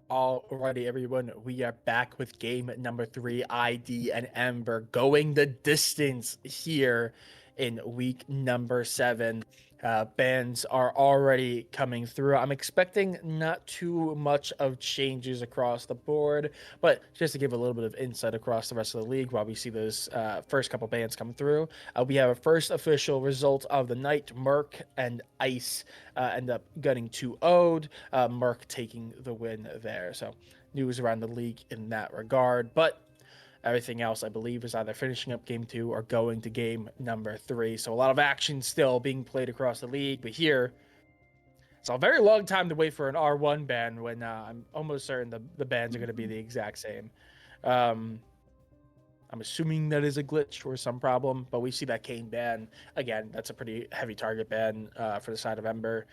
Alrighty, everyone, we are back with game number 3, ID and Ember going the distance here in week number 7. Bans are already coming through. I'm expecting not too much of changes across the board, but just to give a little bit of insight across the rest of the league while we see those first couple bans come through, we have a first official result of the night. Merc and Ice end up getting 2-0'd. Merc taking the win there. So news around the league in that regard. But everything else, I believe, is either finishing up game 2 or going to game number 3. So a lot of action still being played across the league. But here, it's a very long time to wait for an R1 ban when I'm almost certain the bans are going to be the exact same. Um, I'm assuming that is a glitch or some problem, but we see that Kane ban again. That's a pretty heavy target ban for the side of Ember.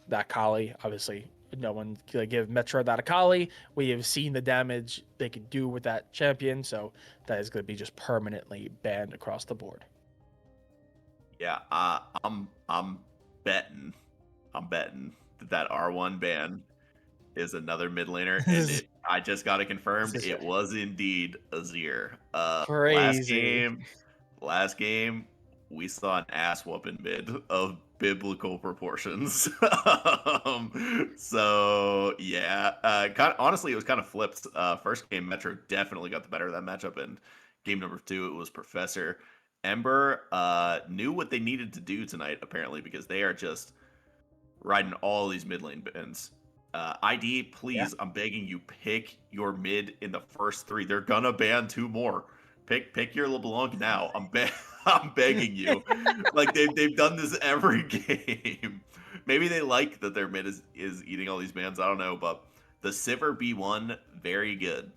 That Kali, obviously, no one can give Metro that Akali. We have seen the damage they could do with that champion, so that is going to be just permanently banned across the board. Yeah, I'm betting, I'm betting that R1 ban is another mid laner, and This it I just got it confirmed. is It was indeed Azir. Last crazy. game, last game, we saw an ass whooping mid of biblical proportions. So yeah, honestly, it was kind of flipped. First game, Metro definitely got the better of that matchup, and game number 2, it was Professor. Ember knew what they needed to do tonight, apparently, because they are just riding all these mid lane bins. ID, Yeah. please, I'm begging you, pick your mid in the first 3. They're gonna ban 2 more. Pick your LeBlanc now. I'm begging you. Like they've done this every game. Maybe they like that their mid is eating all these bans. I don't know, but the Sivir B1 very good.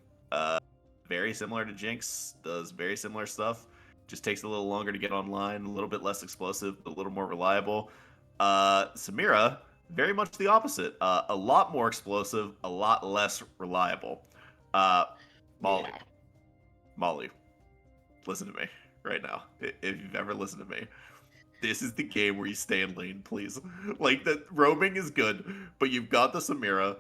Very similar to Jinx. Does very similar stuff. Just takes a little longer to get online. A little bit less explosive, but a little more reliable. Samira, very much the opposite. A lot more explosive, a lot less reliable. Uh, Molly, Yeah. Molly, listen to me right now. If you've ever listened to me, this is the game where you stay in lane, please. Like the roaming is good, but you've got the Samira.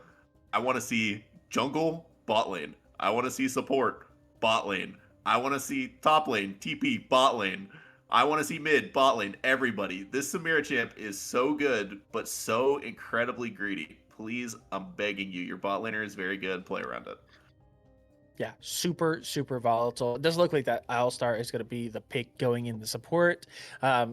I want to see jungle bot lane. I want to see support bot lane. I want to see top lane TP bot lane. I want to see mid bot lane. Everybody. This Samira champ is so good, but so incredibly greedy. Please, I'm begging you. Your bot laner is very good. Play around it. Yeah, super, super volatile. It doesn't look like that Alistar is going to be the pick going in the support.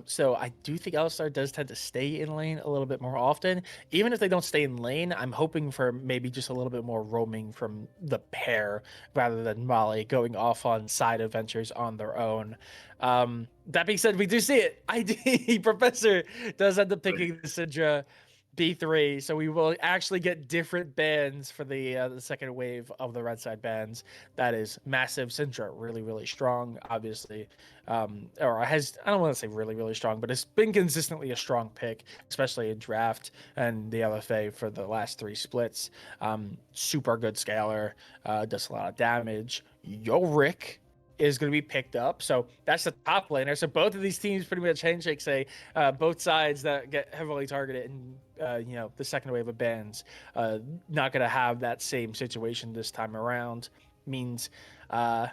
So I do think Alistar does tend to stay in lane a little bit more often. Even if they don't stay in lane, I'm hoping for maybe just a little bit more roaming from the pair rather than Molly going off on side adventures on their own. That being said, we do see it. ID Professor does end up Right. picking the Syndra B3, so we will actually get different bans for the second wave of the red side bans. That is massive. Syndra really, really strong, obviously. Or has, I don't want to say really, really strong, but it's been consistently a strong pick, especially in draft and the LFA for the last 3 splits. Super good scaler, does a lot of damage. Yorick is going to be picked up. So that's the top laner. So both of these teams pretty much handshake say both sides that get heavily targeted in the second wave of bans not going to have that same situation this time around. Means I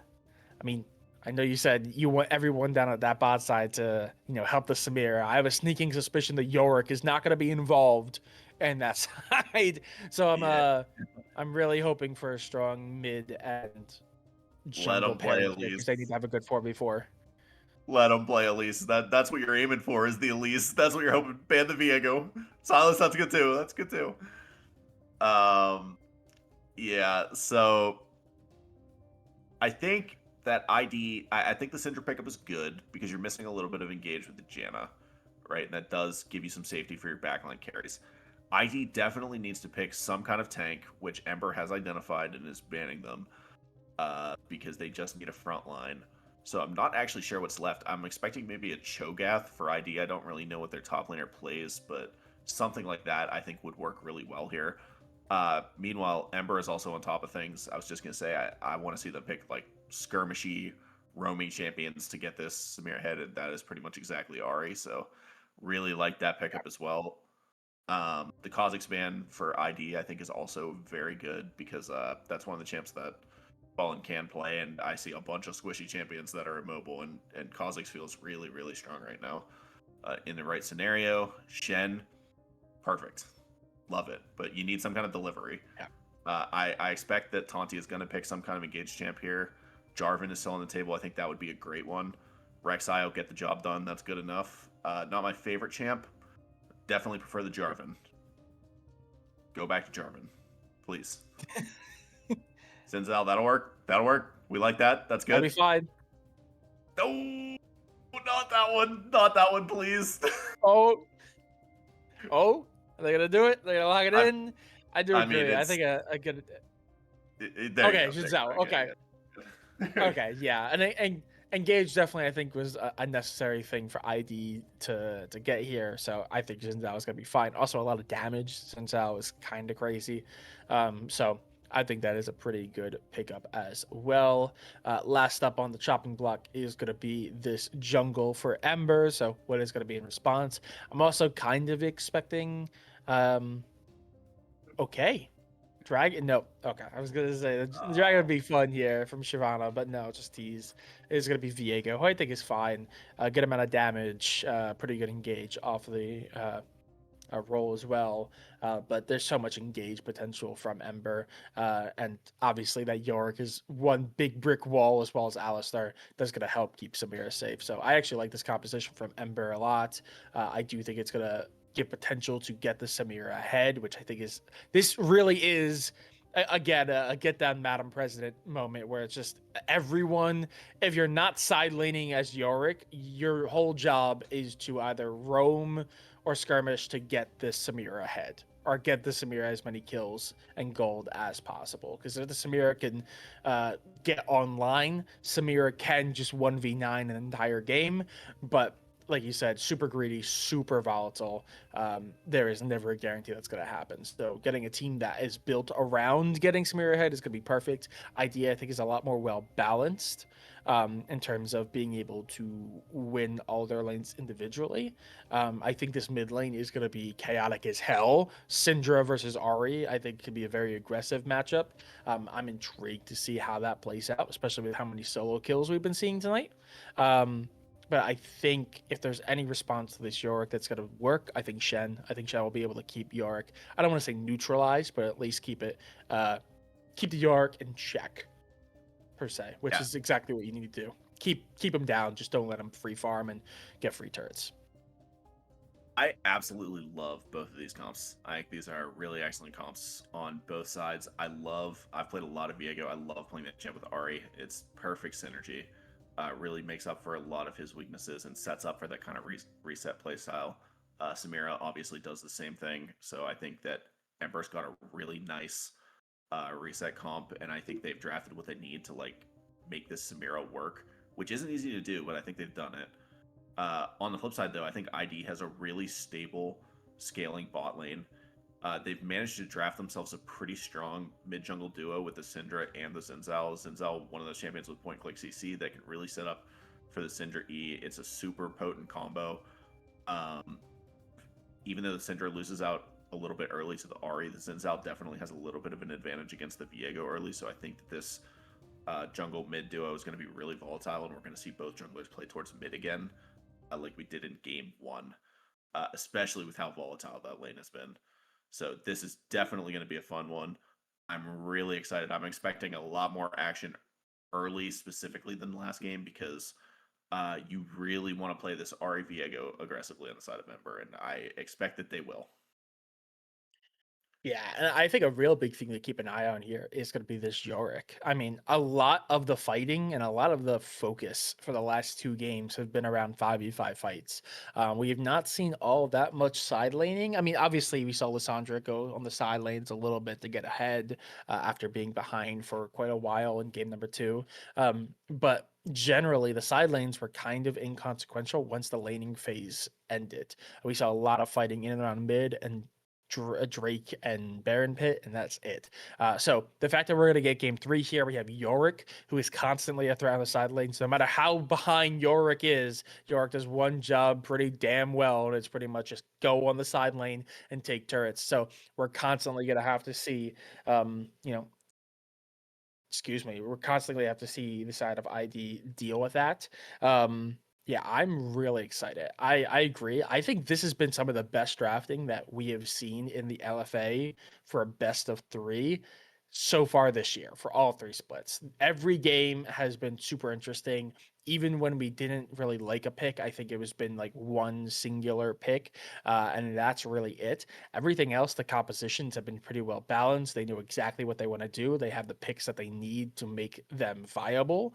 mean, I know you said you want everyone down at that bot side to, help the Samir. I have a sneaking suspicion that Yorick is not going to be involved in that side. So Yeah. I'm really hoping for a strong mid and Let jungle them play pairing at here because they need least. to have a good 4v4. Let them play Elise. That's what you're aiming for is the Elise. That's what you're hoping. Ban the Viego. Silas, that's good too. That's good too. Um, yeah. So I think that I think the Syndra pickup is good because you're missing a little bit of engage with the Janna, right? And that does give you some safety for your backline carries. ID definitely needs to pick some kind of tank, which Ember has identified and is banning them, because they just need a front line. So I'm not actually sure what's left. I'm expecting maybe a Cho'Gath for ID. I don't really know what their top laner plays, but something like that I think would work really well here. Meanwhile, Ember is also on top of things. I was just gonna say I want to see them pick like skirmishy roaming champions to get this Samir ahead, and that is pretty much exactly Ari. So really like that pickup as well. The Kha'Zix ban for ID, I think, is also very good because that's one of the champs that Fallen can play, and I see a bunch of squishy champions that are immobile, and Kha'Zix feels really, really strong right now. In the right scenario, Shen, perfect. Love it. But you need some kind of delivery. Yeah. I expect that Taunty is going to pick some kind of engaged champ here. Jarvan is still on the table. I think that would be a great one. Rek'Sai will get the job done. That's good enough. Not my favorite champ. Definitely prefer the Jarvan. Go back to Jarvan, please. Sinzel, that'll work. That'll work. We like that. That's That'll be good. fine. No, not that one. Not that one, please. Oh, oh, are they gonna do it? They're gonna lock it I, in. I do I mean, agree. I it's think a good. there you Okay, go. There you Giselle. go. Okay, Yeah, okay, yeah, and engage definitely I think was a necessary thing for ID to get here. So I think Zinzao is gonna be fine. Also, a lot of damage. Zinzao is kind of crazy, so I think that is a pretty good pickup as well. Last up on the chopping block is gonna be this jungle for Ember. So what is gonna be in response? I'm also kind of expecting. Um, okay, Dragon? No. Okay. I was gonna say the dragon would be fun here from Shyvana, but no, just tease. It's gonna be Viego, who I think is fine. Good amount of damage, pretty good engage off of the roll as well. But there's so much engage potential from Ember, and obviously that Yorick is one big brick wall as well as Alistar. That's gonna help keep Samira safe. So I actually like this composition from Ember a lot. I do think it's gonna give potential to get the Samira ahead, which I think is this really is again a get down Madam President moment where it's just everyone, if you're not side laning as Yorick, your whole job is to either roam or skirmish to get this Samira ahead or get the Samira as many kills and gold as possible. Because if the Samira can get online, Samira can just 1v9 an entire game, but like you said, super greedy, super volatile. There is never a guarantee that's going to happen. So getting a team that is built around getting Samira ahead is going to be perfect. Idea, I think, is a lot more well balanced in terms of being able to win all their lanes individually. I think this mid lane is going to be chaotic as hell. Syndra versus Ari, I think, could be a very aggressive matchup. I'm intrigued to see how that plays out, especially with how many solo kills we've been seeing tonight. But I think if there's any response to this Yorick that's going to work, I think Shen. I think Shen will be able to keep Yorick. I don't want to say neutralized, but at least keep it, keep the Yorick in check per se, which yeah. is exactly what you need to do. Keep him down. Just don't let him free farm and get free turrets. I absolutely love both of these comps. I think these are really excellent comps on both sides. I've played a lot of Viego. I love playing that champ with Ari. It's perfect synergy. Really makes up for a lot of his weaknesses and sets up for that kind of reset play style. Samira obviously does the same thing. So I think that Ember's got a really nice reset comp, and I think they've drafted what they need to like make this Samira work, which isn't easy to do, but I think they've done it. On the flip side, though, I think ID has a really stable scaling bot lane. They've managed to draft themselves a pretty strong mid jungle duo with the Syndra and the Zinzal. Zinzal, one of those champions with point click CC that can really set up for the Syndra E. It's a super potent combo. Um, Even though the Syndra loses out a little bit early to the Ari, the Zinzal definitely has a little bit of an advantage against the Viego early. So I think that this jungle mid duo is going to be really volatile, and we're going to see both junglers play towards mid again, like we did in game one, especially with how volatile that lane has been. So this is definitely going to be a fun one. I'm really excited. I'm expecting a lot more action early, specifically than the last game, because you really want to play this Ari Viego aggressively on the side of Ember, and I expect that they will. Yeah, and I think a real big thing to keep an eye on here is going to be this Yorick. I mean, a lot of the fighting and a lot of the focus for the last two games have been around 5v5 fights. We have not seen all that much side laning. I mean, obviously, we saw Lissandra go on the side lanes a little bit to get ahead after being behind for quite a while in game number two. But generally, the side lanes were kind of inconsequential once the laning phase ended. We saw a lot of fighting in and around mid and Drake and Baron Pit, and that's it. So the fact that we're going to get game 3 here, we have Yorick, who is constantly a threat on the side lanes. No matter how behind Yorick is, Yorick does one job pretty damn well, and it's pretty much just go on the side lane and take turrets. So we're constantly going to have to see, you know, excuse me, we're constantly have to see the side of ID deal with that. Yeah, I'm really excited. I agree. I think this has been some of the best drafting that we have seen in the LFA for a best of 3 so far this year for all 3 splits. Every game has been super interesting. Even when we didn't really like a pick, I think it was been like one singular pick, and that's really it. Everything else, the compositions have been pretty well balanced. They know exactly what they want to do. They have the picks that they need to make them viable.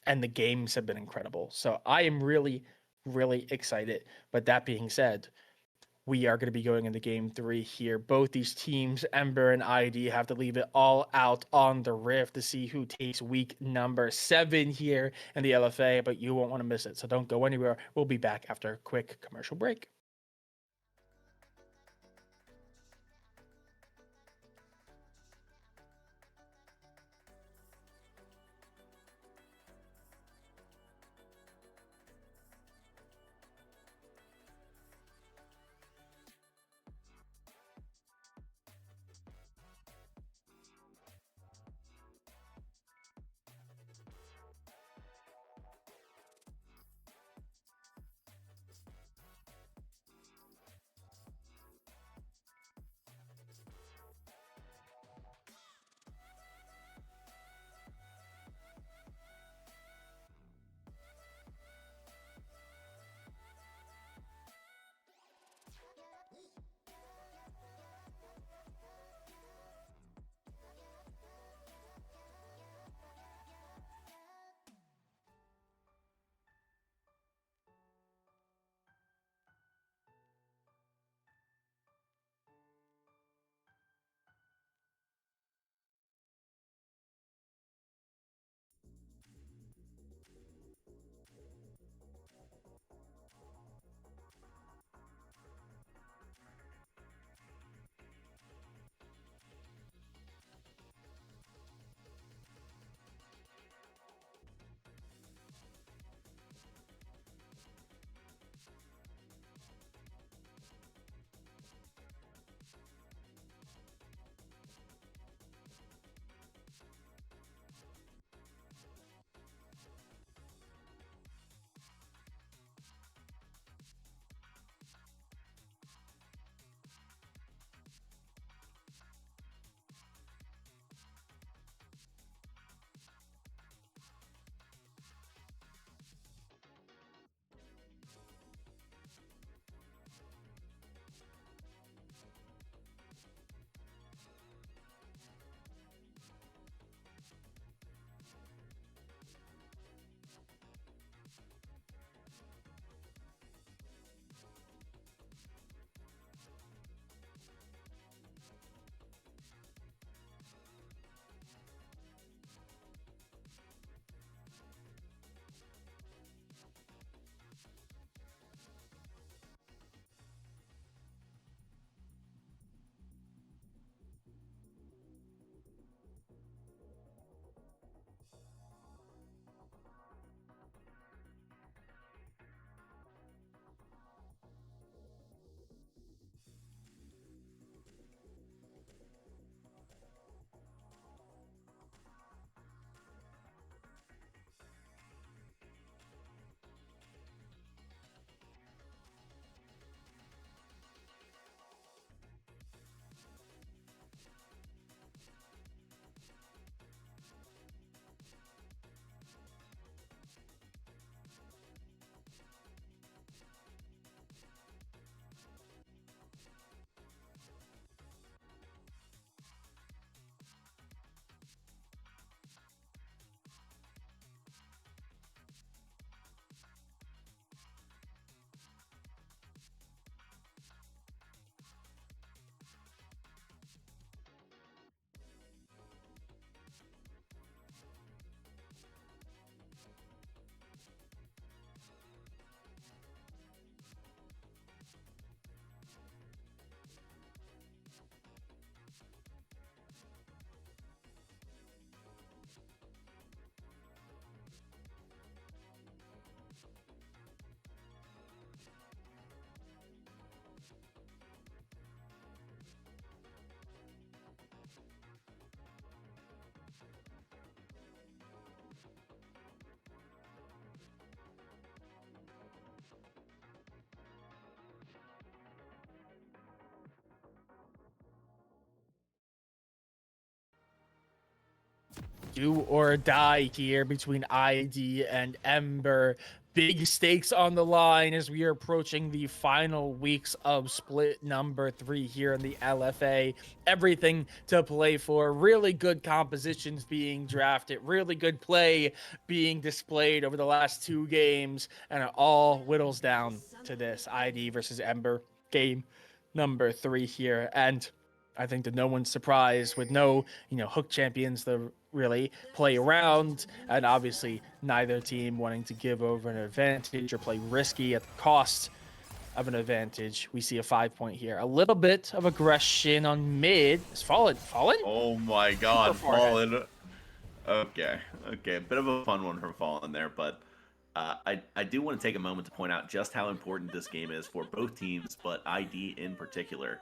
And the games have been incredible. So I am really, really excited. But that being said, we are going to be going into game 3 here. Both these teams, Ember and ID, have to leave it all out on the Rift to see who takes week number 7 here in the LFA, but you won't want to miss it. So don't go anywhere. We'll be back after a quick commercial break. do or die here between ID and Ember. Big stakes on the line as we are approaching the final weeks of split number 3 here in the LFA. Everything to play for. Really good compositions being drafted. Really good play being displayed over the last 2 games. And it all whittles down to this ID versus Ember game number 3 here. And I think to no one's surprise, with no, hook champions to really play around, and obviously neither team wanting to give over an advantage or play risky at the cost of an advantage, we see a 5-point here. A little bit of aggression on mid. Is Fallen? Oh my God, Fallen. Okay, a bit of a fun one from Fallen there, but I do want to take a moment to point out just how important this game is for both teams, but ID in particular.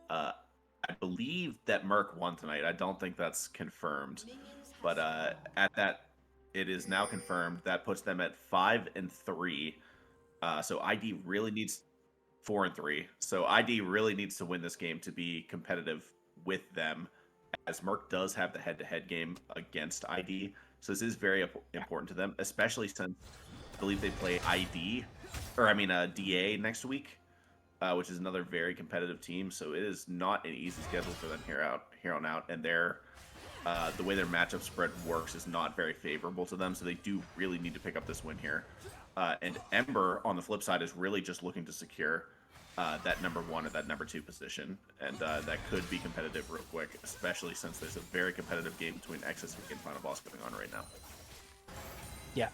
I believe that Merc won tonight. I don't think that's confirmed, but at that, it is now confirmed. That puts them at 5-3. So ID really needs 4-3. So ID really needs to win this game to be competitive with them, as Merc does have the head-to-head game against ID. So this is very important to them, especially since I believe they play DA next week, which is another very competitive team. So it is not an easy schedule for them here on out, and the way their matchup spread works is not very favorable to them. So they do really need to pick up this win here. And Ember, on the flip side, is really just looking to secure that number 1 or that number 2 position, and that could be competitive real quick, especially since there's a very competitive game between Exus and Final Boss going on right now. Yeah,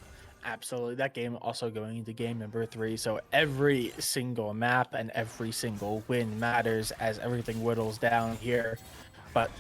absolutely. That game also going into game number 3, so every single map and every single win matters as everything whittles down here. But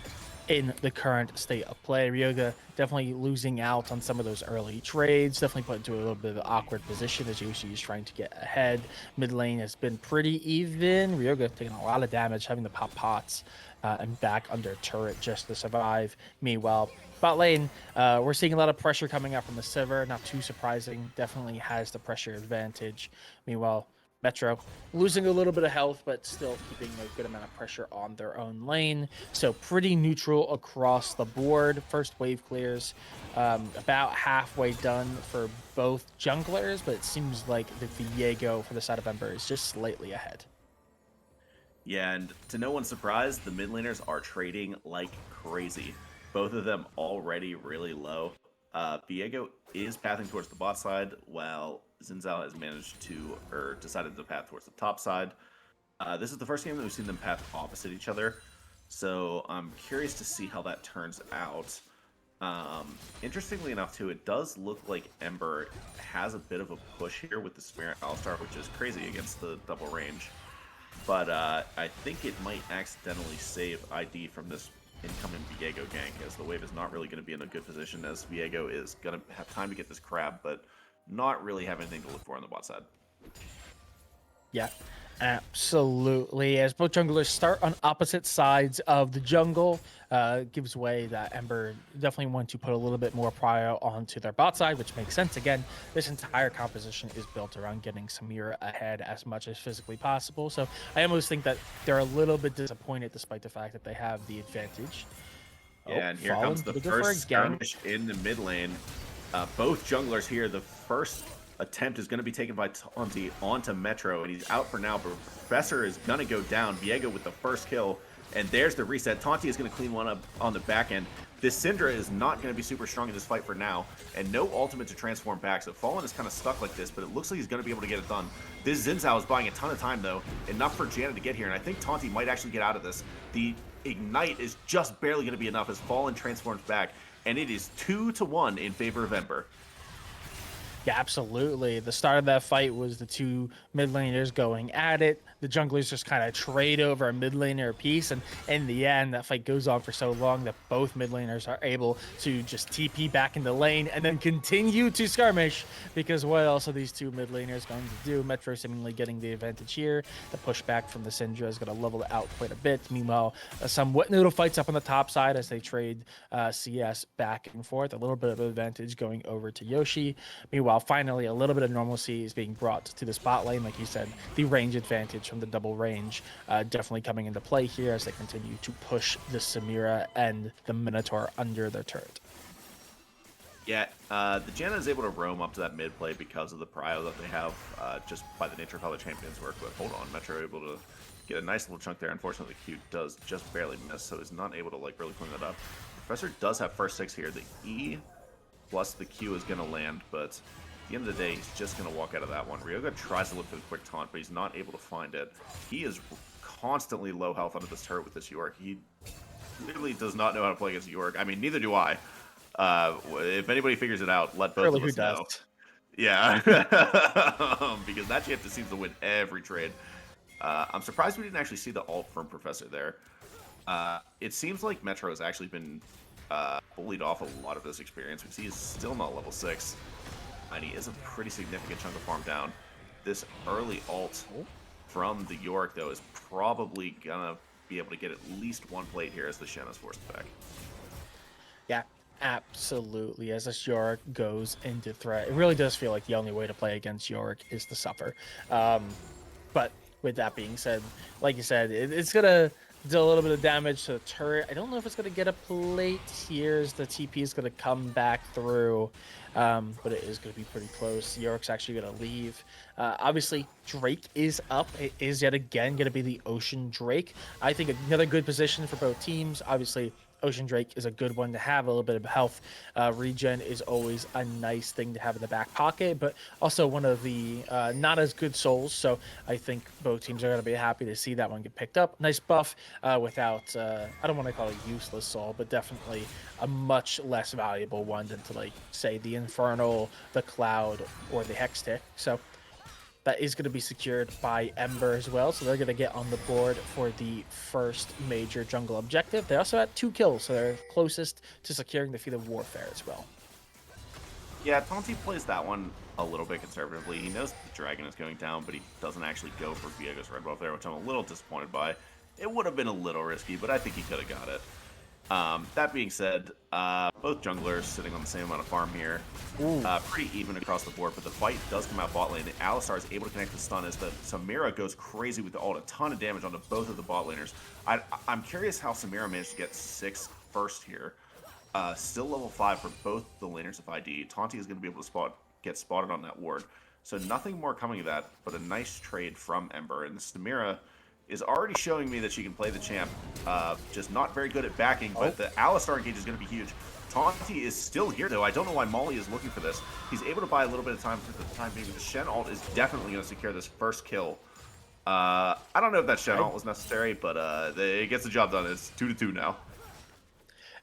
in the current state of play, Ryoga definitely losing out on some of those early trades, definitely put into a little bit of an awkward position as Yoshi is trying to get ahead. Mid lane has been pretty even. Ryoga taking a lot of damage, having to pop pots and back under turret just to survive. Meanwhile, bot lane, we're seeing a lot of pressure coming out from the Sivir. Not too surprising. Definitely has the pressure advantage. Meanwhile, Metro losing a little bit of health, but still keeping a good amount of pressure on their own lane. So pretty neutral across the board. First wave clears about halfway done for both junglers, but it seems like the Viego for the side of Ember is just slightly ahead. Yeah, and to no one's surprise, the mid laners are trading like crazy. Both of them already really low. Viego is pathing towards the bot side, while Zinzao has managed to, or decided to path towards the top side. This is the first game that we've seen them path opposite each other, so I'm curious to see how that turns out. Interestingly enough, too, it does look like Ember has a bit of a push here with the Spirit All-Star, which is crazy against the double range. But I think it might accidentally save ID from this incoming Viego gank, as the wave is not really going to be in a good position, as Viego is going to have time to get this crab, but not really have anything to look for on the bot side. Yeah, absolutely. As both junglers start on opposite sides of the jungle, gives way that Ember definitely want to put a little bit more prio onto their bot side, which makes sense. Again, this entire composition is built around getting Samira ahead as much as physically possible. So I almost think that they're a little bit disappointed despite the fact that they have the advantage. Yeah, and here comes the first skirmish in the mid lane. Both junglers here. The first attempt is going to be taken by Tanti onto Metro, and he's out for now, but Professor is going to go down. Viego with the first kill, and there's the reset. Tanti is going to clean one up on the back end. This Syndra is not going to be super strong in this fight for now, and no ultimate to transform back, so Fallen is kind of stuck like this, but it looks like he's going to be able to get it done. This Zinzao is buying a ton of time, though, enough for Janet to get here, and I think Tanti might actually get out of this. The Ignite is just barely going to be enough as Fallen transforms back, and it is 2-1 in favor of Ember. Yeah, absolutely. The start of that fight was the two mid laners going at it. The junglers just kind of trade over a mid laner piece, and in the end, that fight goes on for so long that both mid laners are able to just TP back in the lane and then continue to skirmish, because what else are these two mid laners going to do? Metro seemingly getting the advantage here. The pushback from the Syndra is going to level it out quite a bit. Meanwhile, some wet noodle fights up on the top side as they trade CS back and forth. A little bit of advantage going over to Yoshi. Meanwhile, finally, a little bit of normalcy is being brought to the spot lane. Like you said, the range advantage from the double range definitely coming into play here as they continue to push the Samira and the Minotaur under their turret. Yeah, the Janna is able to roam up to that mid play because of the prio that they have, just by the nature of how the champions work. But hold on, Metro able to get a nice little chunk there. Unfortunately, the Q does just barely miss, so he's not able to like really clean that up. Professor does have first 6 here. The E plus the Q is going to land, but at the end of the day, he's just going to walk out of that one. Ryoga tries to look for the quick taunt, but he's not able to find it. He is constantly low health under this turret with this York. He really does not know how to play against York. I mean, neither do I. If anybody figures it out, let both Surely of who us does? know. Yeah, because that champ just seems to win every trade. I'm surprised we didn't actually see the ult from Professor there. It seems like Metro has actually been bullied off a lot of this experience because he is still not level 6, and he is a pretty significant chunk of farm down. This early ult from the York, though, is probably gonna be able to get at least one plate here as the Shen is forced back. Yeah, absolutely. As this Yorick goes into threat, it really does feel like the only way to play against Yorick is to suffer. But with that being said, like you said, it's gonna do a little bit of damage to the turret. I don't know if it's gonna get a plate here as the TP is gonna come back through, but it is gonna be pretty close. Yorick's actually gonna leave. Obviously, Drake is up. It is yet again gonna be the Ocean Drake. I think another good position for both teams. Obviously, Ocean Drake is a good one to have. A little bit of health regen is always a nice thing to have in the back pocket, but also one of the not as good souls. So I think both teams are going to be happy to see that one get picked up. Nice buff without, I don't want to call it a useless soul, but definitely a much less valuable one than to, like, say, the Infernal, the Cloud, or the Hextech. So that is going to be secured by Ember as well, so they're going to get on the board for the first major jungle objective. They also had 2 kills, so they're closest to securing the Field of Warfare as well. Yeah, Tonti plays that one a little bit conservatively. He knows the dragon is going down, but he doesn't actually go for Viego's red buff there, which I'm a little disappointed by. It would have been a little risky, but I think he could have got it. That being said, both junglers sitting on the same amount of farm here. Pretty even across the board, but the fight does come out bot lane. Alistar is able to connect the stun as the Samira goes crazy with the ult. A ton of damage onto both of the bot laners. I'm curious how Samira managed to get 6 first here. Still level 5 for both the laners of ID. Taunti is going to be able to get spotted on that ward. So nothing more coming of that, but a nice trade from Ember. And Samira is already showing me that she can play the champ. Just not very good at backing, but the Alistar engage is going to be huge. Taunti is still here, though. I don't know why Molly is looking for this. He's able to buy a little bit of time for the time being. The Shen ult is definitely going to secure this first kill. I don't know if that Shen ult was necessary, but it gets the job done. It's 2-2 now.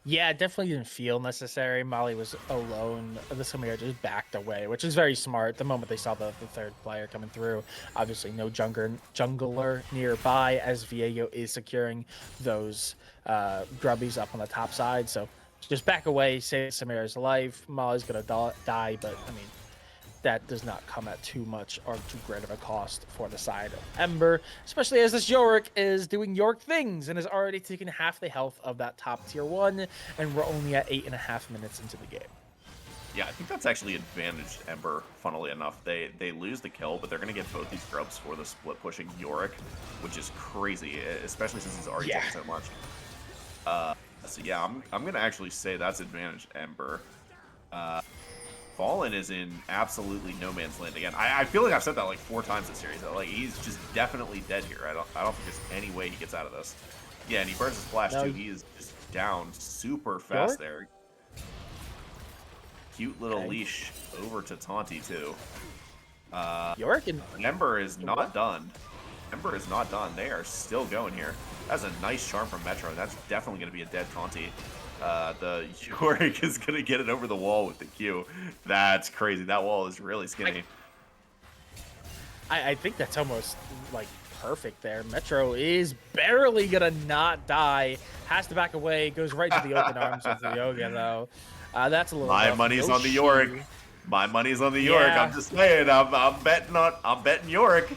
Yeah, it definitely didn't feel necessary. Molly was alone. The Samira just backed away, which is very smart. The moment they saw the third player coming through, obviously no jungler nearby, as Viego is securing those grubbies up on the top side. So just back away, save Samira's life. Molly's gonna die, but I mean, that does not come at too much or too great of a cost for the side of Ember, especially as this Yorick is doing Yorick things and is already taking half the health of that top tier 1, and we're only at 8.5 minutes into the game. Yeah, I think that's actually advantaged Ember, funnily enough. They lose the kill, but they're going to get both these grubs for the split pushing Yorick, which is crazy, especially since he's already taking so much. So yeah, I'm going to actually say that's advantaged Ember. Fallen is in absolutely no man's land again. I feel like I've said that like 4 times this series. Like, he's just definitely dead here. I don't think there's any way he gets out of this. Yeah, and he burns his flash too. He is just down super fast there. Cute little leash over to Taunti too. Yorick and Ember is not done. Ember is not done. They are still going here. That's a nice charm from Metro. That's definitely going to be a dead Taunti. The Yorick is going to get it over the wall with the Q. That's crazy. That wall is really skinny. I think that's almost like perfect there. Metro is barely going to not die. Has to back away. Goes right to the open arms of Ryoga, though. That's a little My rough. money's on the Yorick. My money's on the Yorick. I'm just saying. I'm betting Yorick.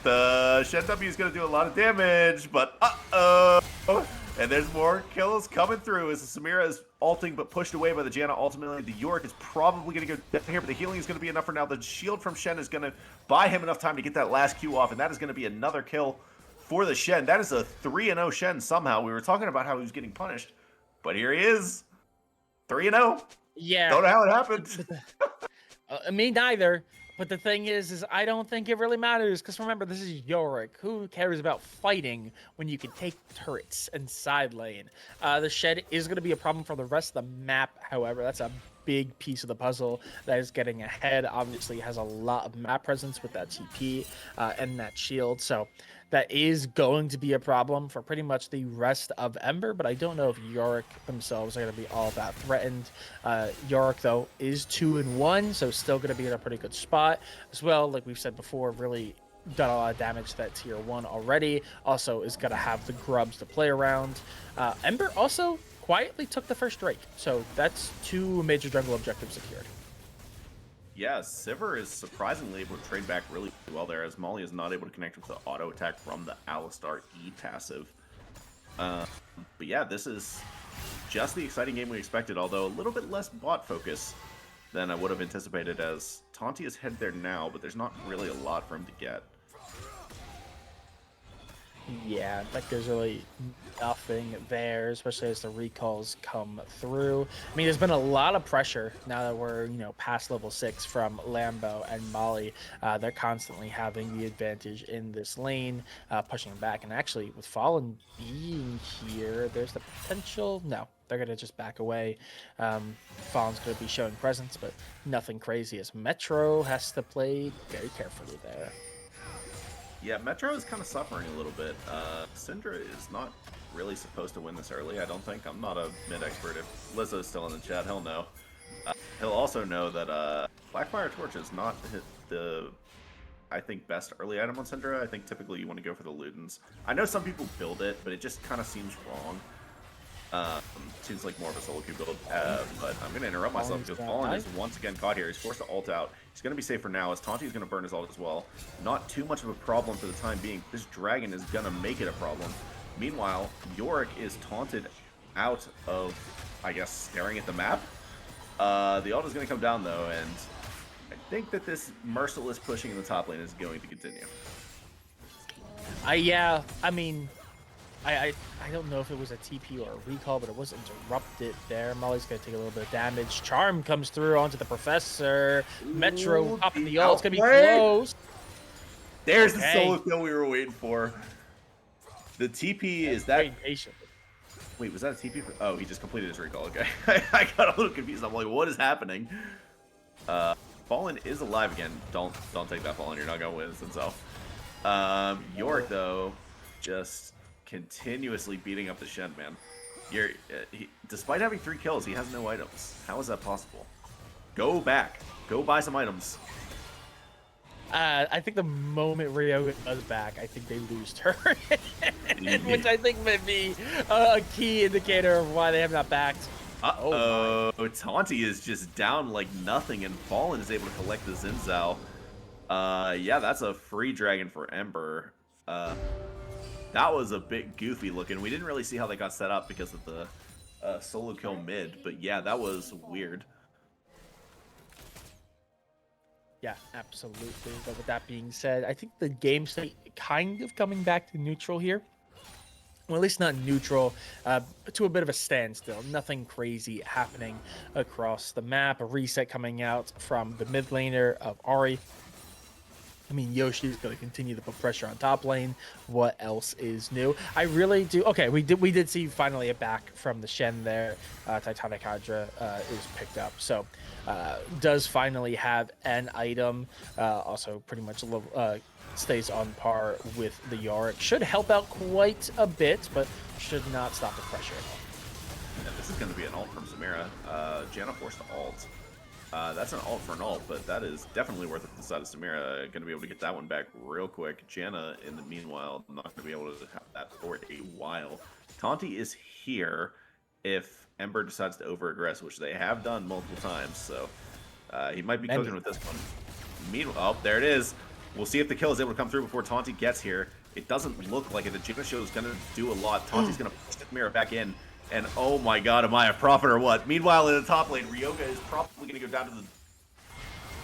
The Shen W is going to do a lot of damage, but and there's more kills coming through as the Samira is ulting but pushed away by the Janna. Ultimately, the Yorick is probably going to go down here, but the healing is going to be enough for now. The shield from Shen is going to buy him enough time to get that last Q off, and that is going to be another kill for the Shen. That is a 3-0 Shen somehow. We were talking about how he was getting punished, but here he is. 3-0. Yeah, Don't know how it happened. but me neither. But the thing is I don't think it really matters because remember, this is Yorick. Who cares about fighting when you can take turrets and side lane? The shed is going to be a problem for the rest of the map. However, that's a big piece of the puzzle that is getting ahead. Obviously, has a lot of map presence with that TP and that shield. So that is going to be a problem for pretty much the rest of Ember. But I don't know if Yorick themselves are going to be all that threatened. Yorick, though, is 2-1, so still going to be in a pretty good spot as well. Like we've said before, really done a lot of damage to that tier 1 already. Also is going to have the grubs to play around. Ember also quietly took the first Drake, so that's 2 major jungle objectives secured. Yeah, Sivir is surprisingly able to trade back really well there, as Molly is not able to connect with the auto attack from the Alistar E passive. But yeah, this is just the exciting game we expected, although a little bit less bot focus than I would have anticipated, as Taunti is head there now, but there's not really a lot for him to get. Yeah, like there's really nothing there, especially as the recalls come through. I mean, there's been a lot of pressure now that we're, past level 6 from Lambo and Molly. They're constantly having the advantage in this lane, pushing back. And actually, with Fallen being here, there's the potential. No, they're going to just back away. Fallen's going to be showing presence, but nothing crazy as Metro has to play very carefully there. Yeah, Metro is kind of suffering a little bit. Syndra is not really supposed to win this early, I don't think. I'm not a mid expert. If Lizzo's still in the chat, he'll know. He'll also know that Blackfire Torch is not the, I think, best early item on Syndra. I think typically you want to go for the Ludens. I know some people build it, but it just kind of seems wrong. Seems like more of a solo queue build, but I'm going to interrupt myself because Fallen is once again caught here. He's forced to ult out. He's going to be safe for now, as Taunti is going to burn his ult as well. Not too much of a problem for the time being. This dragon is going to make it a problem. Meanwhile, Yorick is taunted out of, I guess, staring at the map. The ult is going to come down, though, and I think that this merciless pushing in the top lane is going to continue. Yeah, I mean, I don't know if it was a TP or a recall, but it was interrupted there. Molly's going to take a little bit of damage. Charm comes through onto the Professor. Metro up the ult. It's going to be close. There's the solo kill we were waiting for. The TP is that... Wait, was that a TP? Oh, he just completed his recall. Okay. I got a little confused. I'm like, what is happening? Fallen is alive again. Don't take that, Fallen. You're not going to win this himself. Yorick, though, just continuously beating up the Shen, man. Despite having 3 kills, he has no items. How is that possible? Go back. Go buy some items. I think the moment Ryoga does back, I think they lose her. Which I think might be a key indicator of why they have not backed. Uh-oh. Taunti is just down like nothing, and Fallen is able to collect the Xin Zhao. Yeah, that's a free dragon for Ember. That was a bit goofy looking. We didn't really see how they got set up because of the solo kill mid, but yeah, that was weird. Yeah, absolutely. But with that being said, I think the game state kind of coming back to neutral here. Well, at least not neutral, to a bit of a standstill. Nothing crazy happening across the map. A reset coming out from the mid laner of Ahri. I mean, Yoshi's going to continue to put pressure on top lane. What else is new? I really do. Okay, we did see finally a back from the Shen there. Titanic Hydra is picked up. So does finally have an item. Also pretty much stays on par with the Yorick. Should help out quite a bit, but should not stop the pressure at all. And this is going to be an ult from Samira. Janna forced to ult. That's an ult for an ult, but that is definitely worth it for the side of Samira. Going to be able to get that one back real quick. Janna, in the meanwhile, not going to be able to have that for a while. Taunti is here if Ember decides to over-aggress, which they have done multiple times, so he might be cooking with this one. Meanwhile, oh, there it is. We'll see if the kill is able to come through before Taunti gets here. It doesn't look like it. The Janna show is going to do a lot. Taunti's going to push Samira back in. And oh my god, am I a prophet or what? Meanwhile, in the top lane, Ryoga is probably going to go down to the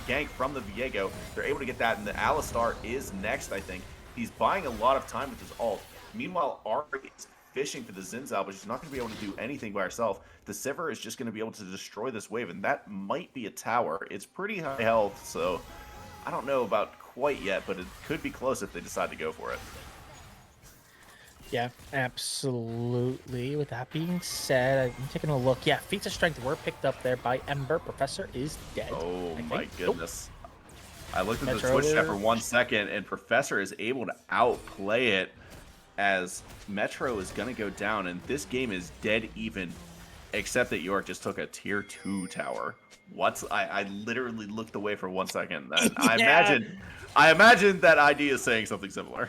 gank from the Viego. They're able to get that, and the Alistar is next, I think. He's buying a lot of time with his ult. Meanwhile, Ahri is fishing for the Zinzao, but she's not going to be able to do anything by herself. The Sivir is just going to be able to destroy this wave, and that might be a tower. It's pretty high health, so I don't know about quite yet, but it could be close if they decide to go for it. Yeah, absolutely. With that being said, I'm taking a look. Yeah, feats of strength were picked up there by Ember. Professor is dead. Oh I my think. goodness. I looked at the Metro Twitch chat for 1 second, and Professor is able to outplay it as Metro is going to go down, and this game is dead even, except that York just took a tier 2 tower. What? I literally looked away for 1 second. And Yeah. I imagine that ID is saying something similar.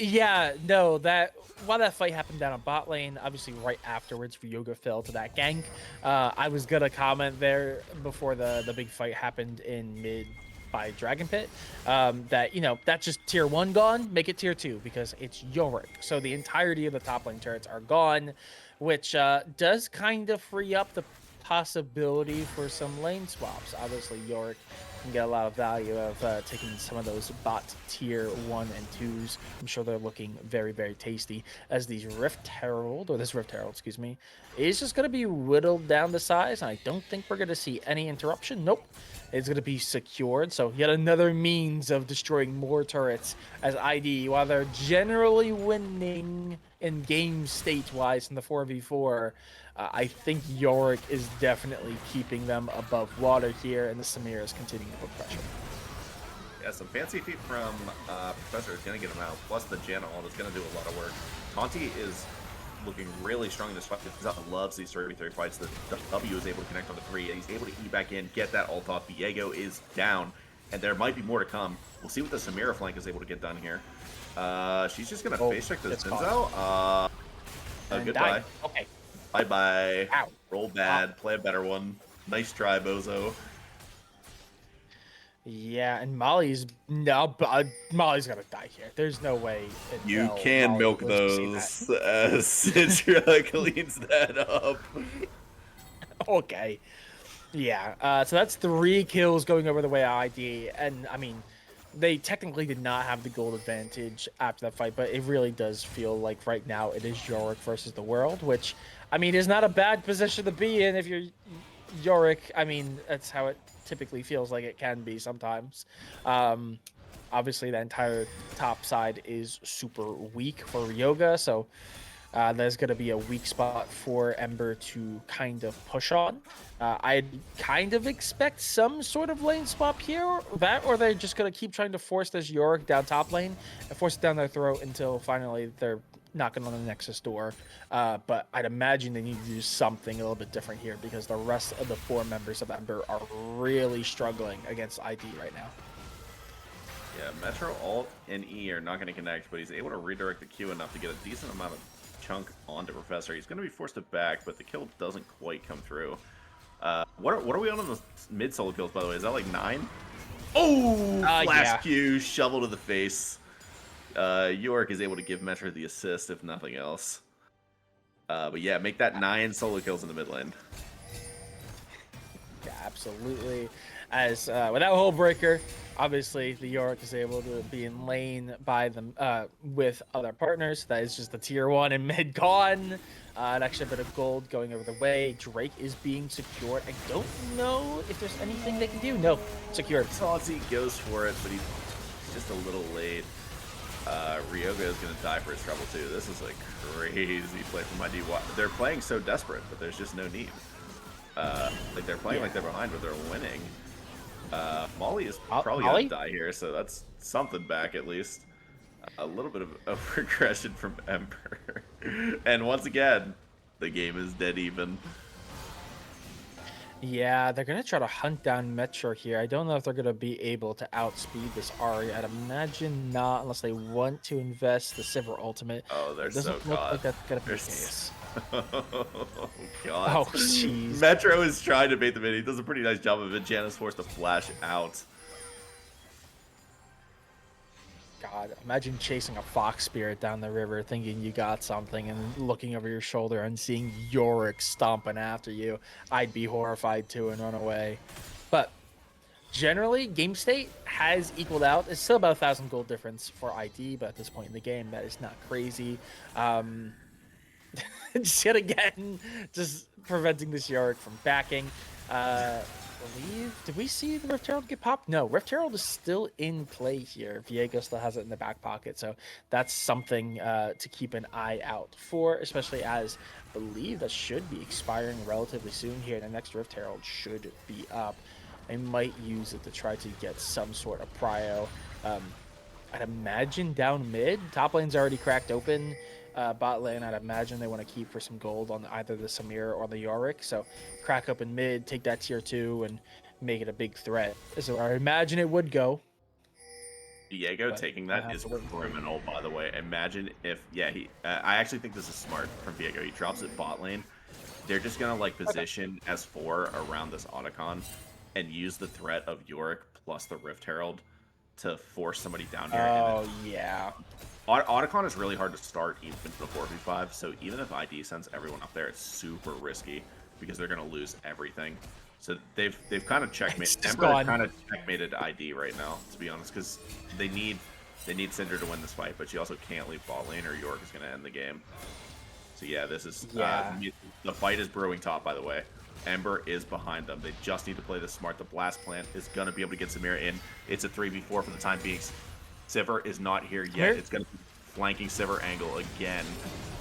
Yeah, no, that while that fight happened down a bot lane, obviously right afterwards, Ryoga fell to that gank. I was gonna comment there before the big fight happened in mid by Dragon Pit, that that's just tier 1 gone, make it tier 2 because it's Yorick. So the entirety of the top lane turrets are gone, which does kind of free up the possibility for some lane swaps. Obviously, Yorick can get a lot of value of taking some of those bot tier 1 and 2s. I'm sure they're looking very, very tasty as these Rift Herald, or this Rift Herald, excuse me, is just going to be whittled down to size. And I don't think we're going to see any interruption. Nope. It's going to be secured. So yet another means of destroying more turrets as ID, while they're generally winning in game state-wise in the 4v4, I think Yorick is definitely keeping them above water here, and the Samira is continuing to put pressure. Yeah, some fancy feet from Professor is going to get him out, plus the Janna ult is going to do a lot of work. Taunty is looking really strong in this fight. He loves these 3v3 fights. The W is able to connect on the 3, and he's able to E back in, get that ult off. Viego is down, and there might be more to come. We'll see what the Samira flank is able to get done here. She's just going to face check the Zinzao. Goodbye. Died. Okay. Bye-bye. Ow. Roll bad. Play a better one. Nice try, Bozo. Yeah, and Molly's gonna die here. There's no way. You can Molly milk those Citra cleans that up. Okay. Yeah. So that's 3 kills going over the way of ID, and I mean, they technically did not have the gold advantage after that fight, but it really does feel like right now it is Yorick versus the world, which, I mean, is not a bad position to be in if you're Yorick. I mean, that's how it typically feels like it can be sometimes. Obviously, the entire top side is super weak for Ryoga, so there's going to be a weak spot for Ember to kind of push on. I'd kind of expect some sort of lane swap here, or they're just going to keep trying to force this Yorick down top lane and force it down their throat until finally they're knocking on the Nexus door. But I'd imagine they need to do something a little bit different here because the rest of the 4 members of Ember are really struggling against ID right now. Yeah, Metro, Alt, and E are not going to connect, but he's able to redirect the Q enough to get a decent amount of chunk onto Professor. He's going to be forced to back, but the kill doesn't quite come through. What are we on the mid solo kills, by the way? Is that like 9? Oh! Flash yeah. Q, shovel to the face. York is able to give Metro the assist, if nothing else. But yeah, make that 9 solo kills in the mid lane. Yeah, absolutely. As without Hullbreaker, obviously the Yorick is able to be in lane by them with other partners. That is just the tier 1 and mid gone. An extra bit of gold going over the way. Drake is being secured. I don't know if there's anything they can do. No, secured. Taunty goes for it, but he's just a little late. Ryoga is going to die for his trouble too. This is a crazy play from ID. They're playing so desperate, but there's just no need. Like they're playing like they're behind, but they're winning. Molly is probably going to die here, so that's something back at least. A little bit of regression from Ember. And once again, the game is dead even. Yeah, they're going to try to hunt down Metro here. I don't know if they're going to be able to outspeed this Ahri. I'd imagine not unless they want to invest the Sivir ultimate. Oh, they're so look caught. like that's going to be the case. Oh, God. Oh, jeez. Metro is trying to bait them in. He does a pretty nice job of it. Janna's forced to flash out. God, imagine chasing a fox spirit down the river thinking you got something and looking over your shoulder and seeing Yorick stomping after you. I'd be horrified too and run away. But generally, game state has equaled out. It's still about 1,000 gold difference for ID, but at this point in the game, that is not crazy. Just yet again, just preventing this Yorick from backing. Did we see the Rift Herald get popped? No, Rift Herald is still in play here. Viego still has it in the back pocket, so that's something to keep an eye out for, especially as I believe that should be expiring relatively soon here. The next Rift Herald should be up. They might use it to try to get some sort of prio. I'd imagine down mid. Top lane's already cracked open. Bot lane, I'd imagine they want to keep for some gold on either the Samir or the Yorick. So crack open mid, take that tier 2, and make it a big threat. So I imagine it would go. Viego taking that is criminal, by the way. Imagine if, I actually think this is smart from Viego. He drops it bot lane. They're just going to like position S4 around this Otacon and use the threat of Yorick plus the Rift Herald to force somebody down here. Oh, yeah. Otacon is really hard to start even in the 4v5, so even if ID sends everyone up there, it's super risky because they're going to lose everything. So they've kind of checkmated. Ember kind of checkmated ID right now, to be honest, because they need Cinder to win this fight, but she also can't leave bot lane or Yorick is going to end the game. So yeah, this is the fight is brewing top, by the way. Ember is behind them. They just need to play this smart. The blast plant is going to be able to get Samira in. It's a 3v4 for the time being. Sivir is not here yet. It's going to be flanking Sivir angle again.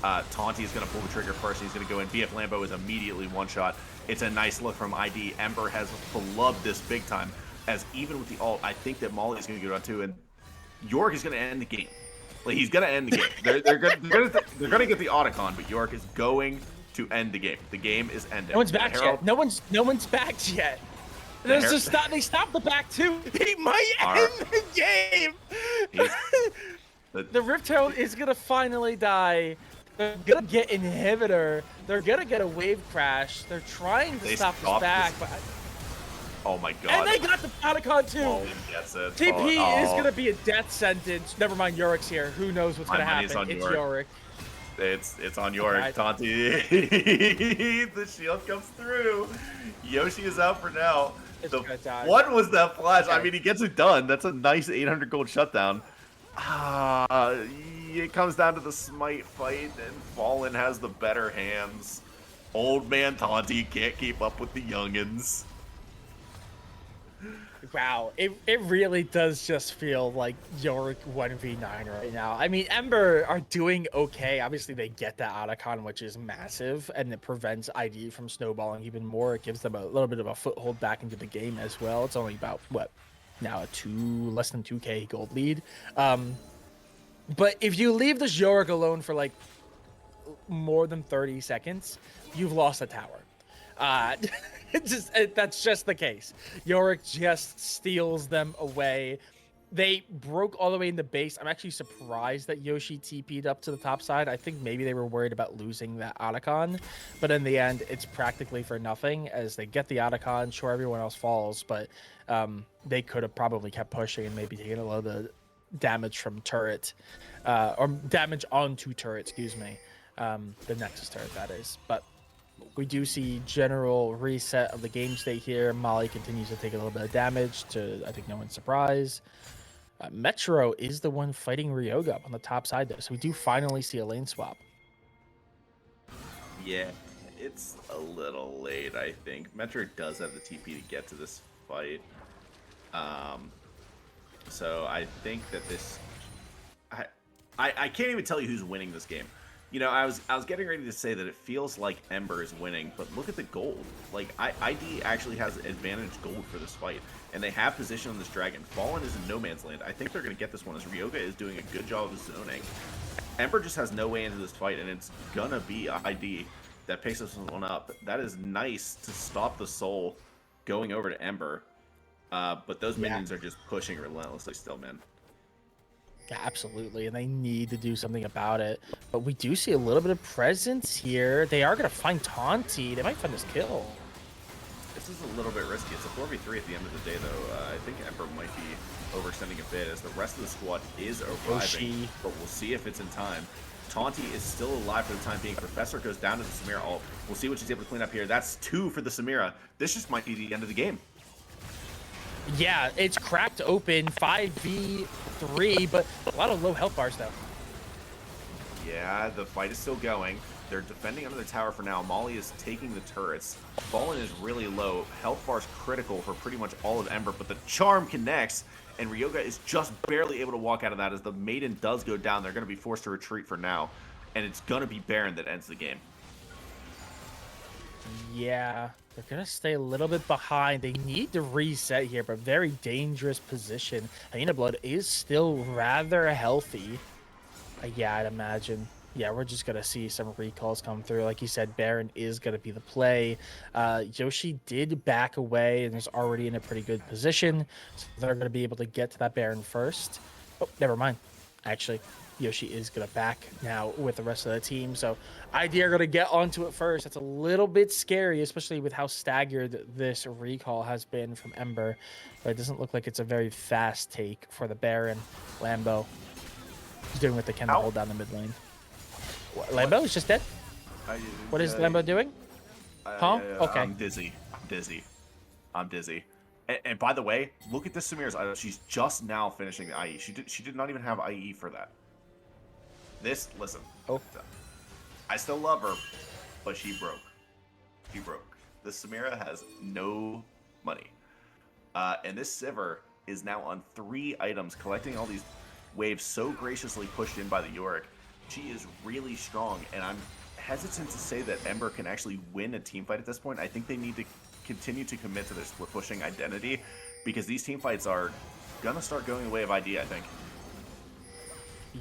Taunty is going to pull the trigger first. He's going to go in. BF Lambo is immediately one-shot. It's a nice look from ID. Ember has beloved this big time, as even with the ult, I think that Molly is going to go down too, and Yorick is going to end the game. Like, he's going to end the game. They're going to get the Otacon, but Yorick is going to end the game. The game is ending. No one's back yet. No one's backed yet. They stopped the back too. He might end the game. The Rift Herald is gonna finally die. They're gonna get inhibitor. They're gonna get a wave crash. They're trying to stop this back, but oh my god! And they got the Otacon too. TP is gonna be a death sentence. Never mind, Yorick's here. Who knows what's gonna happen? It's Yorick. It's on Yorick. Taunty. The shield comes through. Yoshi is out for now. What was that flash? I mean, he gets it done. That's a nice 800 gold shutdown. It comes down to the smite fight, and Fallen has the better hands. Old man Taunty can't keep up with the youngins. Wow, it really does just feel like Yorick 1v9 right now. I mean, Ember are doing okay. Obviously, they get that Otacon, which is massive, and it prevents ID from snowballing even more. It gives them a little bit of a foothold back into the game as well. It's only about, what, now a less than 2k gold lead. But if you leave this Yorick alone for, like, more than 30 seconds, you've lost a tower. That's just the case. Yorick just steals them away. They broke all the way in the base. I'm actually surprised that Yoshi TP'd up to the top side. I think maybe they were worried about losing that Otacon, but in the end, it's practically for nothing as they get the Otacon. Sure, everyone else falls, but they could have probably kept pushing and maybe taken a lot of the damage from turret, or damage onto turret, excuse me. The Nexus turret, that is. But we do see general reset of the game state here. Molly continues to take a little bit of damage to, I think, no one's surprise. Metro is the one fighting Ryoga up on the top side, though, so we do finally see a lane swap. Yeah, it's a little late, I think. Metro does have the TP to get to this fight. So I think that this... I can't even tell you who's winning this game. You know, I was getting ready to say that it feels like Ember is winning, but look at the gold. Like, ID actually has advantage gold for this fight, and they have position on this dragon. Fallen is in no man's land. I think they're going to get this one, as Ryoga is doing a good job of zoning. Ember just has no way into this fight, and it's going to be ID that picks this one up. That is nice to stop the soul going over to Ember, but those minions are just pushing relentlessly still, man. Yeah, absolutely, and they need to do something about it. But we do see a little bit of presence here. They are going to find Taunty. They might find this kill. This is a little bit risky. It's a 4v3 at the end of the day, though. I think Ember might be overextending a bit, as the rest of the squad is arriving. But we'll see if it's in time. Taunty is still alive for the time being. Professor goes down to the Samira ult. We'll see what she's able to clean up here. That's 2 for the Samira. This just might be the end of the game. Yeah, it's cracked open 5v3, but a lot of low health bars though. Yeah, the fight is still going. They're defending under the tower for now. Molly is taking the turrets. Fallen is really low. Health bar is critical for pretty much all of Ember, but the charm connects, and Ryoga is just barely able to walk out of that as the Maiden does go down. They're going to be forced to retreat for now, and it's going to be Baron that ends the game. Yeah, they're gonna stay a little bit behind. They need to reset here, but very dangerous position. Hyena Blood is still rather healthy. Yeah, I'd imagine. Yeah, we're just gonna see some recalls come through. Like you said, Baron is gonna be the play. Yoshi did back away and is already in a pretty good position, so they're gonna be able to get to that Baron first. Oh, never mind. Actually, Yoshi is gonna back now with the rest of the team, so ID are gonna get onto it first. That's a little bit scary, especially with how staggered this recall has been from Ember. But it doesn't look like it's a very fast take for the Baron. Lambo. He's doing what they can to hold down the mid lane. Lambo is just dead. What is Lambo doing? Huh? Okay. I'm dizzy. I'm dizzy. I'm dizzy. And by the way, look at this Samira's. She's just now finishing the IE. She did not even have IE for that. Listen. Oh. I still love her, but she broke. She broke. This Samira has no money. And this Sivir is now on 3 items, collecting all these waves so graciously pushed in by the Yorick. She is really strong, and I'm hesitant to say that Ember can actually win a team fight at this point. I think they need to continue to commit to their split pushing identity, because these team fights are gonna start going the way of ID, I think.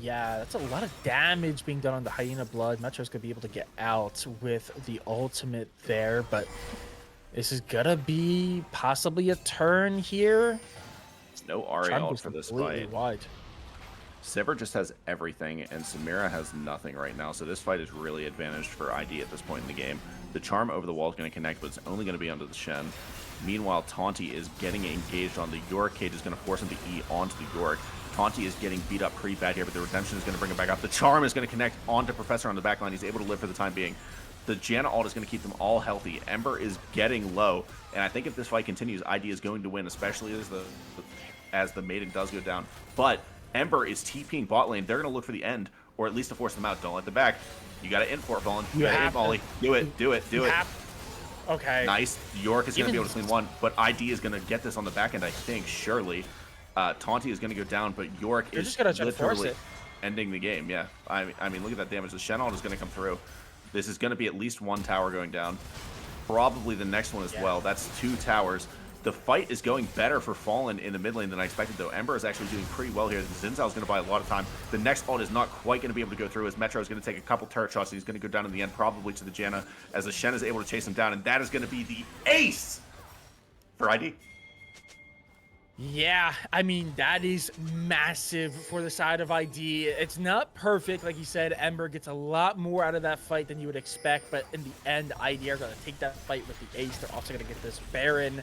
Yeah, that's a lot of damage being done on the Hyena Blood. Metro's gonna be able to get out with the ultimate there, but this is gonna be possibly a turn here. There's no Ari ult for this fight. Wide. Sivir just has everything, and Samira has nothing right now, so this fight is really advantaged for ID at this point in the game. The charm over the wall is going to connect, but it's only going to be onto the Shen. Meanwhile, Taunty is getting engaged on the Yorick. Cage is going to force him to E onto the Yorick. Taunty is getting beat up pretty bad here, but the Redemption is going to bring him back up. The charm is going to connect onto Professor on the backline. He's able to live for the time being. The Janna ult is going to keep them all healthy. Ember is getting low, and I think if this fight continues, ID is going to win, especially as the Maiden does go down. But Ember is TPing bot lane. They're going to look for the end, or at least to force them out. Don't let them back. You got to in for it, Fallen. You got to Molly. Do it. Do it. Do it. Okay. Nice. York is going to be able to clean one, but ID is going to get this on the back end, I think, surely. Taunty is going to go down, but York is just gonna try to force literally it. ending the game. Yeah. I mean, look at that damage. The Shen ult is going to come through. This is going to be at least 1 tower going down. Probably the next one as well. That's 2 towers. The fight is going better for Fallen in the mid lane than I expected, though. Ember is actually doing pretty well here. Zinzao is going to buy a lot of time. The next ult is not quite going to be able to go through, as Metro is going to take a couple turret shots, and he's going to go down in the end, probably to the Janna, as the Shen is able to chase him down, and that is going to be the ace for ID. Yeah, I mean, that is massive for the side of ID. It's not perfect. Like you said, Ember gets a lot more out of that fight than you would expect, but in the end, ID are going to take that fight with the ace. They're also going to get this Baron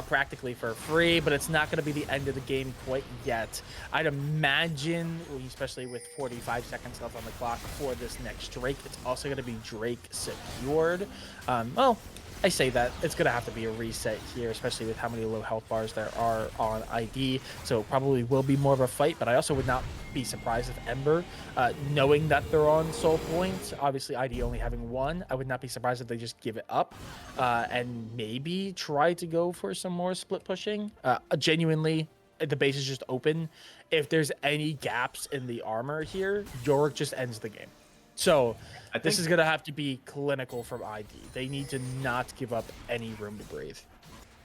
practically for free, but it's not going to be the end of the game quite yet. I'd imagine, especially with 45 seconds left on the clock for this next Drake, it's also going to be Drake secured. Well, I say that it's going to have to be a reset here, especially with how many low health bars there are on ID. So it probably will be more of a fight, but I also would not be surprised if Ember, knowing that they're on soul points, obviously ID only having 1, I would not be surprised if they just give it up and maybe try to go for some more split pushing. Genuinely, the base is just open. If there's any gaps in the armor here, Yorick just ends the game. So this is going to have to be clinical from ID. They need to not give up any room to breathe.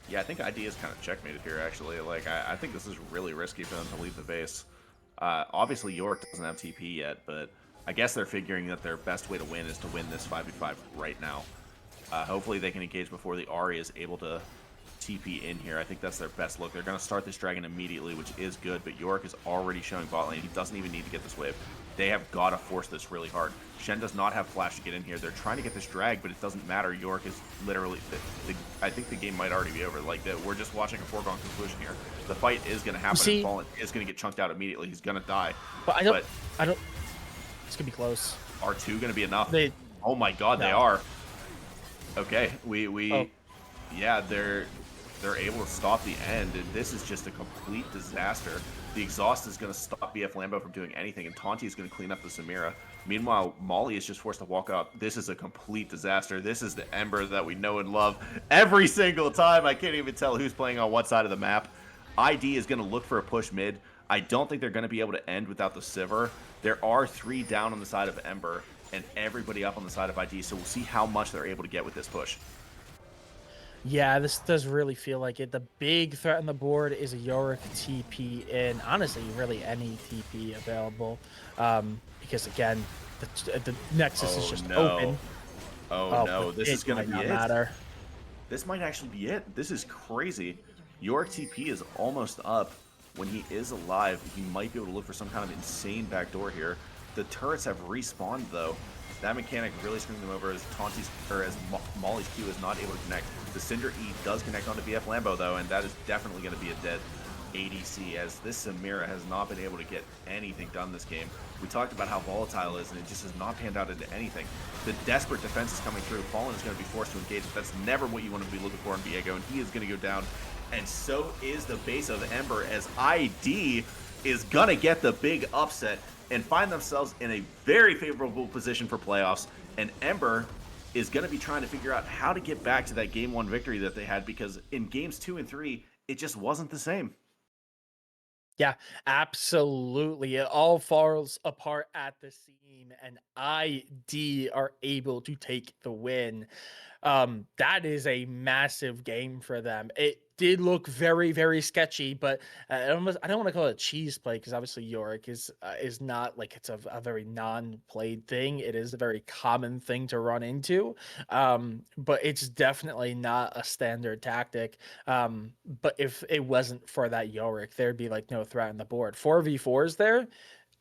Yeah, I think ID is kind of checkmated here, actually. Like, I think this is really risky for them to leave the base. Obviously, York doesn't have TP yet, but I guess they're figuring that their best way to win is to win this 5v5 right now. Hopefully they can engage before the Ahri is able to TP in here. I think that's their best look. They're going to start this dragon immediately, which is good, but York is already showing bot lane. He doesn't even need to get this wave. They have got to force this really hard. Shen does not have flash to get in here. They're trying to get this drag, but it doesn't matter. York is literally... I think the game might already be over. Like, we're just watching a foregone conclusion here. The fight is going to happen, and Fallen is going to get chunked out immediately. He's going to die. But I don't... It's going to be close. R2 going to be enough? Oh my god, no. They are. Okay, Yeah, they're... they're able to stop the end, and this is just a complete disaster. The exhaust is going to stop BF Lambo from doing anything, and Taunti is going to clean up the Samira. Meanwhile, Molly is just forced to walk out. This is a complete disaster. This is the Ember that we know and love every single time. I can't even tell who's playing on what side of the map. ID is going to look for a push mid. I don't think they're going to be able to end without the Sivir. There are 3 down on the side of Ember, and everybody up on the side of ID, so we'll see how much they're able to get with this push. Yeah, this does really feel like it. The big threat on the board is a Yorick TP in, honestly, really any TP available. Because again, the Nexus is Oh just no. open. Oh Oh, but no, this it is going might to be not it. matter. This might actually be it. This is crazy. York TP is almost up. When he is alive, he might be able to look for some kind of insane backdoor here. The turrets have respawned though. That mechanic really screwing them over as Molly's Q is not able to connect. The Cinder E does connect onto BF Lambo though, and that is definitely going to be a dead ADC as this Samira has not been able to get anything done this game. We talked about how volatile it is, and it just has not panned out into anything. The desperate defense is coming through. Fallen is going to be forced to engage. That's never what you want to be looking for in Viego, and he is going to go down. And so is the base of Ember as ID is going to get the big upset and find themselves in a very favorable position for playoffs. And Ember is going to be trying to figure out how to get back to that game 1 victory that they had, because in games 2 and 3, it just wasn't the same. Yeah, absolutely. It all falls apart at the seam, and ID are able to take the win. That is a massive game for them. It did look very, very sketchy, but I don't want to call it a cheese play because obviously Yorick is not like it's a very non-played thing. It is a very common thing to run into, but it's definitely not a standard tactic. But if it wasn't for that Yorick, there'd be like no threat on the board. 4v4s there,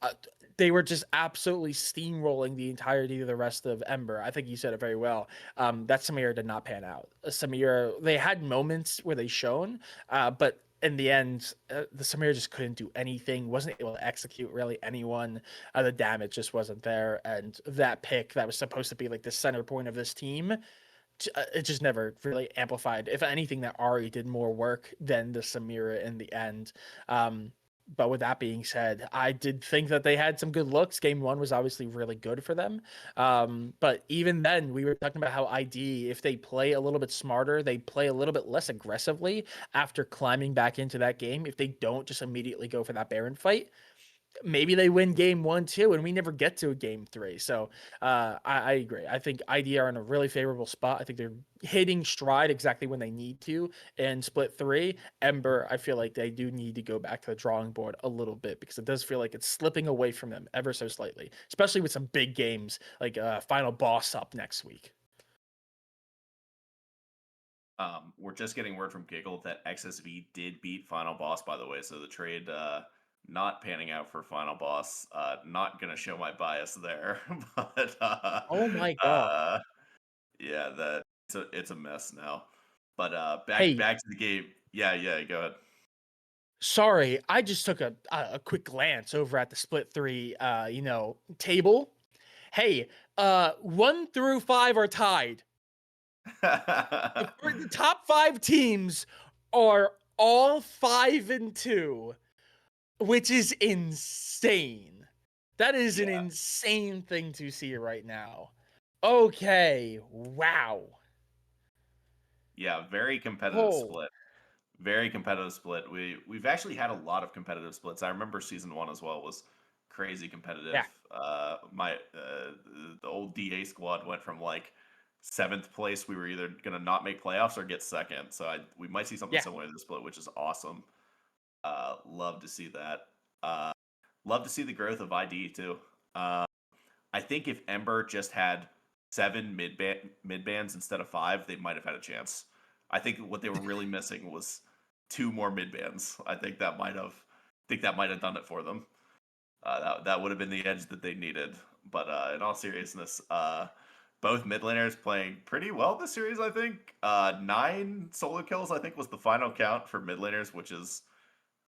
uh, they were just absolutely steamrolling the entirety of the rest of Ember. I think you said it very well. That Samira did not pan out. Samira, they had moments where they shone, but in the end, the Samira just couldn't do anything. Wasn't able to execute really anyone. The damage just wasn't there, and that pick that was supposed to be like the center point of this team, it just never really amplified. If anything, that Ari did more work than the Samira in the end. But with that being said, I did think that they had some good looks. Game 1 was obviously really good for them. But even then, we were talking about how ID, if they play a little bit smarter, they play a little bit less aggressively after climbing back into that game. If they don't just immediately go for that Baron fight, maybe they win game 1 too, and we never get to a game 3. So I agree. I think ID are in a really favorable spot. I think they're hitting stride exactly when they need to in split 3. Ember, I feel like they do need to go back to the drawing board a little bit because it does feel like it's slipping away from them ever so slightly, especially with some big games like final boss up next week. We're just getting word from Giggle that XSV did beat Final Boss, by the way. So the trade not panning out for Final Boss. Not gonna show my bias there, but Oh my god. uh, yeah, it's a mess now. But back Hey, back to the game. Yeah, yeah, go ahead. sorry, I just took a quick glance over at the split 3 table. Hey, 1 through 5 are tied. The top 5 teams are all 5-2, which is insane. That is an Yeah, insane thing to see right now. Okay, wow. yeah, very competitive Oh, split. Very competitive split. We've actually had a lot of competitive splits. I remember season 1 as well was crazy competitive. yeah, The old DA squad went from like 7th place. We were either gonna not make playoffs or get second. So we might see something yeah, similar to this split, which is awesome. Love to see that. Uh, Love to see the growth of ID too. Uh, I think if Ember just had 7 mid bands instead of 5, they might have had a chance. I think what they were really missing was 2 more mid bands. I think that might have done it for them. That would have been the edge that they needed. But in all seriousness, both mid laners playing pretty well this series. I think 9 solo kills. I think was the final count for mid laners, which is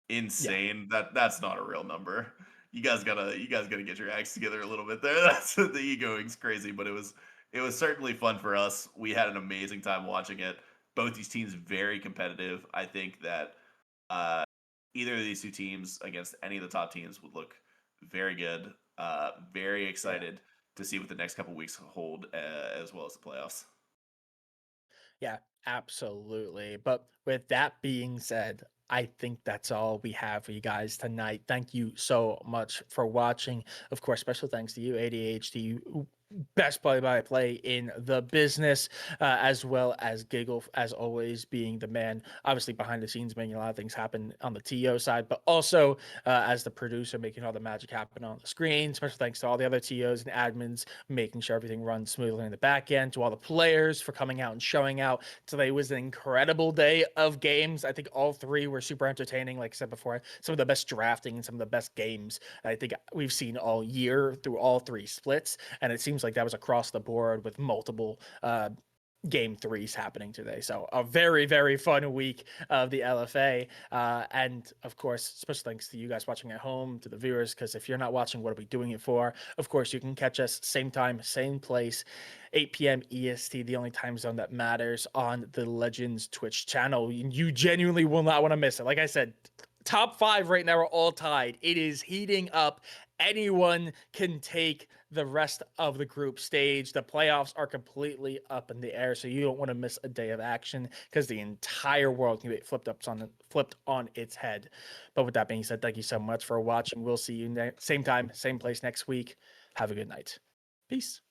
yeah. insane. That's not a real number. You guys gotta get your acts together a little bit there. That's the egoing's crazy, but it was certainly fun for us. We had an amazing time watching it. both these teams very competitive. I think that uh, either of these two teams against any of the top teams would look very good. Very Yeah. excited to see what the next couple weeks hold, as well as the playoffs. Yeah, absolutely. But with that being said, I think that's all we have for you guys tonight. Thank you so much for watching. Of course, special thanks to you, ADHD, best play-by-play in the business, as well as Giggle, as always, being the man, obviously behind the scenes, making a lot of things happen on the TO side, but also as the producer, making all the magic happen on the screen. Special thanks to all the other TOs and admins, making sure everything runs smoothly in the back end, to all the players for coming out and showing out. Today was an incredible day of games. I think all three were super entertaining. Like I said before, some of the best drafting and some of the best games I think we've seen all year through all three splits. And it seems like that was across the board with multiple game threes happening today. So a very, very fun week of the LFA. And of course, special thanks to you guys watching at home, to the viewers, because if you're not watching, what are we doing it for? Of course, you can catch us same time, same place, 8 p.m. EST, the only time zone that matters on the Legends Twitch channel. You genuinely will not want to miss it. Like I said, top five right now are all tied. It is heating up. Anyone can take the rest of the group stage. The playoffs are completely up in the air, so you don't want to miss a day of action because the entire world can be flipped on its head. But with that being said, thank you so much for watching. We'll see you same time, same place next week. Have a good night. Peace.